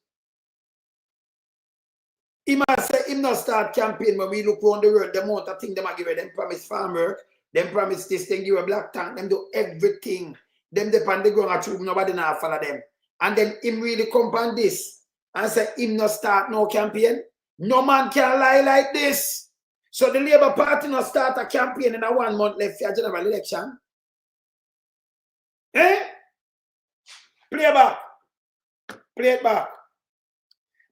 He must say him not start campaign when we look around the world, the amount of things them are giving. Them promise farm work, them promise this, them give a black tank, them do everything. Them depend the ground at troop, nobody now follow them. And then him really come on this and say him not start no campaign. No man can lie like this. So the Labour Party not start a campaign in 1 month left for a general election. Eh? Play it back. Play it back.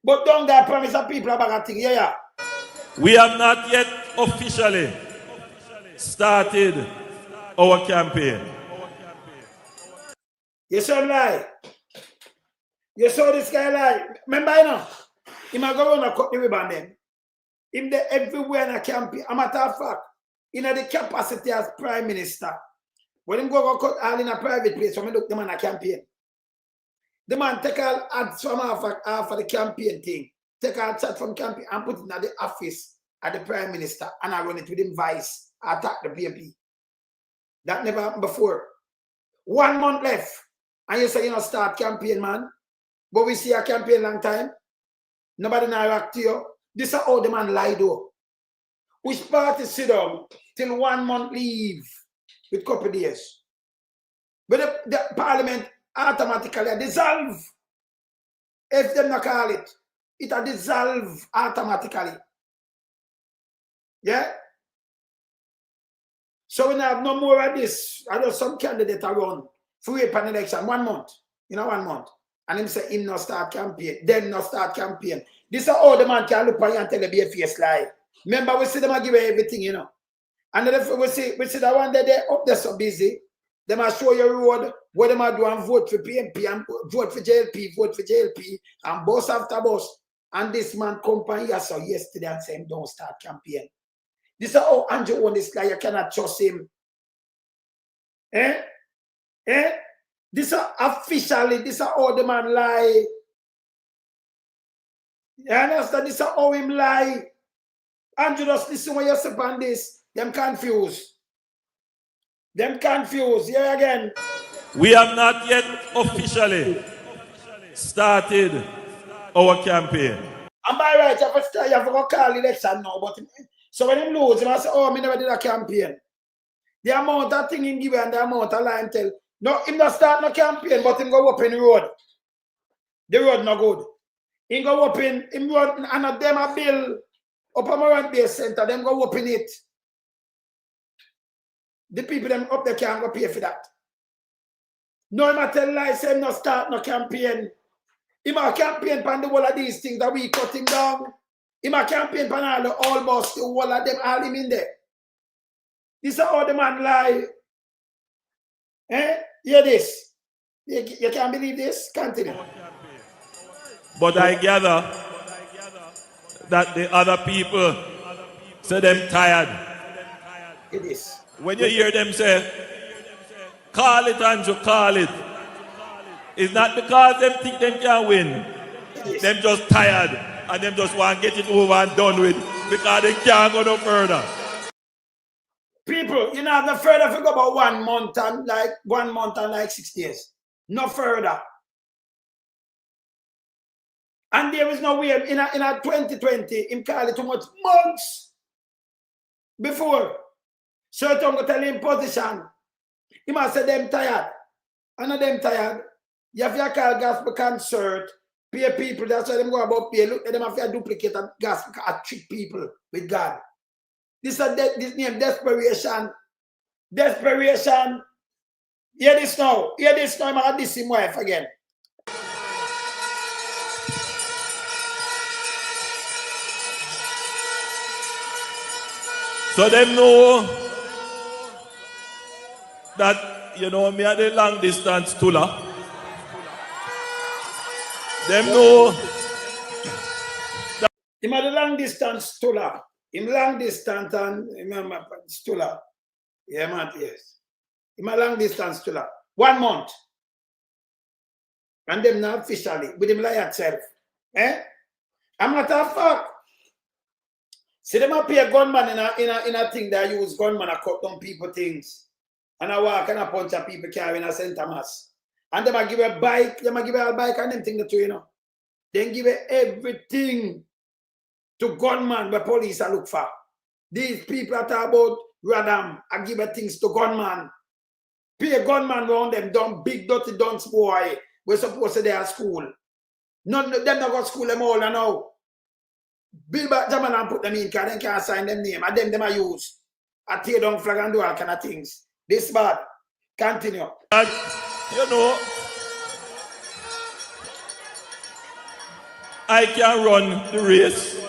But don't get promise of people about a thing. Yeah. We have not yet officially started our campaign. You saw lie. You saw this guy lie. Remember, you know, he might go around and cut the ribbon then. Him there everywhere in a campaign. A matter of fact, in the capacity as Prime Minister, when him go cut all in a private place, when I look them on a campaign. The man take all ads from half of the campaign thing. Take all chat from campaign and put it in the office at the Prime Minister and I run it with him vice. Attack the PMP. That never happened before. 1 month left. And you say you know start campaign, man. But we see a campaign long time. Nobody now react to you. This is how the man lie though. Which party sit down till 1 month leave with couple days. But the parliament automatically dissolve. If them not call it, it a dissolve automatically. Yeah? So we have no more of this. I know some candidate are run free upon election 1 month. You know, 1 month. And him say him not start campaign. Them not start campaign. This is how the man can look at you and tell you be a face lie. Remember, we see them give you everything, you know. And then we see that one day they up there so busy. They might show you road what they might do and vote for PMP and vote for JLP and boss after boss. And this man come by here so yesterday and say him don't start campaign. This is how Andrew on this guy, you cannot trust him. Eh? Eh? This is officially, this is how the man lie. You understand? This is how him lie. Andrew, just listen when you say on this. Them confused. Them confused. Here again. We have not yet officially started our campaign. And by right, you have to go call election now. But so when him lose, he must say, oh, I never did a campaign. The amount of thing him give and the amount of line tell. No, him not start no campaign, but him go open the road. The road no good. Him go open, him road, and them a bill up on Marant Bay Center, them go open it. The people them up there can't go pay for that. No, him a tell lies, him not start no campaign. Him a campaign pan the whole of these things that we cut him down. Him a campaign pan all the almost the whole of them, all him in there. This is how the man lie. Eh? Hear this. You can't believe this? Continue. But I gather that the other people say them tired. It is. When you hear them say, call it and you call it, it's not because them think them can win. Them just tired and them just want to get it over and done with because they can't go no further. People, you know, no further if go about 1 month and like 6 days. No further. And there is no way in a 2020, him call it too much months before. So I'm going to tell him position. He must say them tired. I know them tired. You have to call gospel concert, pay people, that's why them go about pay. Look at them have to duplicate a gospel, trick people with God. This name, desperation. Desperation. Hear this now. Hear this now. I'm going to diss him wife again. So them know that, you know, me at the long distance Tula. Them know that him at the long distance Tula. Him long distance and remember Tula. Yeah, man, yes. Him a long distance Tula. 1 month. And them not officially with him lie itself. Eh? I'm not a fuck. See them up here gunman in a thing that use gunman to cut down people things. And I walk and a punch of people carrying a St. Thomas. And them a give a bike, them a give a bike and them thing to you know. Then give everything to gunman where police are look for. These people are talking about Radam, I give things to gunman. Pay a gunman around them, dumb big dirty dunce boy. We're supposed to be at school. None of them not go to school them all now. Bill back Jaman and put them in because they can't sign them name. And them I use. I tear down flag and do all kind of things. This bad. Continue. And, you know, I can run the race.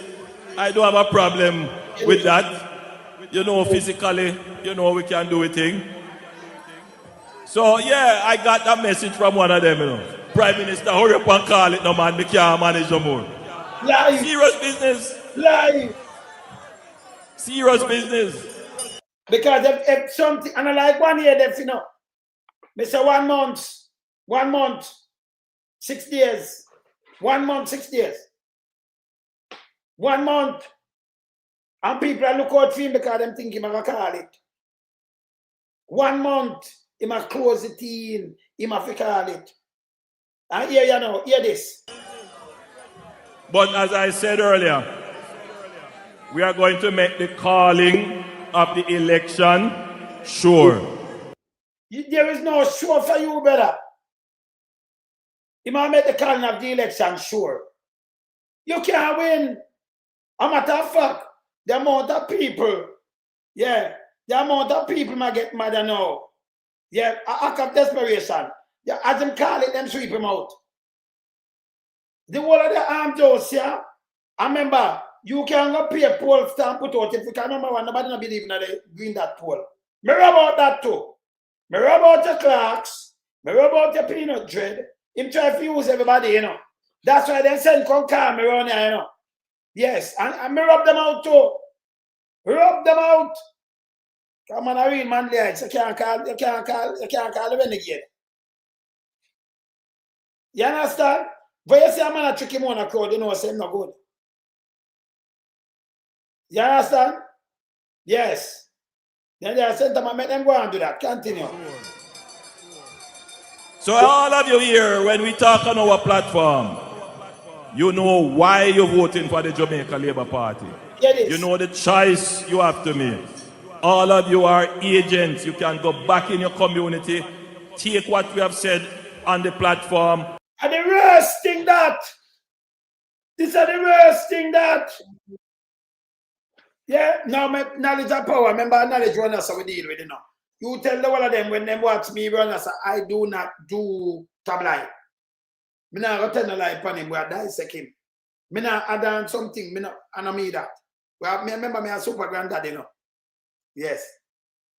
I don't have a problem with that. You know, physically, you know, we can do a thing. So, yeah, I got that message from one of them, you know. Prime Minister, hurry up and call it no man. We can't manage no more. Lie. Serious business. Lie. Serious business. Because if something, and I like 1 year, you know, they say 1 month, 6 days. 1 month, 6 days. 1 month. And people are look out for him because them think he might call it. 1 month, he might close the team, he might call it. And here you know, hear this. But as I said earlier, we are going to make the calling of the election sure. There is no sure for you, brother. You might make the calling of the election sure. You can't win. A matter of fact, the amount of people, yeah, the amount of people might get mad now. Yeah, an act of desperation. Yeah, as them call it, them sweep him out. The whole of the armed house, yeah. I remember, you can go pay a poll stamp put out. If you can remember one, nobody not believe in the green that poll. Remember about that too. Remember about your clerks. Remember about your peanut dread. Him try to use everybody, you know. That's why they send come calm around here, you know. Yes, and me rub them out too. Rub them out. Come on, I read man lights. You can't call the renegade. You understand? But you see a man a trick him on a crowd, you know, say him not good. You understand? Yes. Then they sent them and make them go and do that. Continue. So all of you here, when we talk on our platform, You know why you're voting for the Jamaica Labour Party. You know the choice you have to make. All of you are agents. You can go back in your community, take what we have said on the platform. And the worst thing that, this is the worst thing that, yeah, now my knowledge and power, remember knowledge runners we deal with, you know. You tell the one of them when they watch me runners, I do not do tabloid. Me not go tell no lie upon him, we are dissect him. Me not add on something, me not, I know me that. Well, me remember me a super granddad, you know. Yes.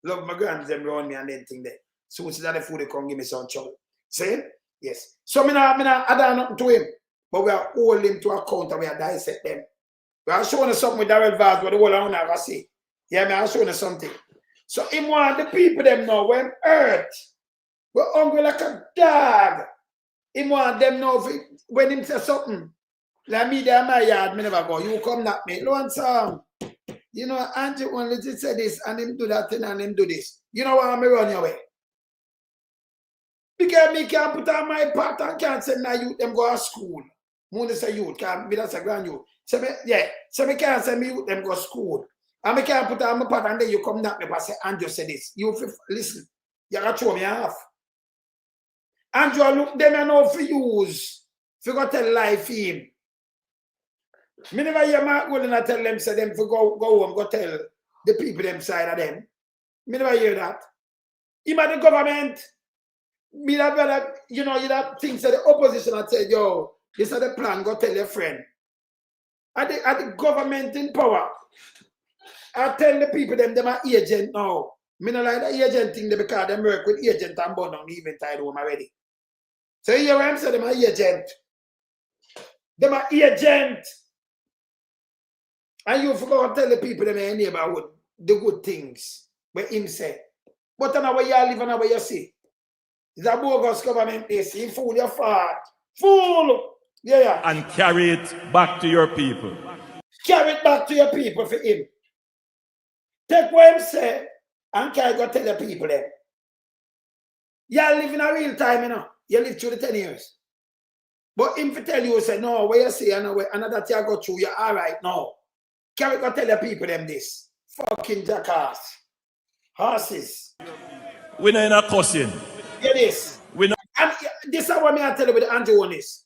Love my grands them around me and then thing there. So it's that the food they come give me some trouble. See? Yes. So me not add on nothing to him. But we are holding him to account and we are dissect them. We are showing us something with Daryl Pums, what the whole I never see. Yeah, me are showing us something. So him want the people them know when hurt. We're hungry like a dog. Him want them know when him say something. Like me there in my yard, me never go. You come knock me. Loan some. You know, Angie only just say this and him do that thing and him do this. You know why I'm run your way? Because me can't put on my part and can't send my youth them go to school. Money say youth, can't be that's a grand youth. So me, yeah, so me can't send me youth them go to school. And me can't put on my part and then you come knock me and say, Andrew say this. You listen, you gotta throw me off. Andrew look them and know for use. If you go tell lie for him. Me never hear Mark Golden tell them say them for go home, go tell the people them side of them. Me never hear that. Even the government, me that brother, you know, you that things that the opposition had said, yo, this is the plan, go tell your friend. At the government in power, I tell the people them are agent now. Me not like the agent thing because them work with agent and bond on even tied home already. So you hear what I'm saying, them are agent. Them are agent. And you forgot to tell the people in your neighborhood the good things where him say. But now where you live and where you see. It's a bogus government place. You fool your fart. Fool! Yeah. And carry it back to your people. Carry it back to your people for him. Take what him say and carry go tell the people then. You live in a real time, you know. You live through the 10 years. But him for tell you, say, no, where you see another thing go through, you're all right now. Carry go tell the people them this. Fucking jackass. Horses. We know in a cussing. Hear this. We know. And this is what I tell you with Andrew Holness.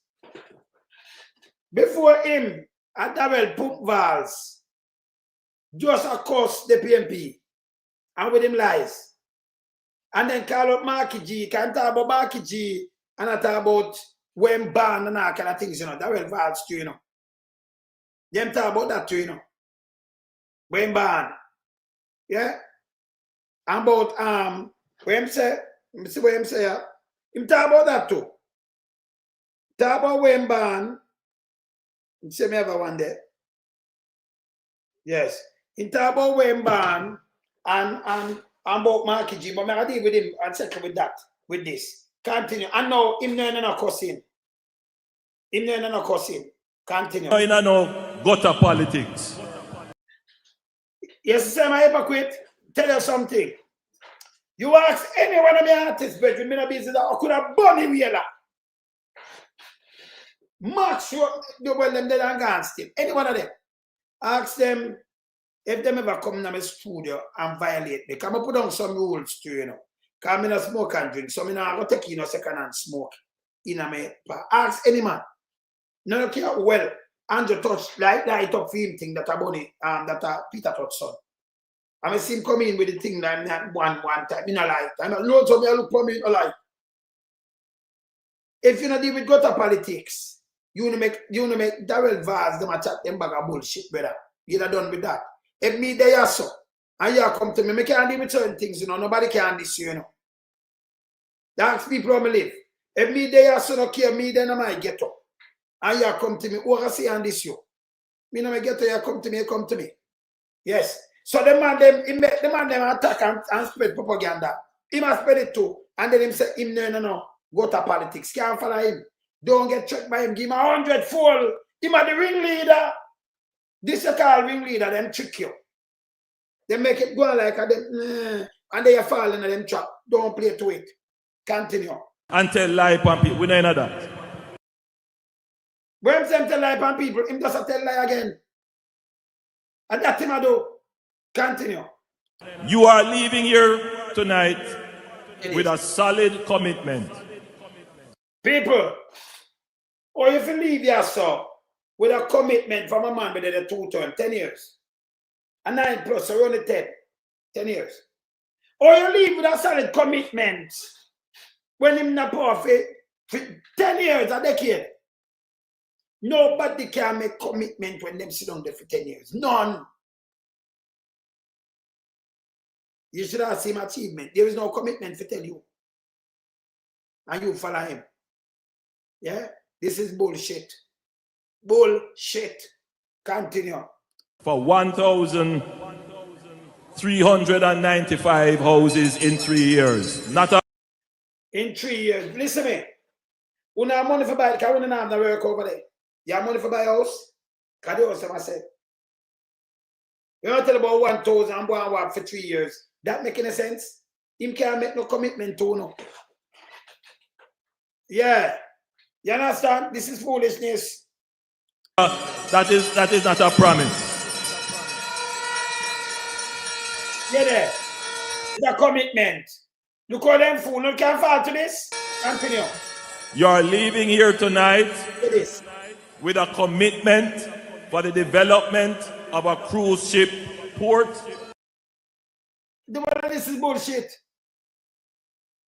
Before him, Daryl Pums Vaz just accost the PMP and with him lies. And then call up Markie G, can't talk about Markie G and I talk about when ban and all kind of things, you know. Daryl Vaz too, you know. Them talk about that too, you know. When ban. Yeah? And about what him say, let me see what him say. Him talk about that too. Talk about when ban. Him say me ever one day. Yes. Him talk about when ban and about Markie G, but I deal with him and settle with that, with this. Continue. And now him no cussing. Him no cussing. Continue. No, you know, gutter politics. Yes, sir, my hypocrite. Tell you something. You ask any one of my artists, but you may be that I could have burned him here. Max, you well them dead and gone still. Any one of them. Ask them if them ever come to my studio and violate me. Come and put down some rules too, you know. Because I don't smoke and drink, so I don't take you second hand smoke. In my ask any man. No care well. Andrew touch light up for him thing that about it, that Peter touch son. I see him come in with the thing that one time in a light. I know loads of me look for me in a light. If you not deal with gutter politics, you wanna make Daryl Vaz them a chat them bag of bullshit, brother. You're not done with that. If me there so and you come to me can't deal with certain things, you know, nobody can this you know. That's people who me live. If me there so no care me then I might get up. And you come to me, what I say on this you? Me no get to you come to me. Yes. So the man them attack and spread propaganda. He must spread it too. And then him say him no. Go to politics. Can't follow him. Don't get checked by him. Give him 100 full. Him are the ringleader. This is called ringleader, them trick you. They make it go like a them and they are falling in them trap. Don't play to it. Continue. And tell lie upon people. We know that. When him tell lie upon people, him just a tell lie again. And that him I do. Continue. You are leaving here tonight with a solid commitment. People, or if you leave here, sir, with a commitment from a man within a 2 term, 10 years. And 9 plus, so only 10 years. Or you leave with a solid commitment when him not perfect for 10 years, a decade. Nobody can make commitment when them sit down there for 10 years. None. You should have seen achievement. There is no commitment to tell you. And you follow him. Yeah? This is bullshit. Bullshit. Continue. For 1,395 houses in 3 years. Not a in 3 years. Listen to me. You have money for buy, because you don't have the work over there. You have money for buy a house? Because the house, I said. You don't tell about 1,000 and go and work for 3 years. That make any sense? Him can't make no commitment to no. Yeah. You understand? This is foolishness. That is not a promise. Yeah, there. It's a commitment. Look how them fool. You can't fall to this. Continue. You are leaving here tonight with a commitment for the development of a cruise ship port. This is bullshit.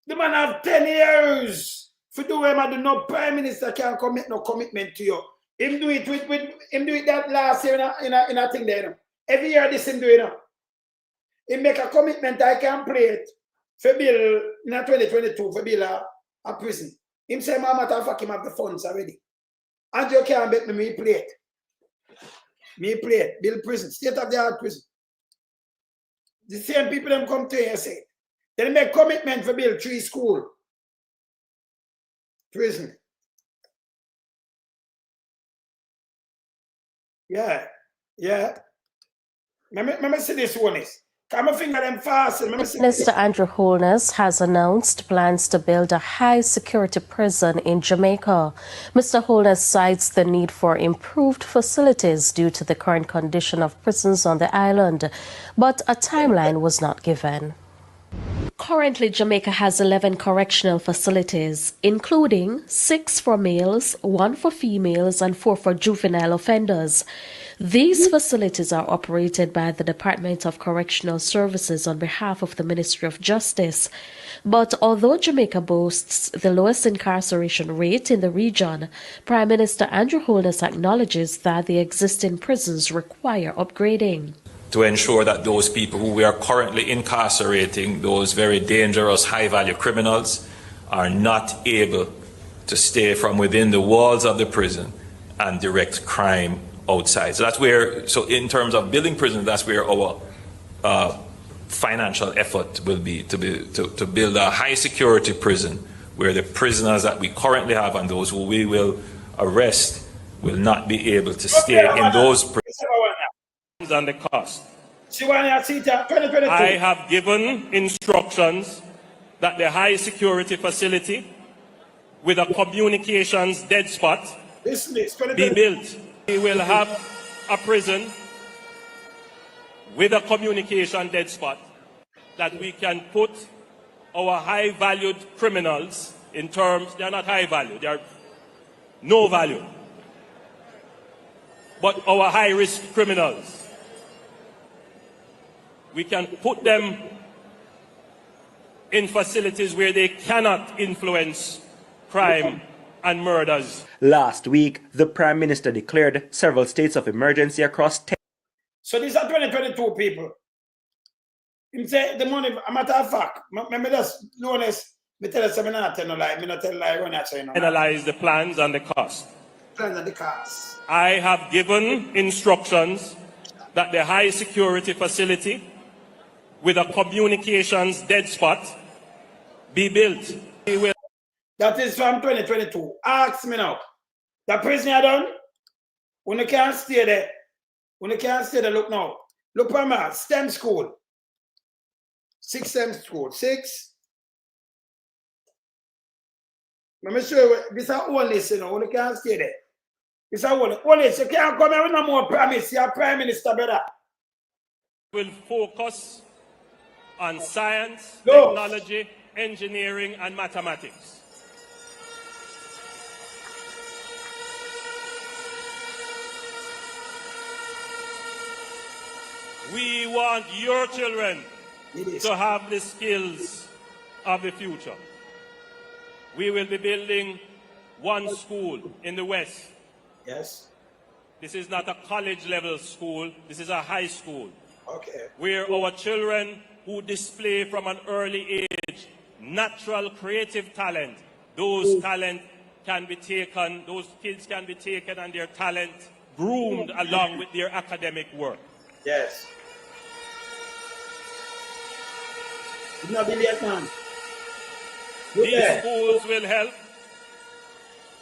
The man have 10 years for do him and no prime minister can't commit no commitment to you. Him do it with him do it that last year in a thing there. Every year this him do it. He make a commitment I can play it for bill in 2022 for bill a prison. Him say my matter of fact him have the funds already. And you can't bet me play it. Me play it. Bill prison. State of the art prison. The same people them come to here and say, they make commitment for build 3 school. Prison. Yeah. Let me see this one is. Come finger them fast. Mr. Andrew Holness has announced plans to build a high-security prison in Jamaica. Mr. Holness cites the need for improved facilities due to the current condition of prisons on the island, but a timeline was not given. Currently, Jamaica has 11 correctional facilities, including 6 for males, 1 for females, and 4 for juvenile offenders. These facilities are operated by the Department of Correctional Services on behalf of the Ministry of Justice. But although Jamaica boasts the lowest incarceration rate in the region, Prime Minister Andrew Holness acknowledges that the existing prisons require upgrading. To ensure that those people who we are currently incarcerating, those very dangerous, high-value criminals, are not able to stay from within the walls of the prison and direct crime outside. So that's where, so in terms of building prisons, that's where our financial effort will be to build a high-security prison where the prisoners that we currently have and those who we will arrest will not be able to stay in those prisons. And the cost. I have given instructions that the high security facility with a communications dead spot be built. We will have a prison with a communication dead spot that we can put our high valued criminals in terms, they are not high value, they are no value, but our high risk criminals. We can put them in facilities where they cannot influence crime and murders. Last week, the Prime Minister declared several states of emergency across 10. So these are 2022 people. Him say the money, a matter of fact, me just honest, me tell us I'm not tell no lie, me not tell lie when I say no. Analyze the plans and the cost. Plans and the cost. I have given instructions that the high security facility with a communications dead spot be built. That is from 2022. Ask me now. The prison you done? When you can't stay there. When you can't stay there, look now. Look for me. STEM school. 6 STEM school. 6. Let me show you. This is only, you know, when you can't stay there. It's a Holness, you can't come here with no more promise. You're Prime Minister, brother. Will focus on science, technology, engineering, and mathematics. We want your children to have the skills of the future. We will be building one school in the West. Yes. This is not a college level school, this is a high school. Okay. Where our children who display from an early age natural creative talent, those talent can be taken, those kids can be taken and their talent groomed along with their academic work. Yes. It's not brilliant, man. These schools will help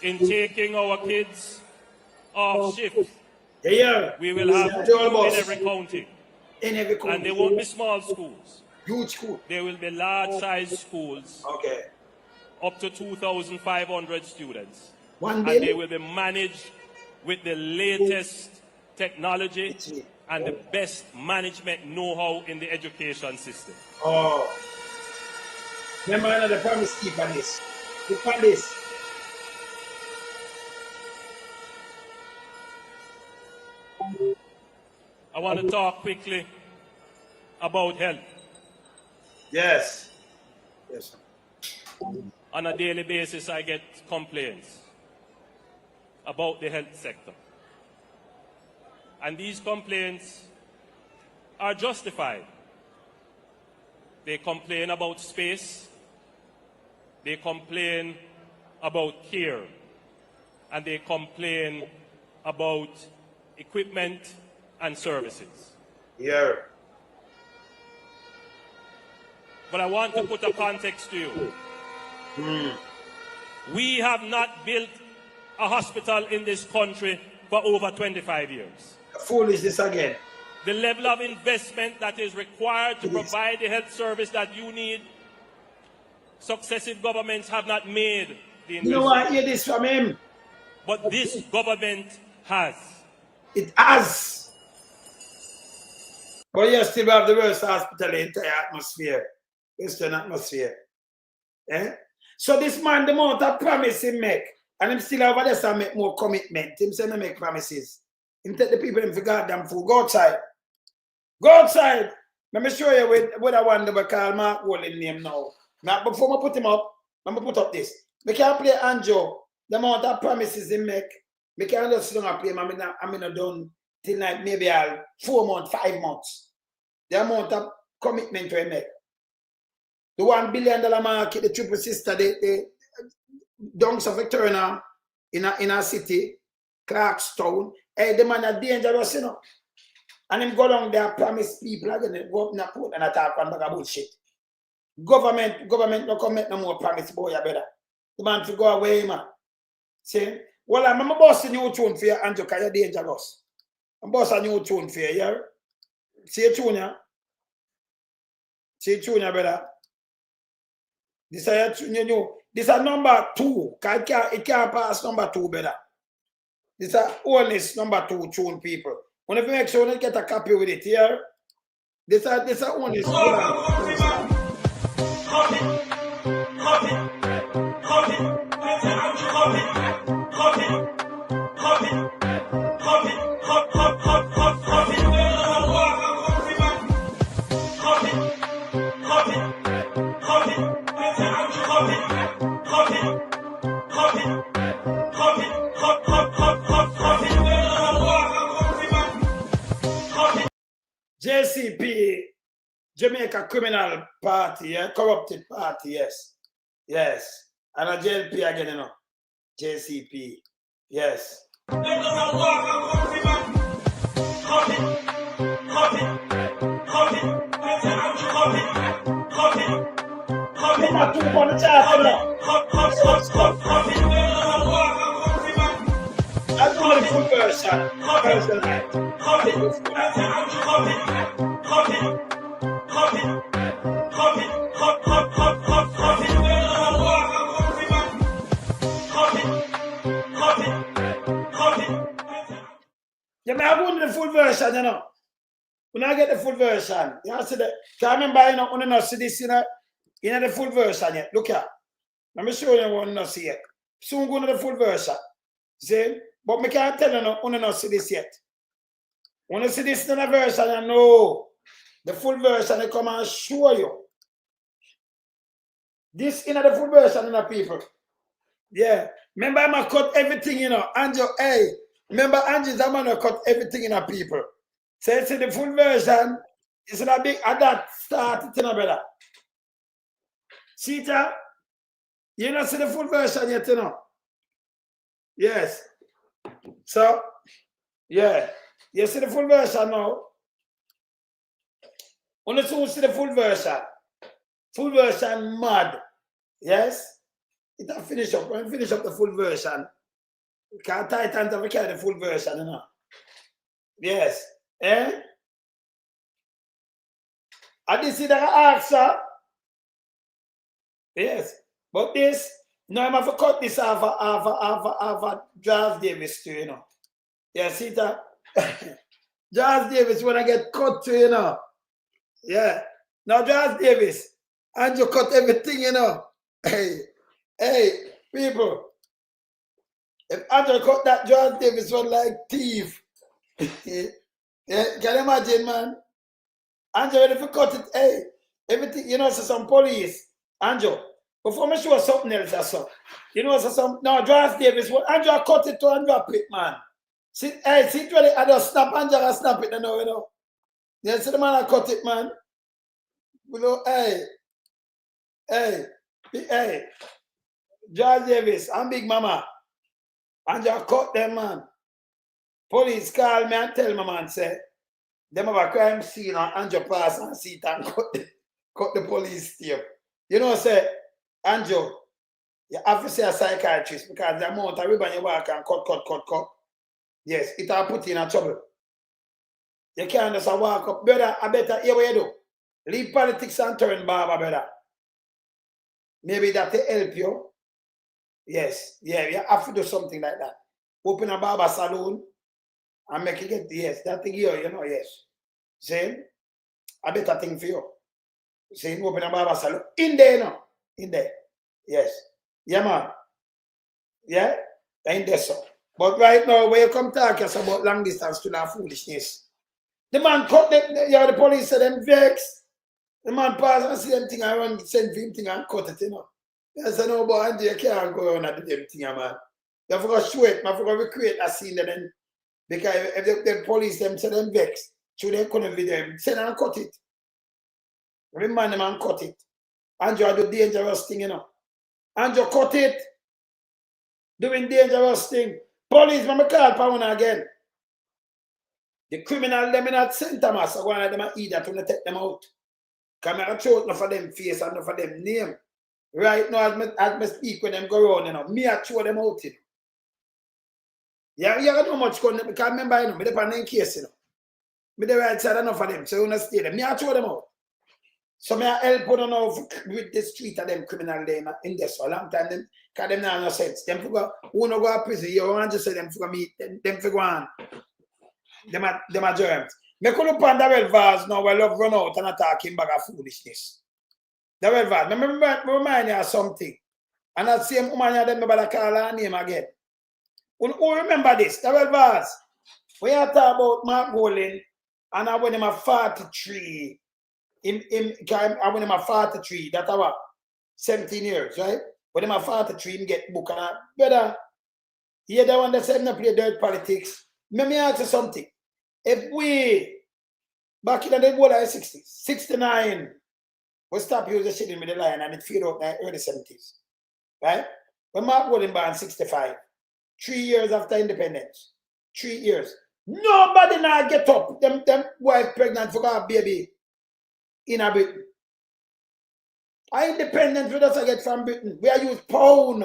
in taking our kids off shift. We will have two in every county. And they won't be small schools. Huge schools. They will be large-sized schools. Okay. Up to 2,500 students. And they will be managed with the latest technology and the best management know-how in the education system. Oh. Remember another promise keep on this. Keep on this. I want to talk quickly about health. Yes. Yes. On a daily basis, I get complaints about the health sector. And these complaints are justified. They complain about space, they complain about care, and they complain about equipment and services. Yeah. But I want to put a context to you. We have not built a hospital in this country for over 25 years. Foolish this again. The level of investment that is required to provide the health service that you need, successive governments have not made the investment. You know what? I hear this from him. But this government has. It has. But you still have the worst hospital in the entire atmosphere. Western atmosphere. Eh? So this man, the amount of promise he make, and him still over there to make more commitment. Him say no make promises. Him take the people and forget them food. Go outside. Go outside. Let me show you what I want to call Mark Walling name now. Now before I put him up, let me put up this. We can't play Anjo. The amount of promises he make. We can't just sit down and play him. I'm not done till like maybe 4 months, 5 months. The amount of commitment we make. The $1 billion market, the triple sister, the Dunks of Victoria in a city, Clarkstown. Hey, the man are dangerous, you know. And him go down there, promise people again, go up in a port and attack one bag of bullshit. Government no come make no more promise, boy, you better. The man to go away, man. See? Well, I'm bossing you tune for you, Andrew, because you're dangerous. I'm bossing you tune for you, yeah? See a tune, yeah? See a tune, yeah, brother? This is number 2. It can't pass number 2, brother. This is Holness number 2 tune, people. When you make sure you get a copy with it here, this is Holness. JCP, Jamaica Criminal Party, yeah? Corrupted Party, yes. Yes. And a JLP again, you know. JCP, yes. I'll do the full version. full version, you know. When I get the full version, you see the. Can I remember, you know, when you see this, you know the full version yet. Look here. Let me show you what you not see yet. Soon go to the full version. See? But I can't tell you no, you not see this yet. When you see this in the version, you know the full version, they come and show you. This in the full version, you know, people. Yeah. Remember, I'm gonna cut everything, you know. Andrew, hey. Remember, Andrew's I'm gonna cut everything in you know, people. So it's in the full version. It's in a big at that start, you know, brother. See that? You not see the full version yet, you know. Yes. So, yeah. You see the full version now. Only soon see the full version. Full version mad. Yes? It will finish up. When we finish up the full version, we can't tighten to carry the full version, you know. Yes. Eh? And this is the answer. Yes. But this, no, I'm going to cut this off Charles Davis too, you know. Yeah, see that? Charles Davis when I get cut too, you know. Yeah. Now Charles Davis, and you cut everything, you know. Hey, people. If Andrew cut that Charles Davis one like thief. Yeah, can you imagine, man? Andrew, if you cut it, hey, everything, you know, so some police. Andrew, before me show something else or so. You know, so some, no, Charles Davis, Andrew cut it to Andrew Pitt, man. See, hey, see, really, I just snap, Andrew, I snap it, you know. You see the man, I cut it, man. You know, hey, Charles Davis, I'm Big Mama. Andrew cut them, man. Police call me and tell me, man, say, them have a crime scene and Andrew pass and see it and cut the police tape. You know, say, Andrew, you have to say a psychiatrist because the amount of ribbon you walk and cut. Yes, it will put you in trouble. You can't just walk up. Brother, I better hear what you do. Leave politics and turn barber, brother. Maybe that will help you. Yes, yeah, you have to do something like that. Open a barber salon and make it get, yes, that thing here, you know, yes. See? A better thing for you. See, open a barber salon. In there, you know. In there. Yes. Yeah, man. Yeah? In there, so. But right now, when you come talk us about long distance to that foolishness, the man cut the police said them vex. The man pass and see them thing and run, send him thing and cut it, you know. I said, no, but Andy, you can't go around and do them thing, man. You have to show it, man. You have to recreate a scene then. Because if the police them say them vex, so they couldn't video him. Send and cut it. Remind them and cut it. Andrew do dangerous thing, you know. Andrew cut it. Doing dangerous thing. Police, when I call Pound again. The criminal them in that center mass, so one of them eat that when they take them out. Because I throw it not for them face and not for them name. Right now, as I speak when them go around, you know, me I throw them out. You know. Yeah, you don't know much because remember, you know, me the pan in case, you know. Me the right side enough for them, so you don't stay them. Me I throw them out. So me I help you know with the street of them criminal there in this for a long time. Them, because them not no sense. Them figure who no go to prison, you want to say them figure meet them figure on. Them are germs. Me could look on Daryl Pums now where love run out and attacking bag of foolishness. Daryl Pums, remind you of something. And that same woman you them about to call her name again. Who remember this? Daryl Pums, when you talk about Mark Golding and I when him a 43, when him a 43, that's our 17 years, right? When him a 43, him get book and brother, you the one that said no play dirt politics. Let me ask you something. If we, back in the world of the 60s, 69, we stop using shit with the line and it fade out in the early 70s. Right? When Mark Golding born 65, 3 years after independence, 3 years, nobody now get up, them wife pregnant for a baby in a Britain. Our independence we just get from Britain. We are used pound.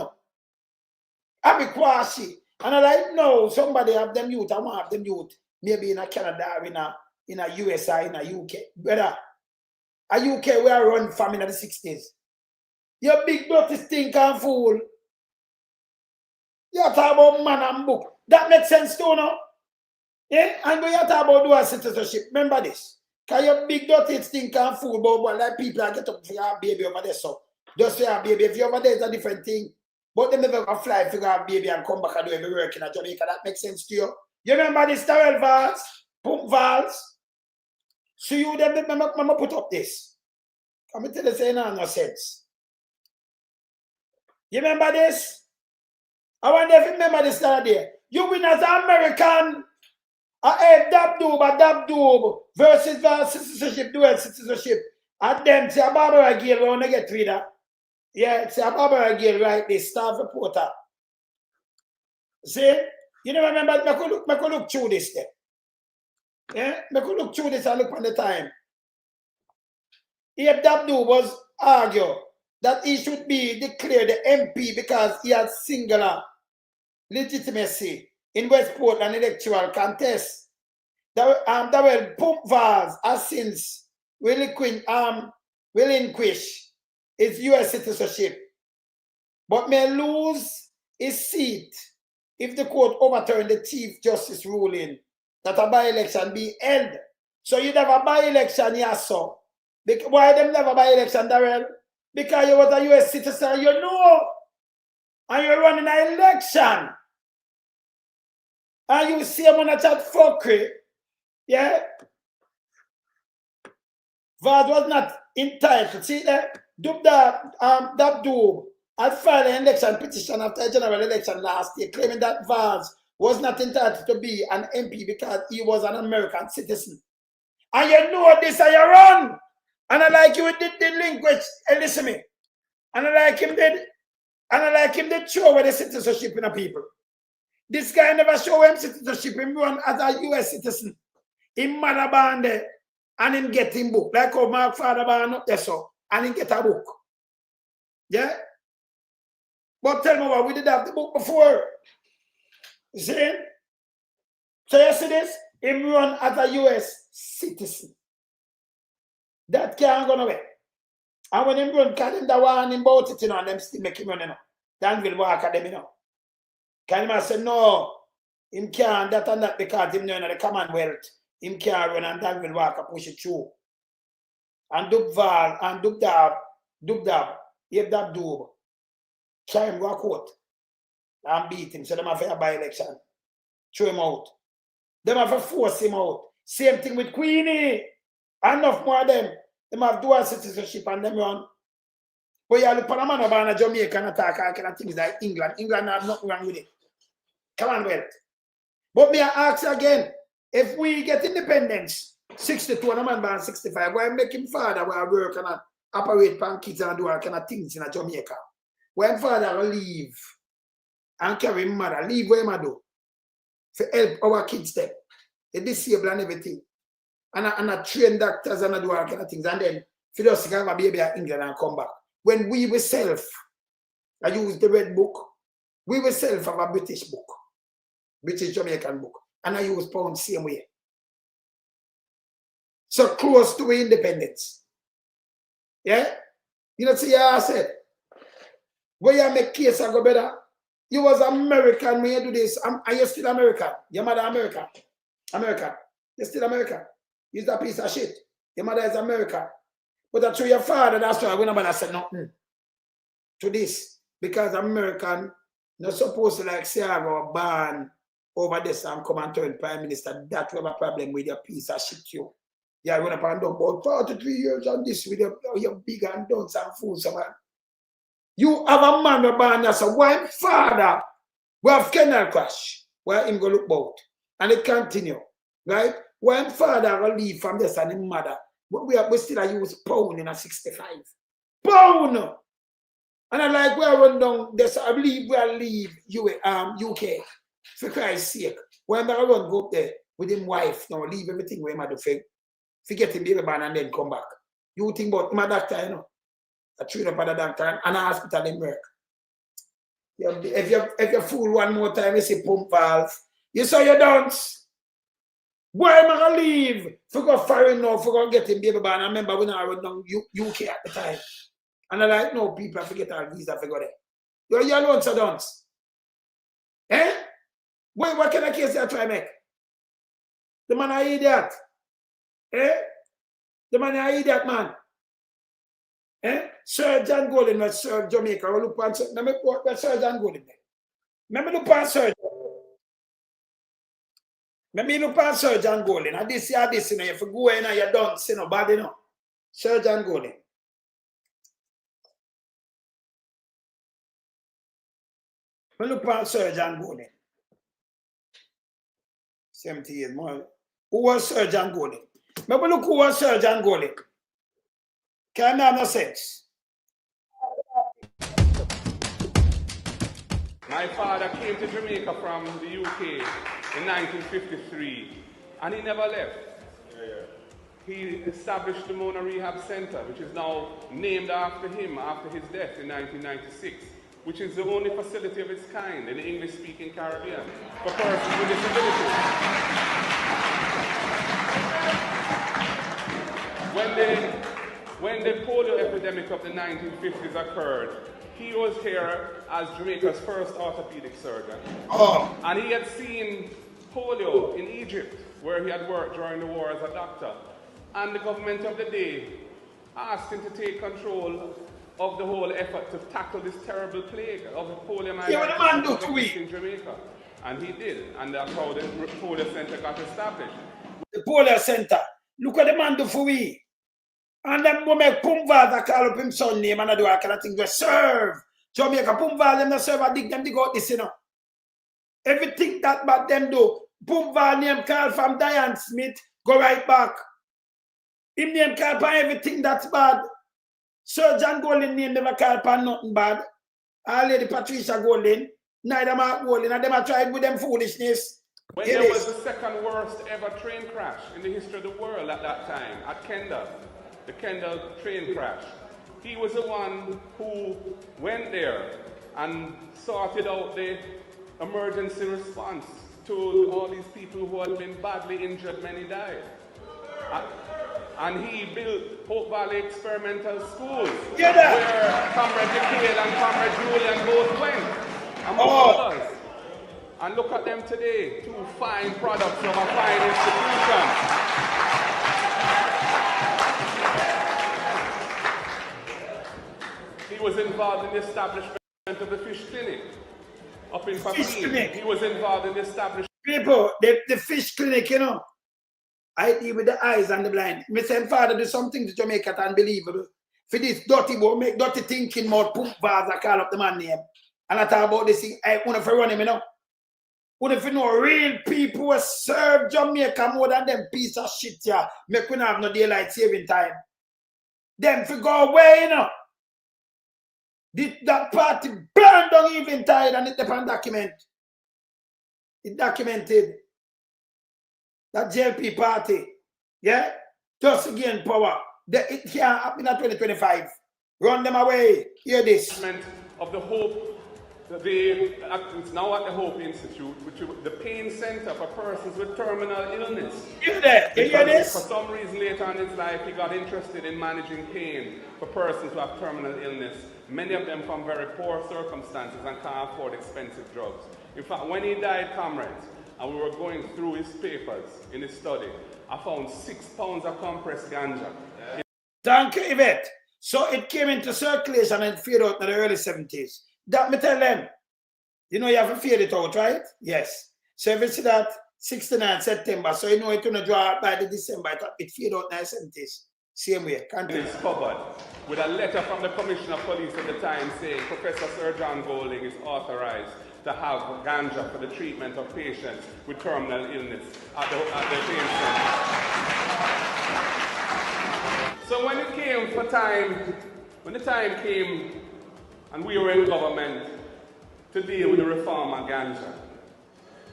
I be quasi. And I like, no, somebody have them youth, I want to have them youth. Maybe in a Canada or in a USA, in a UK. Brother, a UK where I run from in the 60s. You big dirty stinking fool. You talk about man and book. That makes sense too, no? Yeah, and when you talk about dual citizenship, remember this. Because your big dirty thing can't fool about like people that get up for your baby over there. So just for your baby. If you're over there, it's a different thing. But they never gonna fly for your baby and come back and do every work in Jamaica. That makes sense to you. You remember this Daryl Pums Vaz? So you them mama put up this. Come and tell you say no sense. You remember this? I wonder if you remember this the other day. You win as an American. Dabdoob versus citizenship, dual citizenship. And then it's a Barbara Gill, we want to get rid of. Yeah, it's a Barbara Gill, right? The staff reporter. See? You know, remember, I could look through this thing. Yeah? I could look through this and look on the time. Dabdoob was argued that he should be declared the MP because he had singular legitimacy in West Portland electoral contest. Daryl Pums Vaz has since relinquished his U.S. citizenship, but may lose his seat if the court overturned the Chief Justice ruling that a by-election be held. So you'd have a by-election, yes, so. Why them never by-election, Daryl? Because you was a U.S. citizen, you know, and you're running an election. And you see him on a chat fuckery, yeah? Vaz was not entitled. See that? Dabdoob had filed an election petition after a general election last year, claiming that Vaz was not entitled to be an MP because he was an American citizen. And you know this and you run. And I like you did the language, listen to me. And I like him did show with the citizenship in the people. This guy never show him citizenship. Him run as a US citizen. Him mother born there and him get him book. Like how my father born up there so. And him get a book. Yeah? But tell me what, we did have the book before. You see? So you see this? Him run as a US citizen. That can't go nowhere. And when him run, can him the one him about it, you know, and them still make him run, you know. Danville walk at them, you know. Can him say, no, him can't, that and that, because him know in the Commonwealth, him can't run and Danville walk and push it through. And Dubval, and Dubdab, Dabdoob, carry him go a court and beat him. So them have a by-election. Throw him out. Them have to force him out. Same thing with Queenie. Enough more of them. Them have dual citizenship and them run. But you look at a man about Jamaica and attack all kind of things like England. England have nothing wrong with it. Commonwealth. But me I ask you again, if we get independence, 62 and a man born 65, why make him father where I work and operate pan kids and do all kind of things in Jamaica? When father will leave and carry him mother, leave where him do to help our kids them. They disable and everything. And I train doctors and I do all kind of things. And then if you just have a baby in England and come back. When we ourselves, I use the red book, we ourselves have a British book, British Jamaican book, and I use pound same way. So close to independence. Yeah? You know, see, I said, where you make case I go better, you was American when you do this, and you're still American. Your mother American. American. You're still American. You're a piece of shit. Your mother is American. But that's through your father, that's why we nobody said nothing to this. Because American not supposed to like say I go ban over this and come and turn prime minister. That we have a problem with your piece of shit you. Yeah, run up and down about 43 years on this with your big and dunce and fools, man. You have a man who ban as a white father we have kennel crash where him go look about. And it continue. Right? When father will leave from this and his mother. We still use pound in a 65. Pound! And I like we run down this, I believe we'll leave UK. For Christ's sake. When I run go up there with his wife, now leave everything where my fake. Forget him baby man and then come back. You think about my doctor, you know. I train up at the doctor and a hospital in work. If you fool one more time, you see pump valve. You saw your dance. Why am I going to leave? For go foreign now, for go get him baby man. I remember when I went down UK at the time. And I like, no, people, I forget our visa, I go there. You're alone, so dance. Eh? What kind of case you try to make? The man an idiot. Eh? The man an idiot, man. Eh? Sir John Golden was serve Jamaica. We look on Sir John Golden. Let me look on Sir. Let me look on Sir John Golden. And this, you know, if you go in and you don't see nobody, no. Sir John Golden. Let me look on Sir John Golden. 70 years more. Who was Sir John Golden? Let me look who was Sir John Golden. Can have no sense. My father came to Jamaica from the UK in 1953, and he never left. He established the Mona Rehab Center, which is now named after him after his death in 1996, which is the only facility of its kind in the English-speaking Caribbean for persons with disabilities. When the polio epidemic of the 1950s occurred, he was here as Jamaica's first orthopedic surgeon. Oh. And he had seen polio in Egypt, where he had worked during the war as a doctor. And the government of the day asked him to take control of the whole effort to tackle this terrible plague of the poliomyelitis in Jamaica. And he did, and that's how the polio center got established. The polio center. Look what the man do for we. And then we make Pums Vaz call up him son name and I do all kind of things. We serve. Jamaica Pums Vaz them not serve, I dig them dig out this, you know. Everything that bad them do. Pums Vaz name call from Diane Smith, go right back. Him name call for everything that's bad. Sir John Golden name never call for nothing bad. Our Lady Patricia Golden, neither Mark Golden, and them are tried with them foolishness. When there was the second worst ever train crash in the history of the world at that time, at Kendal, the Kendal train crash, he was the one who went there and sorted out the emergency response to all these people who had been badly injured, many died. And he built Hope Valley Experimental School, where Comrade Mikhail and Comrade Julian both went, among others. And look at them today, two fine products of a fine institution. He was involved in the establishment of the fish clinic up in Papine. He was involved in the establishment. People, the fish clinic, you know. I deal with the eyes and the blind. My same father do something to Jamaica unbelievable. For this dirty boy, make dirty thinking about Pums Vaz, I call up the man name. And I talk about this thing, I want to run him, you know. What if you know real people will serve Jamaica more than them piece of shit here? Make we not have no daylight saving time. Them for go away, you know. That party burned down even tide and it depend document. It documented. That JLP party, yeah? Just again power. It can't happen in 2025. Run them away. Hear this. Of the Hope, it's now at the Hope Institute, which is the pain center for persons with terminal illness. You hear this? For some reason later on in his life, he got interested in managing pain for persons who have terminal illness. Many of them from very poor circumstances and can't afford expensive drugs. In fact, when he died, comrades, and we were going through his papers in his study, I found 6 pounds of compressed ganja. Thank you, Yvette. So it came into circulation and faded out in the early 70s. That me tell them, you know you have to fade it out, right? Yes. So if you see that 69 September, so you know it will draw by the December, it faded out in the 70s. Same way, continue. It's covered with a letter from the Commissioner of Police at the time saying Professor Sir John Golding is authorized to have ganja for the treatment of patients with terminal illness at the pain center. So when it came for time, when the time came and we were in government to deal with the reform of ganja,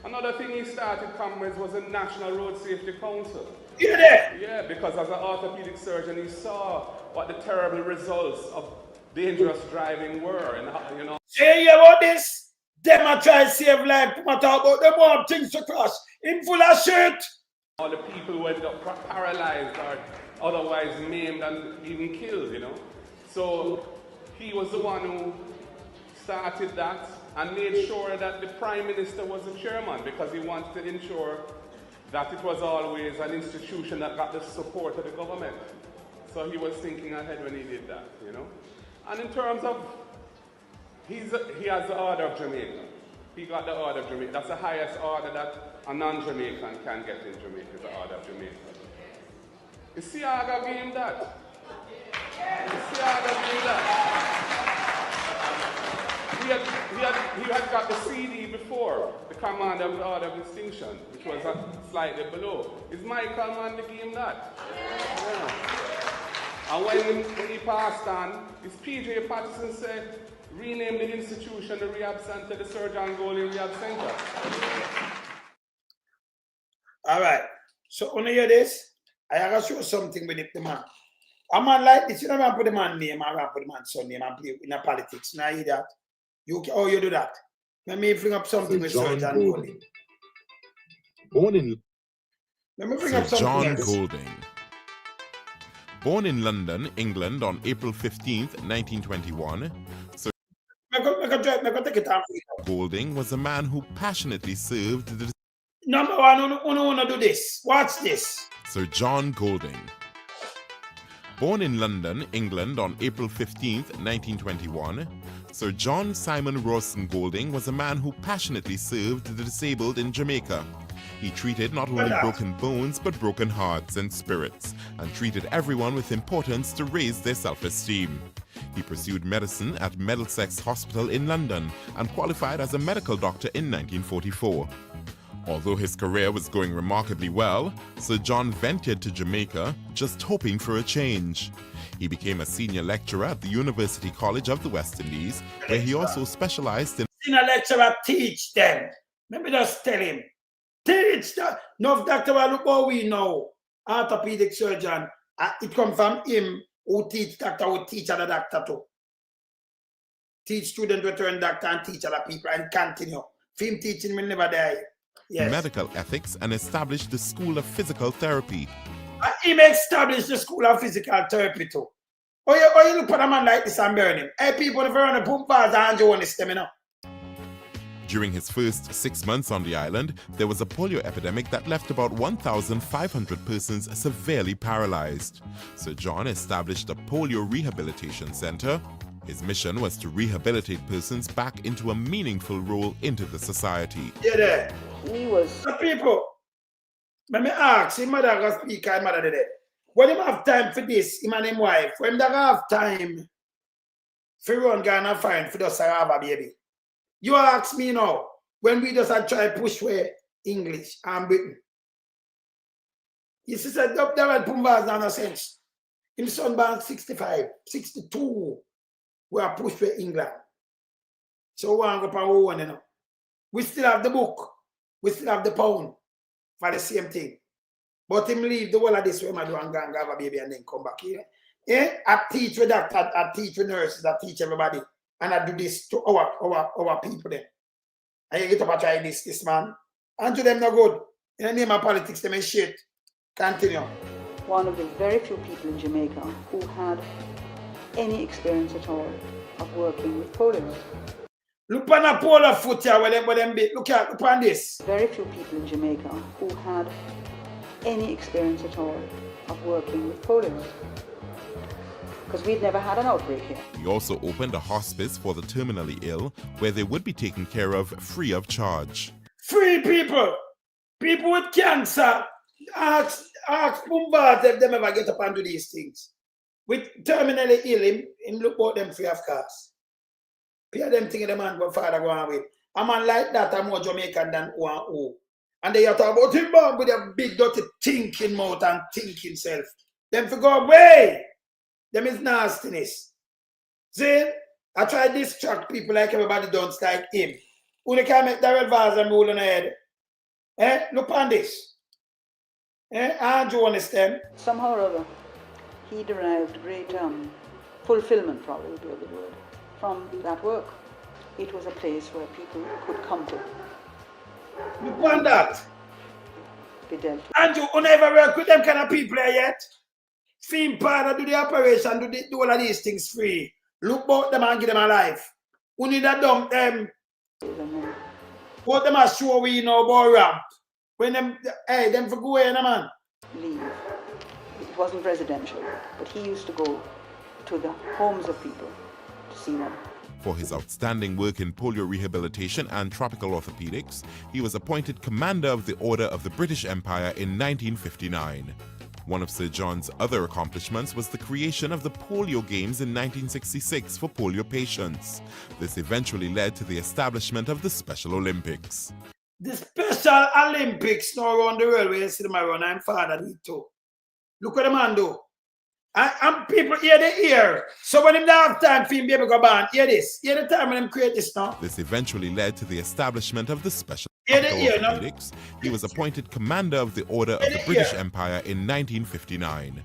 another thing he started, comrades, was a National Road Safety Council. Yeah, because as an orthopedic surgeon, he saw what the terrible results of dangerous driving were, and how, you know. Say about this? Them a try to save life. Them a talk about them want things to crash. In full of shit. All the people who ended up paralyzed or otherwise maimed and even killed, you know. So he was the one who started that and made sure that the Prime Minister was the chairman because he wanted to ensure that it was always an institution that got the support of the government. So he was thinking ahead when he did that, you know. And in terms of, he has the Order of Jamaica. He got the Order of Jamaica. That's the highest order that a non-Jamaican can get in Jamaica, the Order of Jamaica. You see how I got him that? You see how I got him that? He had got the CD before, the Commander of the Order of Distinction, which was slightly below. Is Michael man to give him that? Yeah. And when he passed on, his PJ Patterson said, rename the institution the Rehab Center, the Sir John Golding Rehab Center. All right. So when you hear this, I have to show something with the man. A man like this, you don't have to put the man name, I have to put the man's son name and play in a politics. Now hear that. You do that. Let me bring up something with Sir John Golding. Born in Let me bring up something John else. Golding. Born in London, England on April 15th, 1921, Sir Take it off. Golding was a man who passionately served the Number one, I do this. Watch this. Sir John Golding. Born in London, England on April 15th, 1921, Sir John Simon Rawson Golding was a man who passionately served the disabled in Jamaica. He treated not only broken bones but broken hearts and spirits, and treated everyone with importance to raise their self-esteem. He pursued medicine at Middlesex Hospital in London and qualified as a medical doctor in 1944. Although his career was going remarkably well, Sir John ventured to Jamaica, just hoping for a change. He became a senior lecturer at the University College of the West Indies, where he also specialized in Senior lecturer, teach them. Let me just tell him. Teach them. No doctor, look how we know. Orthopedic surgeon. It comes from him who teach doctor, who teach other doctor too. Teach student, return doctor, and teach other people, and continue. Film teaching will never die. Yes. medical ethics and established the School of Physical Therapy. He may establish the School of Physical Therapy too. Oh, you look at a man like this and burn him. Hey, people, if you're on a Pums Vaz and you want to stem up. During his first 6 months on the island, there was a polio epidemic that left about 1,500 persons severely paralyzed. Sir John established a polio rehabilitation center. His mission was to rehabilitate persons back into a meaningful role into the society. Yeah, there. He was. The people, let me ask him, mother go speak, his mother did it. When him have time for this, him and him wife, when they have time for run Ghana fine for us to have a baby. You ask me now, when we just try push away English and Britain. You see, said, Daryl Pums Vaz has no sense. Him son born 65, 62, we are pushed away England. So we want to go for one, you know. We still have the book. We still have the pound for the same thing. But him leave the whole of this way, I do and go and have a baby and then come back here. Yeah? I teach with doctors, I teach with nurses, I teach everybody. And I do this to our people then. And you get up and try this man. And to them no good. In the name of politics, them is shit. Continue. One of the very few people in Jamaica who had any experience at all of working with polio. Look on a polo foot here where them be. Look on this. Very few people in Jamaica who had any experience at all of working with polio. Because we'd never had an outbreak here. He also opened a hospice for the terminally ill, where they would be taken care of free of charge. Free people! People with cancer! Ask Pums Vaz if them ever get up and do these things. With terminally ill, him look about them free of cost. Pay them thing the man go father go on with. A man like that are more Jamaican than who and who. And they talk about him born with a big dirty thinking mouth and thinking self. Them for go away. Them is nastiness. See? I try to distract people like everybody don't like him. Who they can make Daryl Vaz and roll on the head. Eh? Look on this. Eh? And you understand? Somehow or other, he derived great fulfillment, probably would be a good word, from that work. It was a place where people could come to. Look on that. Be dealt with. And you never work with them kind of people yet? Film partner do the operation, do all of these things free. Look about them and give them a life. We need to dump them. What them a show we know about ramp. When them for go away, man. Leave. It wasn't residential, but he used to go to the homes of people to see them. For his outstanding work in polio rehabilitation and tropical orthopedics, he was appointed Commander of the Order of the British Empire in 1959. One of Sir John's other accomplishments was the creation of the polio games in 1966 for polio patients. This eventually led to the establishment of the Special Olympics. The Special Olympics now around the world where you see them around, I'm father too. Look what the man do. And people hear the ear. So when they have time for him to be able to go back, hear this. Hear the time when them create this now. This eventually led to the establishment of the Special Olympics. He was appointed Commander of the Order of the British Empire in 1959.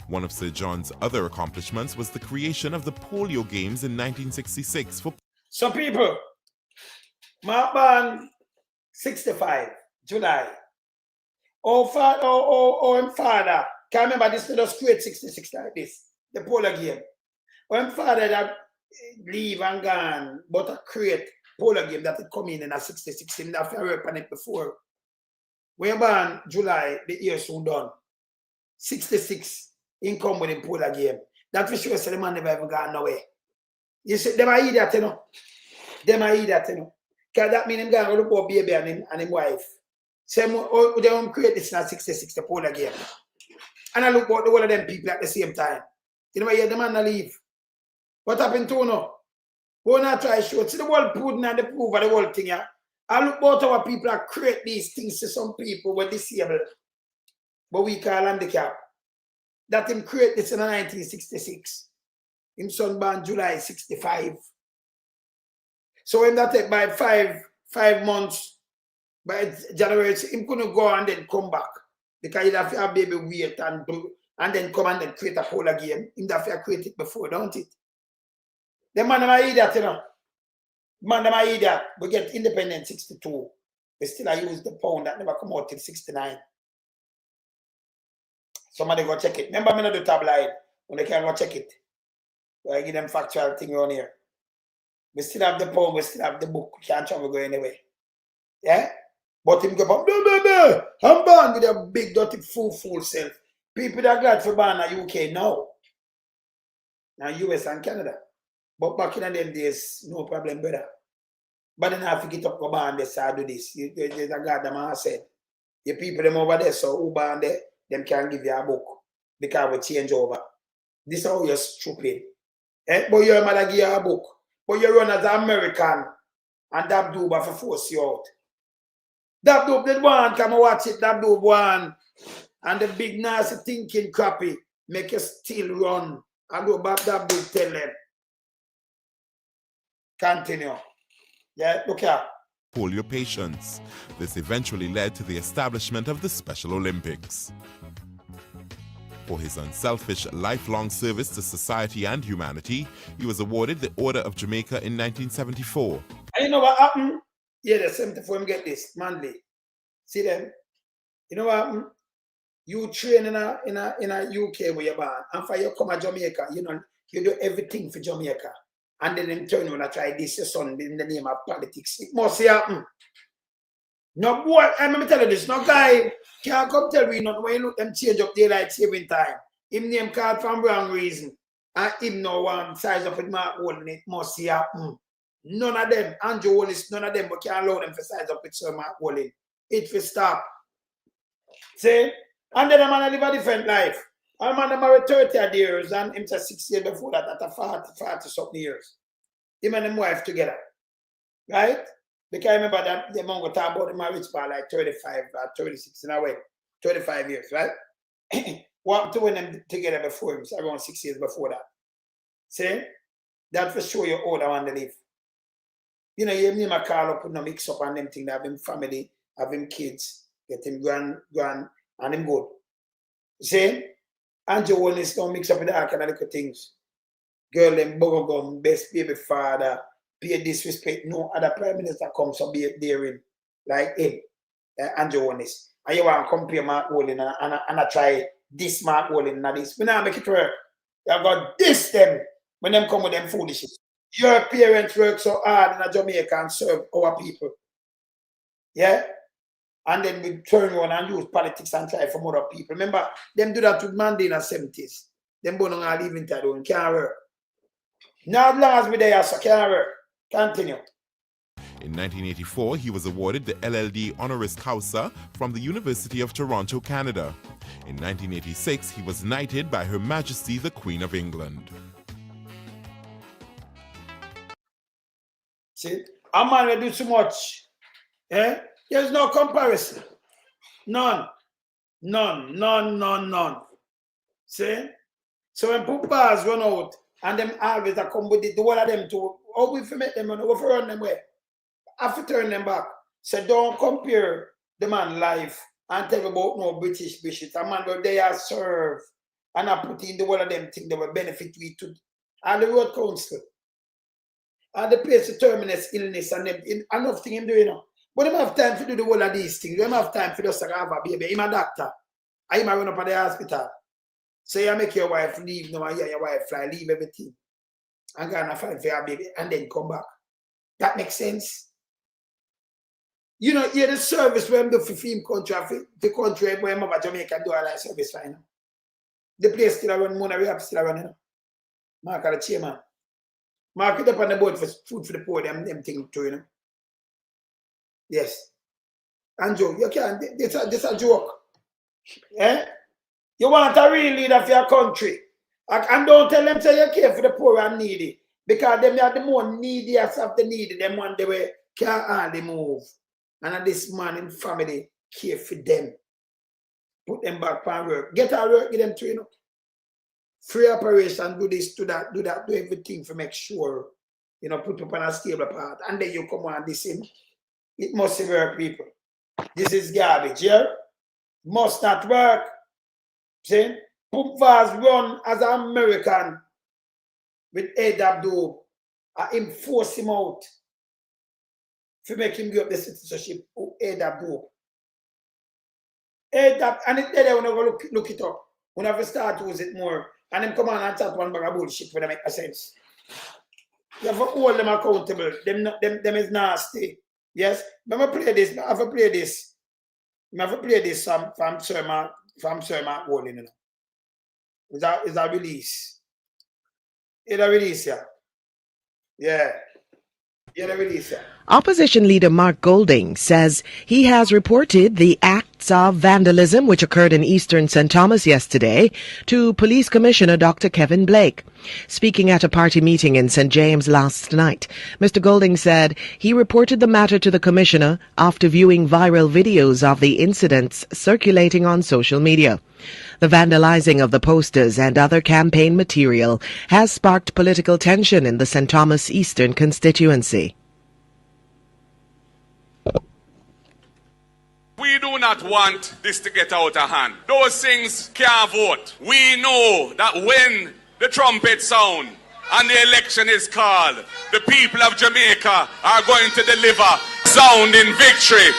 One of Sir John's other accomplishments was the creation of the polio games in 1966 for... So people, my born 65, July. Oh, father, can't remember this was create 66 like this, the polar game. When father that leave and gone, but a create polar game that it come in a 66, him that I work on it before. When born July, the year soon done. 66 income with the polar game. That for sure the man never ever gone nowhere. You see, them are idiot, you know. Them are idiot, you know. Because that means him gonna look for baby and him wife. Same they don't create this in a 66, the polar game. And I look at the whole of them people at the same time. You know, yeah, the man to leave. What happened to now? Go and try to show. See the whole pudding and the proof of the whole thing, yeah? I look at our people that create these things to some people who are disabled. But we call handicap. That him create this in 1966. Him son born July 65. So when that take by five months, by January, him couldn't go and then come back. Because he'd have to have baby wait and then come and then create a polar game. He'd have to create it before, don't it? The man might eat that, you know. Man might eat that. We get independent 62. We still use the pound that never come out till 69. Somebody go check it. Remember me not do tabloid. When they can go check it. So I give them factual thing around here. We still have the pound, we still have the book. We can't travel go anyway. Yeah? But him go back, no. I'm born with a big dirty fool self. People that are glad for born in the UK now. Now US and Canada. But back in them days, no problem, brother. But then I have to get up, go born this, I do this. There's a God that man said. The people them over there, so who born there, them can give you a book. Because we change over. This is how you're stupid. But your mother give you a book. But you run as an American and that do for force you out. That dope did one, come and watch it, that dope one. And the big nasty thinking crappy, make you still run. And go back that dope tell them. Continue. Yeah, look here. Polio patients. This eventually led to the establishment of the Special Olympics. For his unselfish, lifelong service to society and humanity, he was awarded the Order of Jamaica in 1974. And you know what happened? Yeah, the 74 him get this, Manly. See them? You know what happened? You train in a UK where you're born, and for you come to Jamaica, you know, you do everything for Jamaica. And then in turn, when I try this, your son, in the name of politics. It must happen. No boy, let me tell you this, no guy can't come tell me not when you look them change up daylight saving time. Him name called from wrong reason. And him no one size of it mark holding it must happen. None of them, Andrew Holness, none of them, but can't allow them for size up with Sir Mark holding. It will stop. See? And then a man live a different life. A man married 30 years and him said 6 years before that at 40 something years. Him and his wife together. Right? Because I remember that the man go talk about the marriage for like 35 or 36 in a way. 35 years, right? What happened to when them together before him? So around 6 years before that. See? That for sure you're older one to live. You know, you never call up and mix up and them thing, have him family, have him kids, get him grand, and him good. See? Andrew Holness don't mix up with all kind of little things. Girl, them bubblegum, best baby father, pay disrespect. No other prime minister comes to be daring like him, Andrew Holness. And you want to compare Mark Holness and I try this Mark Holness and this. We now make it work. You got this them when them come with them foolishness. Your parents work so hard in Jamaica and serve our people. Yeah? And then we turn around and use politics and try from other people. Remember, them do that with Mandela in the 70s. Them born on leave in Tadon, can't work. Now as long as we there, so can't work. Continue. In 1984, he was awarded the LLD honoris causa from the University of Toronto, Canada. In 1986, he was knighted by Her Majesty the Queen of England. See, a man will do too much. Eh? There's no comparison. None. See? So when Pums Vaz run out, and them always come with the whole of them too, how we make them run, how we run them away? Have to turn them back. So don't compare the man life and tell about no British bishops. A man where they are served and I put in the whole of them things that will benefit we to. And the road council. And the place to terminus illness and them, enough thing him doing now. But they have time to do the whole of these things. They don't have time for just to have a baby. I'm a doctor. I'm a run up at the hospital. So you make your wife leave now and your wife fly, leave everything. And go and find for your baby and then come back. That makes sense. You know, the service where I'm doing for film country, the country where I'm about Jamaica do a live service right now. The place still run, Mona Rehab still run, you know. Mark the chairman. Mark it up on the board for food for the poor, them things too, you know. Yes. And Joe, you can't, this a joke. Eh? You want a real leader for your country. And don't tell them say you care for the poor and needy. Because them are the more neediest of the needy, them one they way can't hardly move. And this man in family care for them. Put them back on work. Get out work, get them to, you know. Free operation, do this, do that, do everything to make sure, you know, put up on a stable path. And then you come on this in. It must work, people. This is garbage, yeah? Must not work. See? Pums Vaz run as an American with AWDO. I enforce him out to make him give up the citizenship of AWDO. And it's there when I go look it up. When I start to use it more. And then come on and chat one bag of bullshit when they make sense. You have to hold them accountable. Them is nasty. Yes? I'm going to play this. I have to play this. I have to play this from Sir Mark Golding, you know. It's a release. It's a release, yeah. Yeah. Opposition leader Mark Golding says he has reported the acts of vandalism which occurred in eastern St. Thomas yesterday to Police Commissioner Dr. Kevin Blake. Speaking at a party meeting in St. James last night, Mr. Golding said he reported the matter to the Commissioner after viewing viral videos of the incidents circulating on social media. The vandalizing of the posters and other campaign material has sparked political tension in the St. Thomas Eastern constituency. We do not want this to get out of hand. Those things can't vote. We know that when the trumpet sound and the election is called, the people of Jamaica are going to deliver sounding victory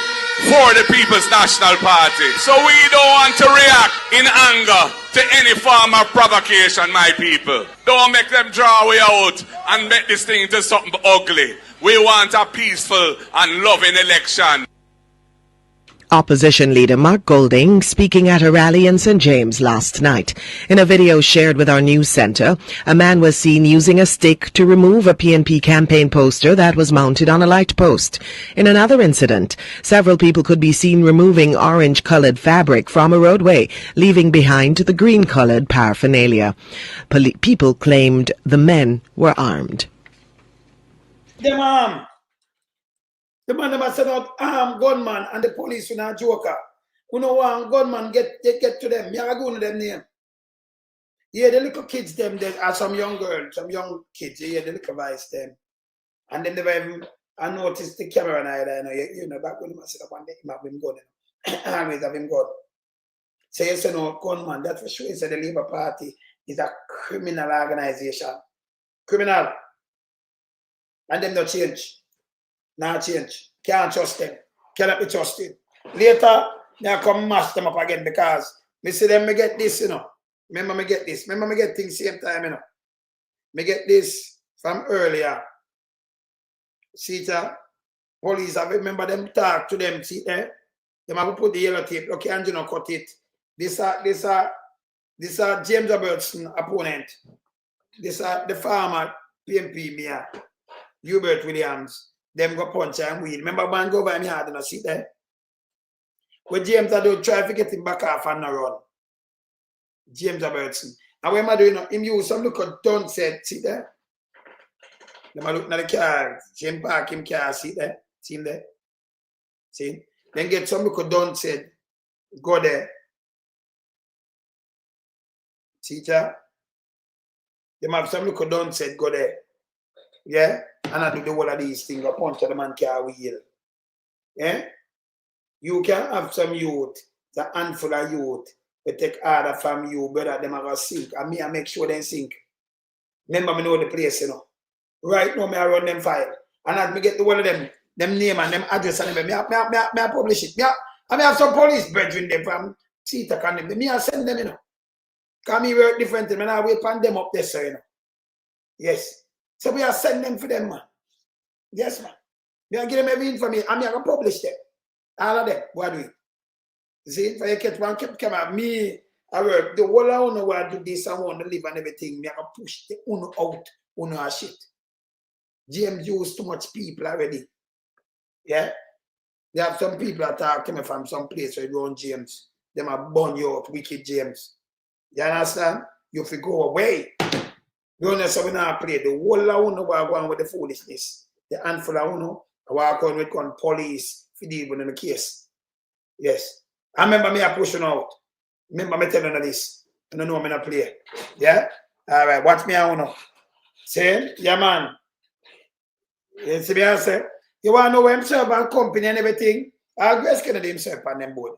for the People's National Party. So we don't want to react in anger to any form of provocation, my people. Don't make them draw way out and make this thing into something ugly. We want a peaceful and loving election. Opposition leader Mark Golding speaking at a rally in St. James last night. In a video shared with our news centre, a man was seen using a stick to remove a PNP campaign poster that was mounted on a light post. In another incident, several people could be seen removing orange-coloured fabric from a roadway, leaving behind the green-coloured paraphernalia. People claimed the men were armed. Them armed. The man never said out armed gunman and the police are not joker. You know one gunman get to them. Me are going to them name. Yeah, the little kids them there are some young girls, some young kids. Yeah, the little boys them. And then they even I noticed the camera and you know back when he sit up one day, he have him gun. Always have him gun. So you say no gunman, that's for sure. He said the Labour Party is a criminal organization. Criminal. And them not change. Not change. Can't trust them. Cannot be trusted. Later, they come mash them up again because me see them, me get this, you know. Remember me get this. Remember me get things same time, you know. Me get this from earlier. See, police, I remember them talk to them, see there. Them have to put the yellow tape. Okay, and you know, cut it. This are James Robertson opponent. This are the farmer PMP Mia, Hubert Williams. Them go punch and wheel. Remember, man go by me hard and I sit there. When James I do try to get him back off and run. James Robertson. And when I do him use some look at don't set, see there. Them I look at the car, James park him car, see there, see him there. See? Then get some look at don't set, go there. Teacher. Them have some look at don't set, go there. Yeah? And I do the whole of these things, I punch the man car wheel. Yeah? You can have some youth, the handful of youth, we take order from you, brother, them are going to sink. And me, I make sure they sink. Remember, me know the place, you know. Right now, I run them file. And as me get the one of them name and them address and them, I publish it. I have some police brethren them from Tita and them. Me, I send them, you know. Because me work different, and I wait on them up there, sir, you know. Yes. So we are sending them for them, man. Yes, man. We are give them every information, and me, I can publish them. All of them, what do it? See, if I get one kept come at me, I work the whole I know why I do this, I want to live and everything. Me, I can push the uno out, uno shit. James used too much people already. Yeah? They have some people that talk to me from some place where you run James. Them are burn you out, wicked James. You understand? You have to go away. You understand when I play the whole I uno why I go on with the foolishness. The handful of uno, I walk on with police for deal with the case. Yes. I remember me I pushing out. Remember me telling you this. I don't know I'm in a play. Yeah? All right, watch me out now. Say, yeah, man. You see me I say? You want to know where himself and company and everything? I'll Grace Kennedy himself on them board.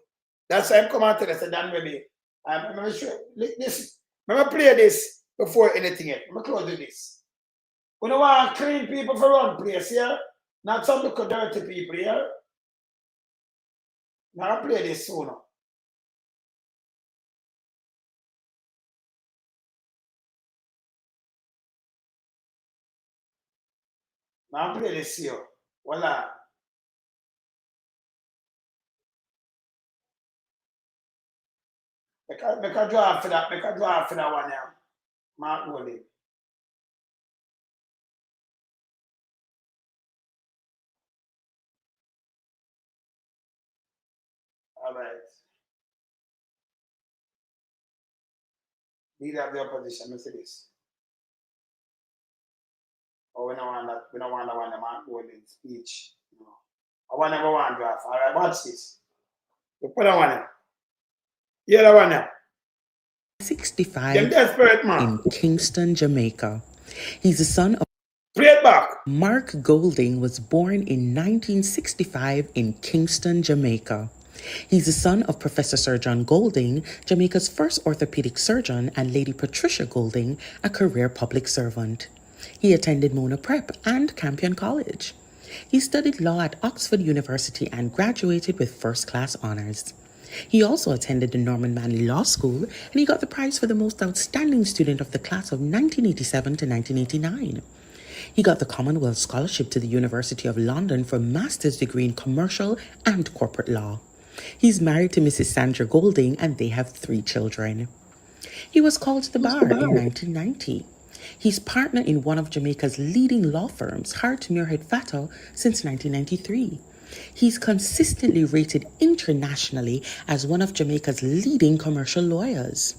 That's why I'm coming out to this and Dan baby. I'm sure. Listen, I'm going to play this before anything else. I'm going to close with this. We don't want clean people for run place here. Not some look dirty people here. Now I'll play this soon. Now I'll play this here. Voila. Make a draw for that. Make a draw for that one now. Mark Golding. All right. Leader of the opposition, let's see this. Oh, we don't want that one, the Mark Golding speech. No. I want number one draft. All right, watch this. You put that one in. Yeah, that one now. 65 in Kingston, Jamaica. He's the son of Play it back. Mark Golding was born in 1965 in Kingston, Jamaica. He's the son of Professor Sir John Golding, Jamaica's first orthopedic surgeon, and Lady Patricia Golding, a career public servant. He attended Mona Prep and Campion College. He studied law at Oxford University and graduated with first-class honors. He also attended the Norman Manley Law School, and he got the prize for the most outstanding student of the class of 1987 to 1989. He got the Commonwealth Scholarship to the University of London for a master's degree in commercial and corporate law. He's married to Mrs. Sandra Golding, and they have 3 children. He was called to the bar in 1990. He's partner in one of Jamaica's leading law firms, Hart Muirhead Fatto, since 1993. He's consistently rated internationally as one of Jamaica's leading commercial lawyers.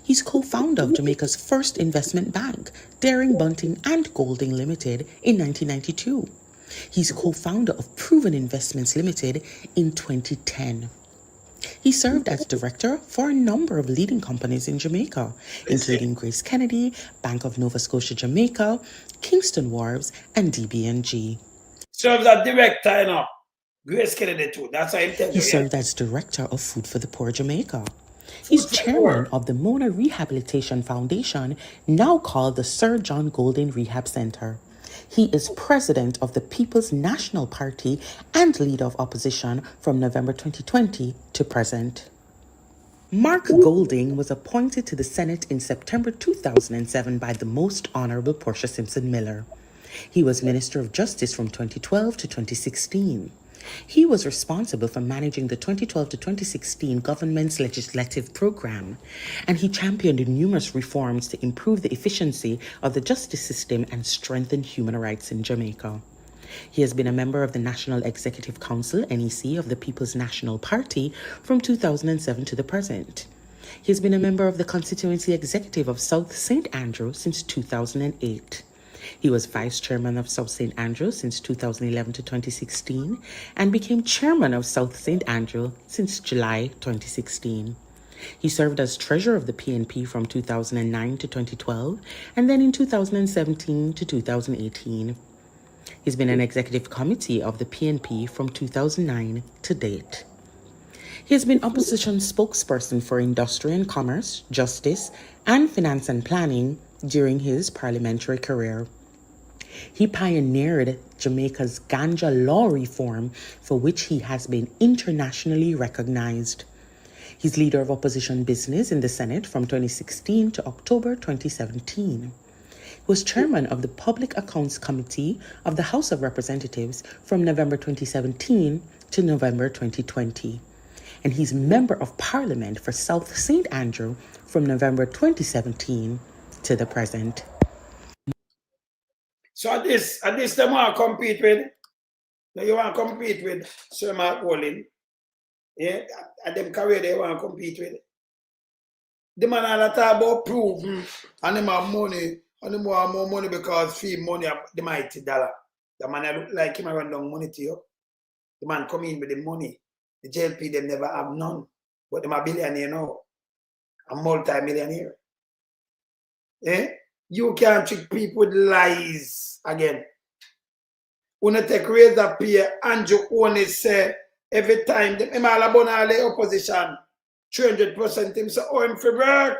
He's co-founder of Jamaica's first investment bank, Daring Bunting and Golding Limited, in 1992. He's co-founder of Proven Investments Limited in 2010. He served as director for a number of leading companies in Jamaica, including Grace Kennedy, Bank of Nova Scotia Jamaica, Kingston Wharves, and DB&G. Serves as director, you know. Grace Kennedy too. That's how I'm telling you. He served as director of Food for the Poor Jamaica. He's chairman of the Mona Rehabilitation Foundation, now called the Sir John Golding Rehab Center. He is president of the People's National Party and leader of opposition from November 2020 to present. Mark Golding was appointed to the Senate in September 2007 by the Most Honorable Portia Simpson Miller. He was Minister of Justice from 2012 to 2016. He was responsible for managing the 2012 to 2016 government's legislative program, and he championed numerous reforms to improve the efficiency of the justice system and strengthen human rights in Jamaica. He has been a member of the National Executive Council, NEC, of the People's National Party from 2007 to the present. He has been a member of the Constituency Executive of South St. Andrew since 2008. He was Vice Chairman of South St. Andrew since 2011 to 2016 and became Chairman of South St. Andrew since July 2016. He served as Treasurer of the PNP from 2009 to 2012 and then in 2017 to 2018. He's been an executive committee of the PNP from 2009 to date. He has been opposition spokesperson for industry and commerce, justice, and finance and planning during his parliamentary career. He pioneered Jamaica's ganja law reform, for which he has been internationally recognized. He's leader of opposition business in the Senate from 2016 to October 2017. He was chairman of the Public Accounts Committee of the House of Representatives from November 2017 to November 2020. And he's member of Parliament for South St. Andrew from November 2017 to the present. So at this they want to compete with. Now you want to compete with Sir Mark Golding. Yeah, at them career they want to compete with. The man all talk about proof and them have money and them want more money because fee money the mighty dollar. The man look like him run down money to you. The man come in with the money. The JLP them never have none. But them a billionaire now. A multi-millionaire. Eh? You can't trick people with lies again. When you take razor pay, Andrew only say every time them all about all the opposition 300% him say, oh him for work.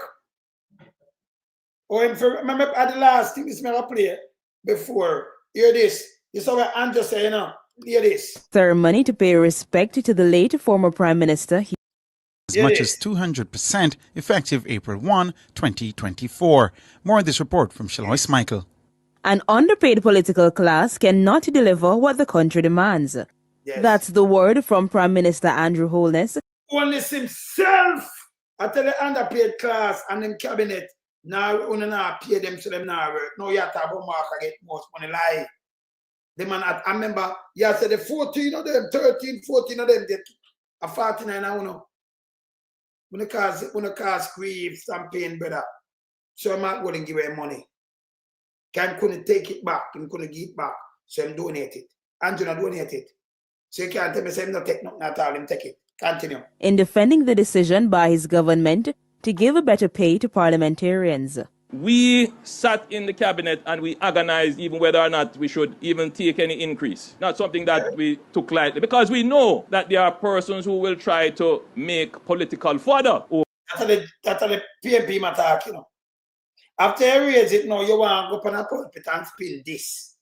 Oh him for remember at the last thing this I play before. Hear this. This is what Andrew say, you know. Hear this. Ceremony to pay respect to the late former Prime Minister. As much as 200% effective April 1, 2024. More on this report from Shalois Michael. An underpaid political class cannot deliver what the country demands. Yes. That's the word from Prime Minister Andrew Holness. Holness himself, I tell the underpaid class and them cabinet, now we not pay them so them now work. No, you have to have a mark get most money lie. The man, I remember, you said the 14 of them, 13, 14 of them, a 49 I know. When the cause grief, some pain, brother. So I'm not going to give him money. Can couldn't take it back, he couldn't give it back. So I'm donate it. Andrew not donate it. So you can't tell me say him not take nothing at all, him take it. Continue. In defending the decision by his government to give a better pay to parliamentarians. We sat in the cabinet and we agonized even whether or not we should even take any increase. Not something that we took lightly, because we know that there are persons who will try to make political fodder. That's the PMP matter, you know. After you raise it now, you want to go up on a pulpit and spill this.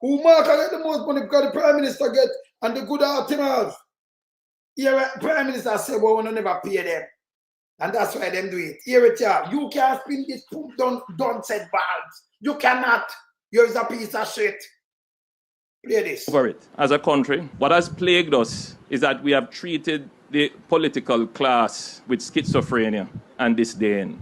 Who Mark get the most money because the Prime Minister get and the good artists. Here, Prime Minister say, well, we never pay them. And that's why them do it. Here it is. You can't spin this poop don't said balls. You cannot. You're a piece of shit. Play this. Over it. As a country, what has plagued us is that we have treated the political class with schizophrenia and disdain.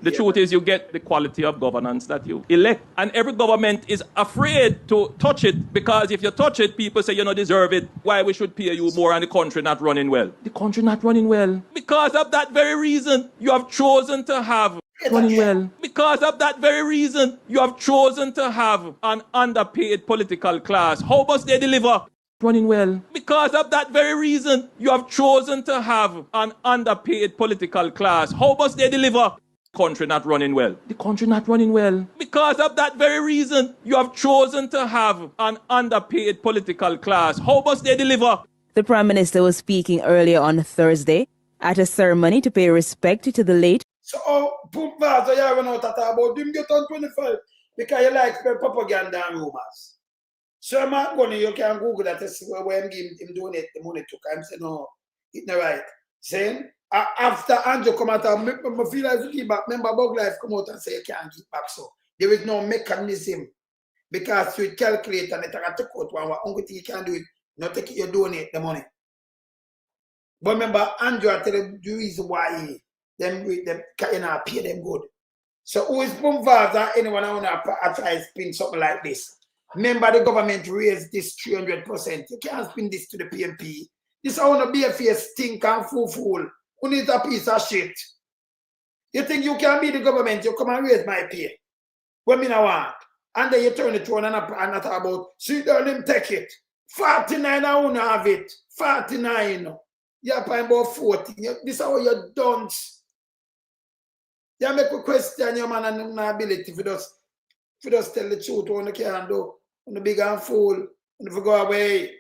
The truth is you get the quality of governance that you elect. And every government is afraid to touch it, because if you touch it, people say you don't deserve it. Why we should pay you more and the country not running well? The country not running well. Because of that very reason, you have chosen to have running well. Because of that very reason, you have chosen to have an underpaid political class. How must they deliver? Running well. Because of that very reason, you have chosen to have an underpaid political class. How must they deliver? Country not running well. The country not running well. Because of that very reason, you have chosen to have an underpaid political class. How must they deliver? The Prime Minister was speaking earlier on Thursday at a ceremony to pay respect to the late. So, Pums Vaz, you have not talk about him get on 25 because you like propaganda and rumors. So, Mark Gunny, you can Google that to see where him give him donate the money to. I'm saying, no, it's not right. Saying, after Andrew come out, I feel like to give back. Remember, Bug Life come out and say you can't give back. So there is no mechanism because you calculate and it take out one. Only thing you can do it Not take it, you donate the money. But remember, Andrew, I tell you the reason why them pay them good. So who is Pums Vaz or anyone who want to try to spin something like this? Remember the government raised this 300%. You can't spin this to the PNP. This I want to be a face stink and fool. Who needs a piece of shit? You think you can be the government, you come and raise my pay. What me now want? And then you turn it around and talk about, see, let him take it. 49 I want to have it. 49. You're paying about 40. This is how you don't. You make a question, your man, and no ability for just tell the truth what you can do. On the big and fool. And if you go away.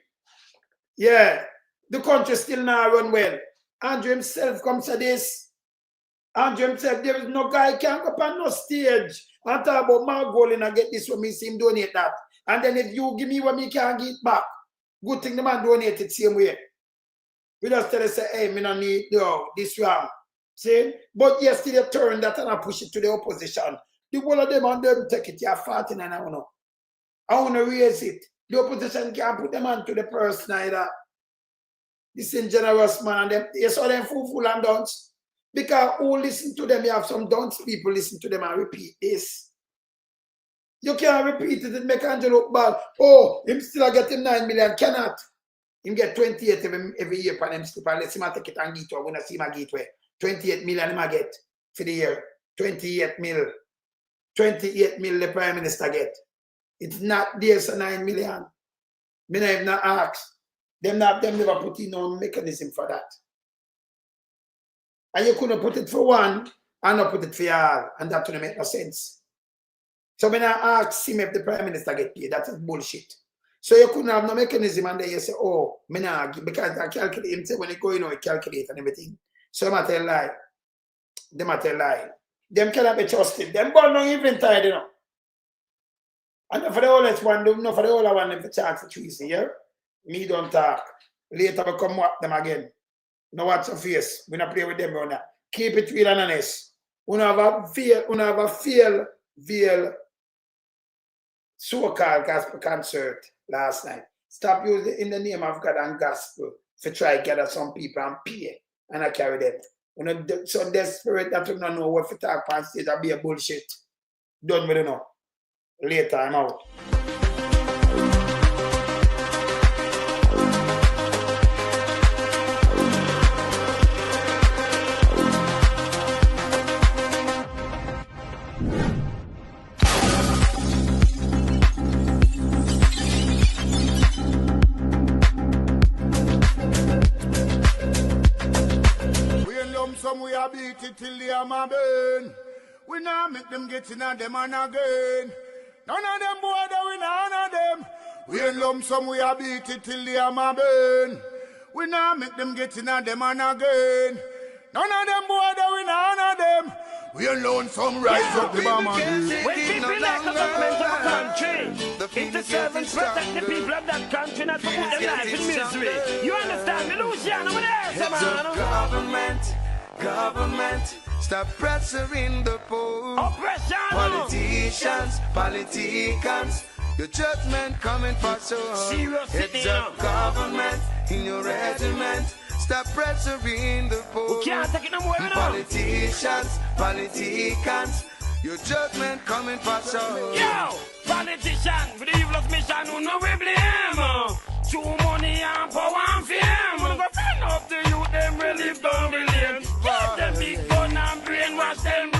Yeah. The country still not run well. Andrew himself comes to this. Andrew himself, there is no guy can go up on no stage and talk about my goal and I get this when me see him donate that. And then if you give me what me can get back, good thing the man donate it same way. We just tell us, say, hey, me no need this wrong. See? But yesterday turn that and I push it to the opposition. The whole of them and them take it. You're 49 I want to raise it. The opposition can't put them on to the person either. This is generous man and them. You saw them fool and dunce. Because who listen to them, you have some dunce people listen to them and repeat this. You can't repeat it, it make Angelo look bad. Oh, him still get him 9 million. Cannot. Him get 28 every year for them slip. Let's see him take it and get away. When I see him get away. 28 million him get for the year. 28 mil. 28 mil the Prime Minister get. It's not there, so 9 million. Me have not asked. Them never put in no mechanism for that. And you couldn't put it for one and not put it for all. And that wouldn't make no sense. So when I ask him if the Prime Minister get paid, that is bullshit. So you couldn't have no mechanism and then you say, oh, me not, because I calculate him, say when you go, you know, he calculate and everything. So them tell lie. Them tell lie. Them cannot be trusted. Them born no even tired, you know. And for the oldest one, no for the older one, if the chance for treason, yeah? Me don't talk. Later we come watch them again. No watch your face. We not play with them, bro. Keep it real and honest. We have a veil so-called gospel concert last night. Stop using in the name of God and gospel to try to gather some people and pay and I carry them. You know, so desperate that you don't know what to talk on stage and be a bullshit. Done with it now. Later, I'm out. We are beat it till the hammer burn. We now make them get in on them and again. None of them boy that we not honor them. We in lump sum we are beat it till the hammer burn. We now make them get in on them and again. None of them boy that we not honor them. We alone some rise up the bomb and when people elect the government of a country, it's the servants protect the people of that country, not to put their life in misery. You understand me, Luciano? What else, man? Government, stop pressuring the poor. Oppression. Politicians, your judgment coming for so. Serious it's a government in your regiment. Stop pressuring the poor. We can't take it no more. Politicians, your judgment coming for so. Yo, politician, for the evilest mission, who know we blame. True money and power and fame. We're gonna friend up to you, them relieve down the lane. Give them big gun and brainwash them.